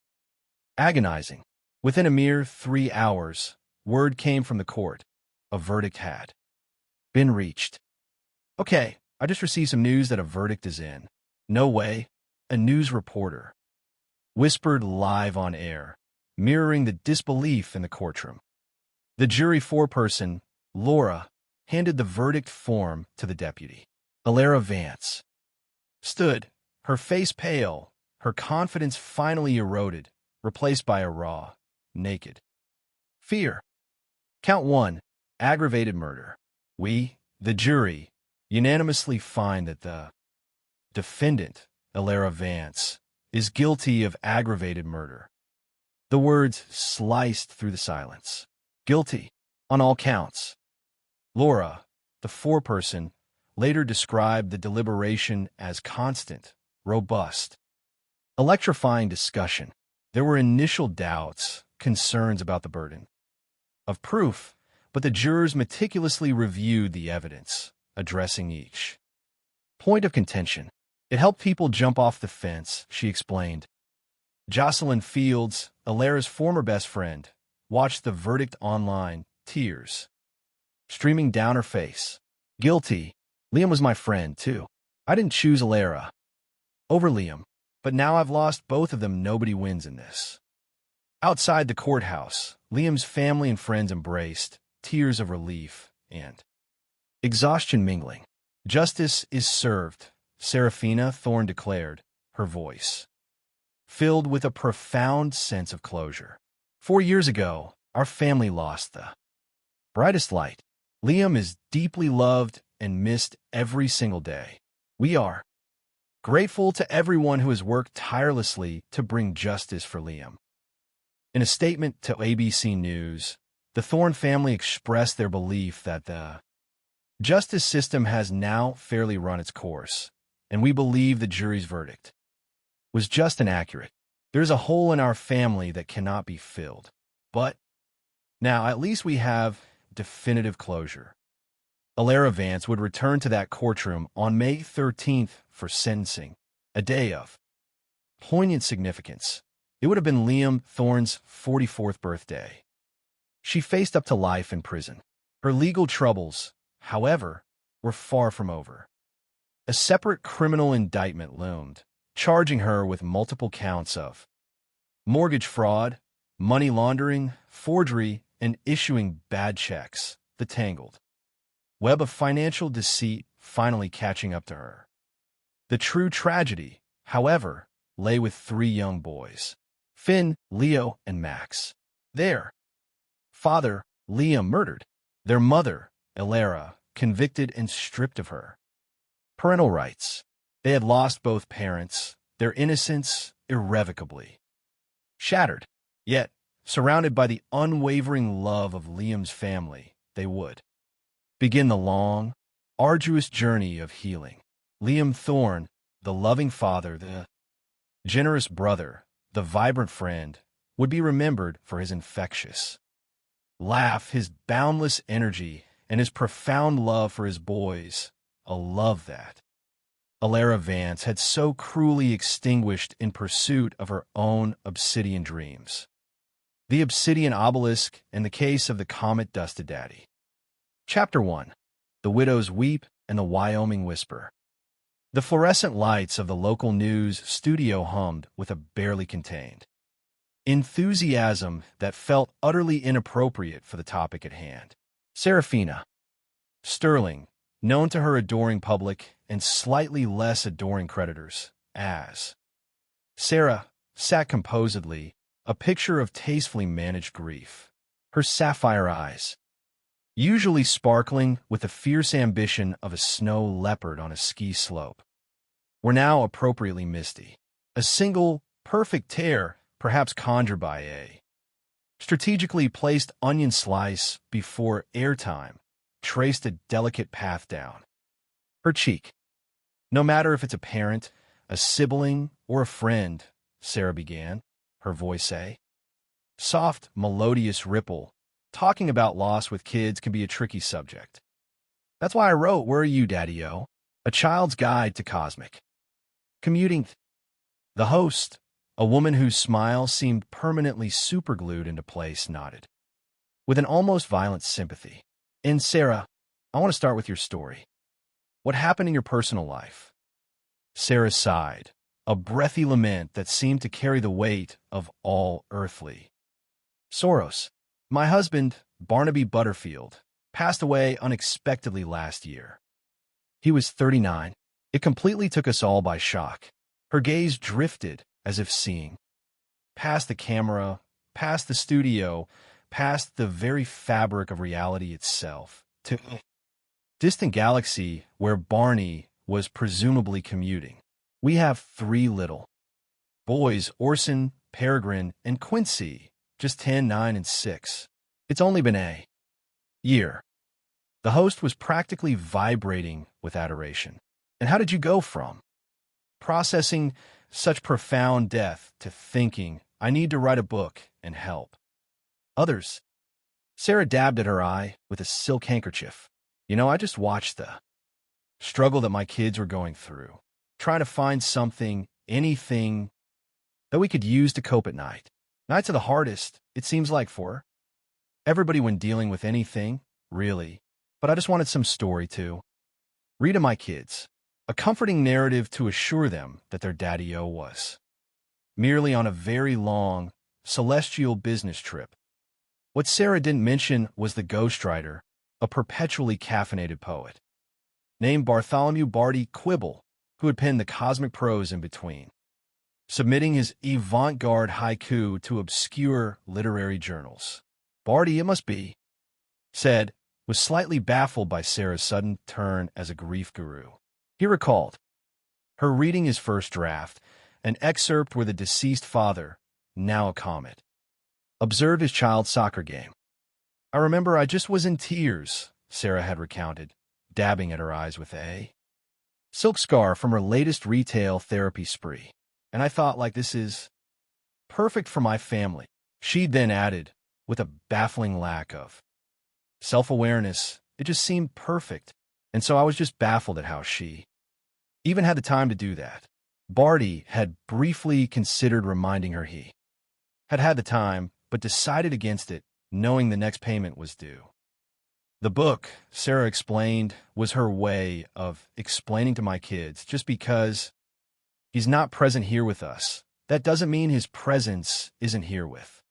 agonizing. Within a mere 3 hours, word came from the court. A verdict had been reached. Okay, I just received some news that a verdict is in. No way, a news reporter whispered live on air, mirroring the disbelief in the courtroom. The jury foreperson, Laura, handed the verdict form to the deputy. Alara Vance stood, her face pale, her confidence finally eroded, replaced by a raw, naked fear. Count 1, aggravated murder. We, the jury, unanimously find that the defendant, Alara Vance, is guilty of aggravated murder. The words sliced through the silence. Guilty on all counts. Laura, the foreperson, later described the deliberation as constant, robust, electrifying discussion. There were initial doubts, concerns about the burden of proof, but the jurors meticulously reviewed the evidence, addressing each point of contention. It helped people jump off the fence, she explained. Jocelyn Fields, Alara's former best friend, watched the verdict online, tears streaming down her face. Guilty. Liam was my friend, too. I didn't choose Alara over Liam, but now I've lost both of them. Nobody wins in this. Outside the courthouse, Liam's family and friends embraced, tears of relief and exhaustion mingling. Justice is served, Serafina Thorne declared, her voice filled with a profound sense of closure. 4 years ago, our family lost the brightest light. Liam is deeply loved and missed every single day. We are grateful to everyone who has worked tirelessly to bring justice for Liam. In a statement to ABC News, the Thorne family expressed their belief that the justice system has now fairly run its course, and we believe the jury's verdict was just and accurate. There's a hole in our family that cannot be filled. But now at least we have definitive closure. Alara Vance would return to that courtroom on May 13th for sentencing, a day of poignant significance. It would have been Liam Thorne's 44th birthday. She faced up to life in prison. Her legal troubles, however, were far from over. A separate criminal indictment loomed, charging her with multiple counts of mortgage fraud, money laundering, forgery, and issuing bad checks. The tangled web of financial deceit finally catching up to her. The true tragedy, however, lay with 3 young boys, Finn, Leo, and Max. Their father, Liam, murdered. Their mother, Alara, convicted and stripped of her parental rights. They had lost both parents, their innocence irrevocably shattered. Yet, surrounded by the unwavering love of Liam's family, they would begin the long, arduous journey of healing. Liam Thorne, the loving father, the generous brother, the vibrant friend, would be remembered for his infectious laugh, his boundless energy, and his profound love for his boys, a love that Alara Vance had so cruelly extinguished in pursuit of her own obsidian dreams. The obsidian obelisk and the case of the comet-dusted daddy. Chapter 1. The Widows Weep and the Wyoming Whisper. The fluorescent lights of the local news studio hummed with a barely contained enthusiasm that felt utterly inappropriate for the topic at hand. Serafina Sterling, known to her adoring public and slightly less adoring creditors as Sarah, sat composedly, a picture of tastefully managed grief. Her sapphire eyes, usually sparkling with the fierce ambition of a snow leopard on a ski slope, were now appropriately misty. A single, perfect tear, perhaps conjured by a strategically placed onion slice before airtime, traced a delicate path down her cheek. No matter if it's a parent, a sibling, or a friend, Sarah began, her voice a soft, melodious ripple. Talking about loss with kids can be a tricky subject. That's why I wrote Where Are You, Daddy-O? A Child's Guide to Cosmic Commuting. The host, a woman whose smile seemed permanently superglued into place, nodded with an almost violent sympathy. And Sarah, I want to start with your story. What happened in your personal life? Sarah sighed, a breathy lament that seemed to carry the weight of all earthly sorrows. My husband, Barnaby Butterfield, passed away unexpectedly last year. He was 39. It completely took us all by shock. Her gaze drifted as if seeing past the camera, past the studio, past the very fabric of reality itself, to a distant galaxy where Barney was presumably commuting. We have 3 little boys, Orson, Peregrine, and Quincy, just 10, 9, and 6. It's only been a year. The host was practically vibrating with adoration. And how did you go from processing such profound death to thinking, I need to write a book and help others? Sarah dabbed at her eye with a silk handkerchief. I just watched the struggle that my kids were going through, trying to find something, anything that we could use to cope at night. Nights are the hardest, it seems like, for her. Everybody when dealing with anything, really. But I just wanted some story too. Read to my kids. A comforting narrative to assure them that their daddy-o was merely on a very long, celestial business trip. What Sarah didn't mention was the ghostwriter, a perpetually caffeinated poet, named Bartholomew Barty Quibble, who had penned the cosmic prose in between, submitting his avant-garde haiku to obscure literary journals. Barty, it must be, said, was slightly baffled by Sarah's sudden turn as a grief guru. He recalled her reading his first draft, an excerpt where the deceased father, now a comet, observed his child's soccer game. I remember I just was in tears, Sarah had recounted, dabbing at her eyes with a silk scarf from her latest retail therapy spree. And I thought, like, this is perfect for my family. She then added, with a baffling lack of self-awareness, it just seemed perfect. And so I was just baffled at how she even had the time to do that. Barty had briefly considered reminding her he had the time, but decided against it, knowing the next payment was due. The book, Sarah explained, was her way of explaining to my kids, just because he's not present here with us, that doesn't mean his presence isn't here with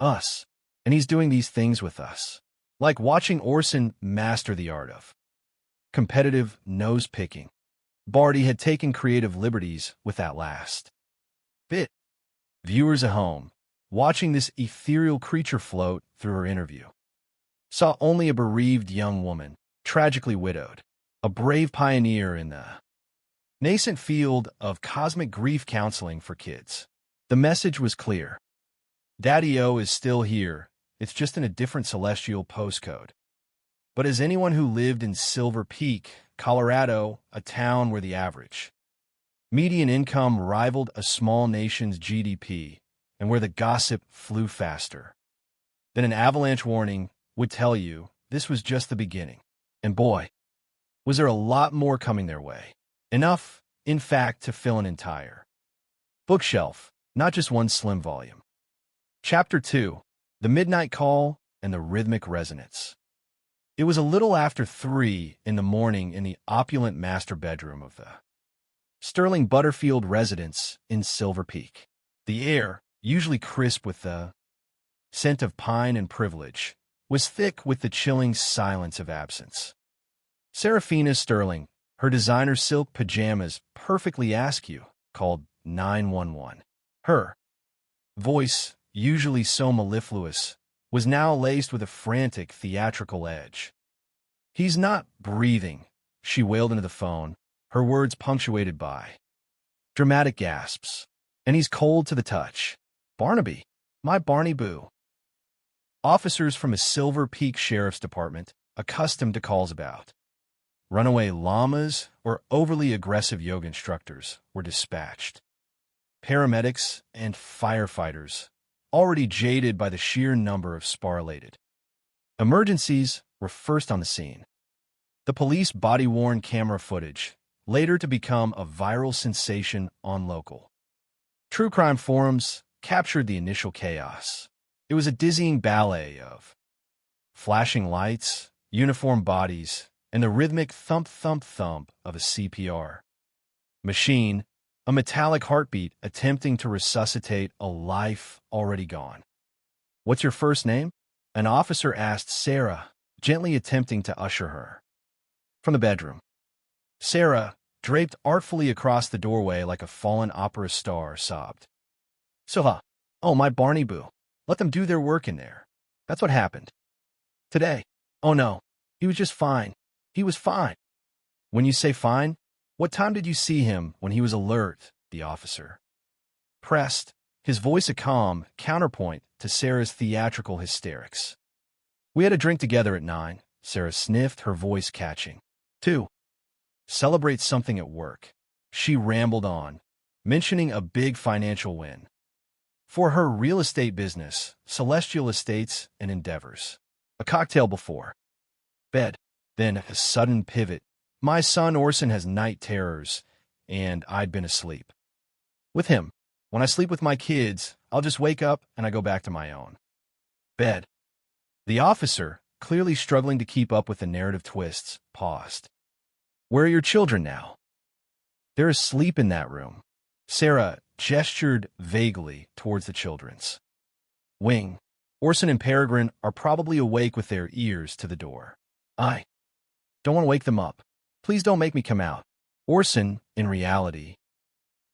us. And he's doing these things with us. Like watching Orson master the art of competitive nose-picking. Barty had taken creative liberties with that last bit. Viewers at home, watching this ethereal creature float through her interview, saw only a bereaved young woman, tragically widowed, a brave pioneer in the nascent field of cosmic grief counseling for kids. The message was clear. Daddy-o is still here. It's just in a different celestial postcode. But as anyone who lived in Silver Peak, Colorado, a town where the average median income rivaled a small nation's GDP, and where the gossip flew faster than an avalanche warning would tell you, this was just the beginning. And boy, was there a lot more coming their way. Enough, in fact, to fill an entire bookshelf, not just one slim volume. Chapter 2, The Midnight Call and the Rhythmic Resonance. It was a little after 3 in the morning in the opulent master bedroom of the Sterling Butterfield residence in Silver Peak. The air, usually crisp with the scent of pine and privilege, was thick with the chilling silence of absence. Seraphina Sterling, her designer silk pajamas perfectly askew, called 911. Her voice, usually so mellifluous, was now laced with a frantic theatrical edge. "He's not breathing," she wailed into the phone, her words punctuated by dramatic gasps. "And he's cold to the touch. Barnaby, my Barney boo." Officers from a Silver Peak Sheriff's Department, accustomed to calls about runaway llamas or overly aggressive yoga instructors, were dispatched. Paramedics and firefighters, already jaded by the sheer number of spar-related emergencies, were first on the scene. The police body-worn camera footage, later to become a viral sensation on local true crime forums, captured the initial chaos. It was a dizzying ballet of flashing lights, uniformed bodies, and the rhythmic thump-thump-thump of a CPR machine, a metallic heartbeat attempting to resuscitate a life already gone. "What's your first name?" an officer asked Sarah, gently attempting to usher her from the bedroom. Sarah, draped artfully across the doorway like a fallen opera star, sobbed. Oh, my Barney boo. Let them do their work in there. That's what happened today. Oh no, he was just fine. He was fine." "When you say fine, what time did you see him when he was alert?" the officer pressed, his voice a calm counterpoint to Sarah's theatrical hysterics. "We had a drink together at 9, Sarah sniffed, her voice catching. 2. Celebrate something at work." She rambled on, mentioning a big financial win for her real estate business, Celestial Estates and Endeavors. A cocktail before bed. Then a sudden pivot. "My son Orson has night terrors, and I'd been asleep with him. When I sleep with my kids, I'll just wake up and I go back to my own bed." The officer, clearly struggling to keep up with the narrative twists, paused. Where are your children now? They're asleep in that room. Sarah gestured vaguely towards the children's wing. Orson and Peregrine are probably awake with their ears to the door. I don't want to wake them up. Please don't make me come out. Orson, in reality,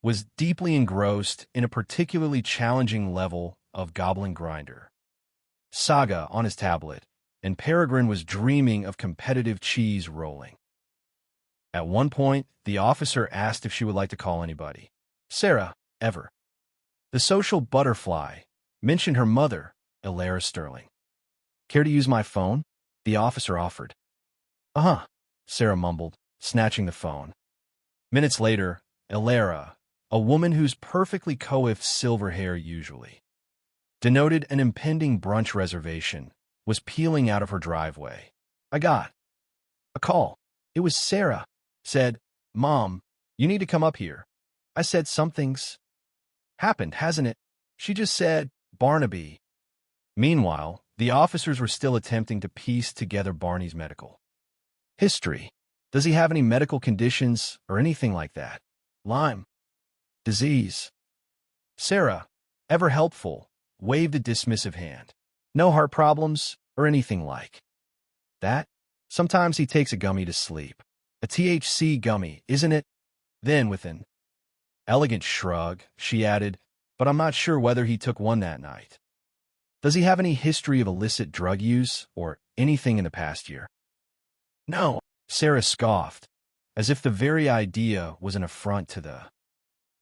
was deeply engrossed in a particularly challenging level of Goblin Grinder Saga on his tablet, and Peregrine was dreaming of competitive cheese rolling. At one point, the officer asked if she would like to call anybody. Sarah, ever. The social butterfly mentioned her mother, Elara Sterling. Care to use my phone? The officer offered. Uh-huh, Sarah mumbled, snatching the phone. Minutes later, Elara, a woman whose perfectly coiffed silver hair usually denoted an impending brunch reservation, was peeling out of her driveway. I got a call. It was Sarah. Said, Mom, you need to come up here. I said, something's happened, hasn't it? She just said, Barnaby. Meanwhile, the officers were still attempting to piece together Barney's medical history. Does he have any medical conditions or anything like that? Lyme disease. Sarah, ever helpful, waved a dismissive hand. No heart problems or anything like that? Sometimes he takes a gummy to sleep. A THC gummy, isn't it? Then, with an elegant shrug, she added, but I'm not sure whether he took one that night. Does he have any history of illicit drug use or anything in the past year? No, Sarah scoffed, as if the very idea was an affront to the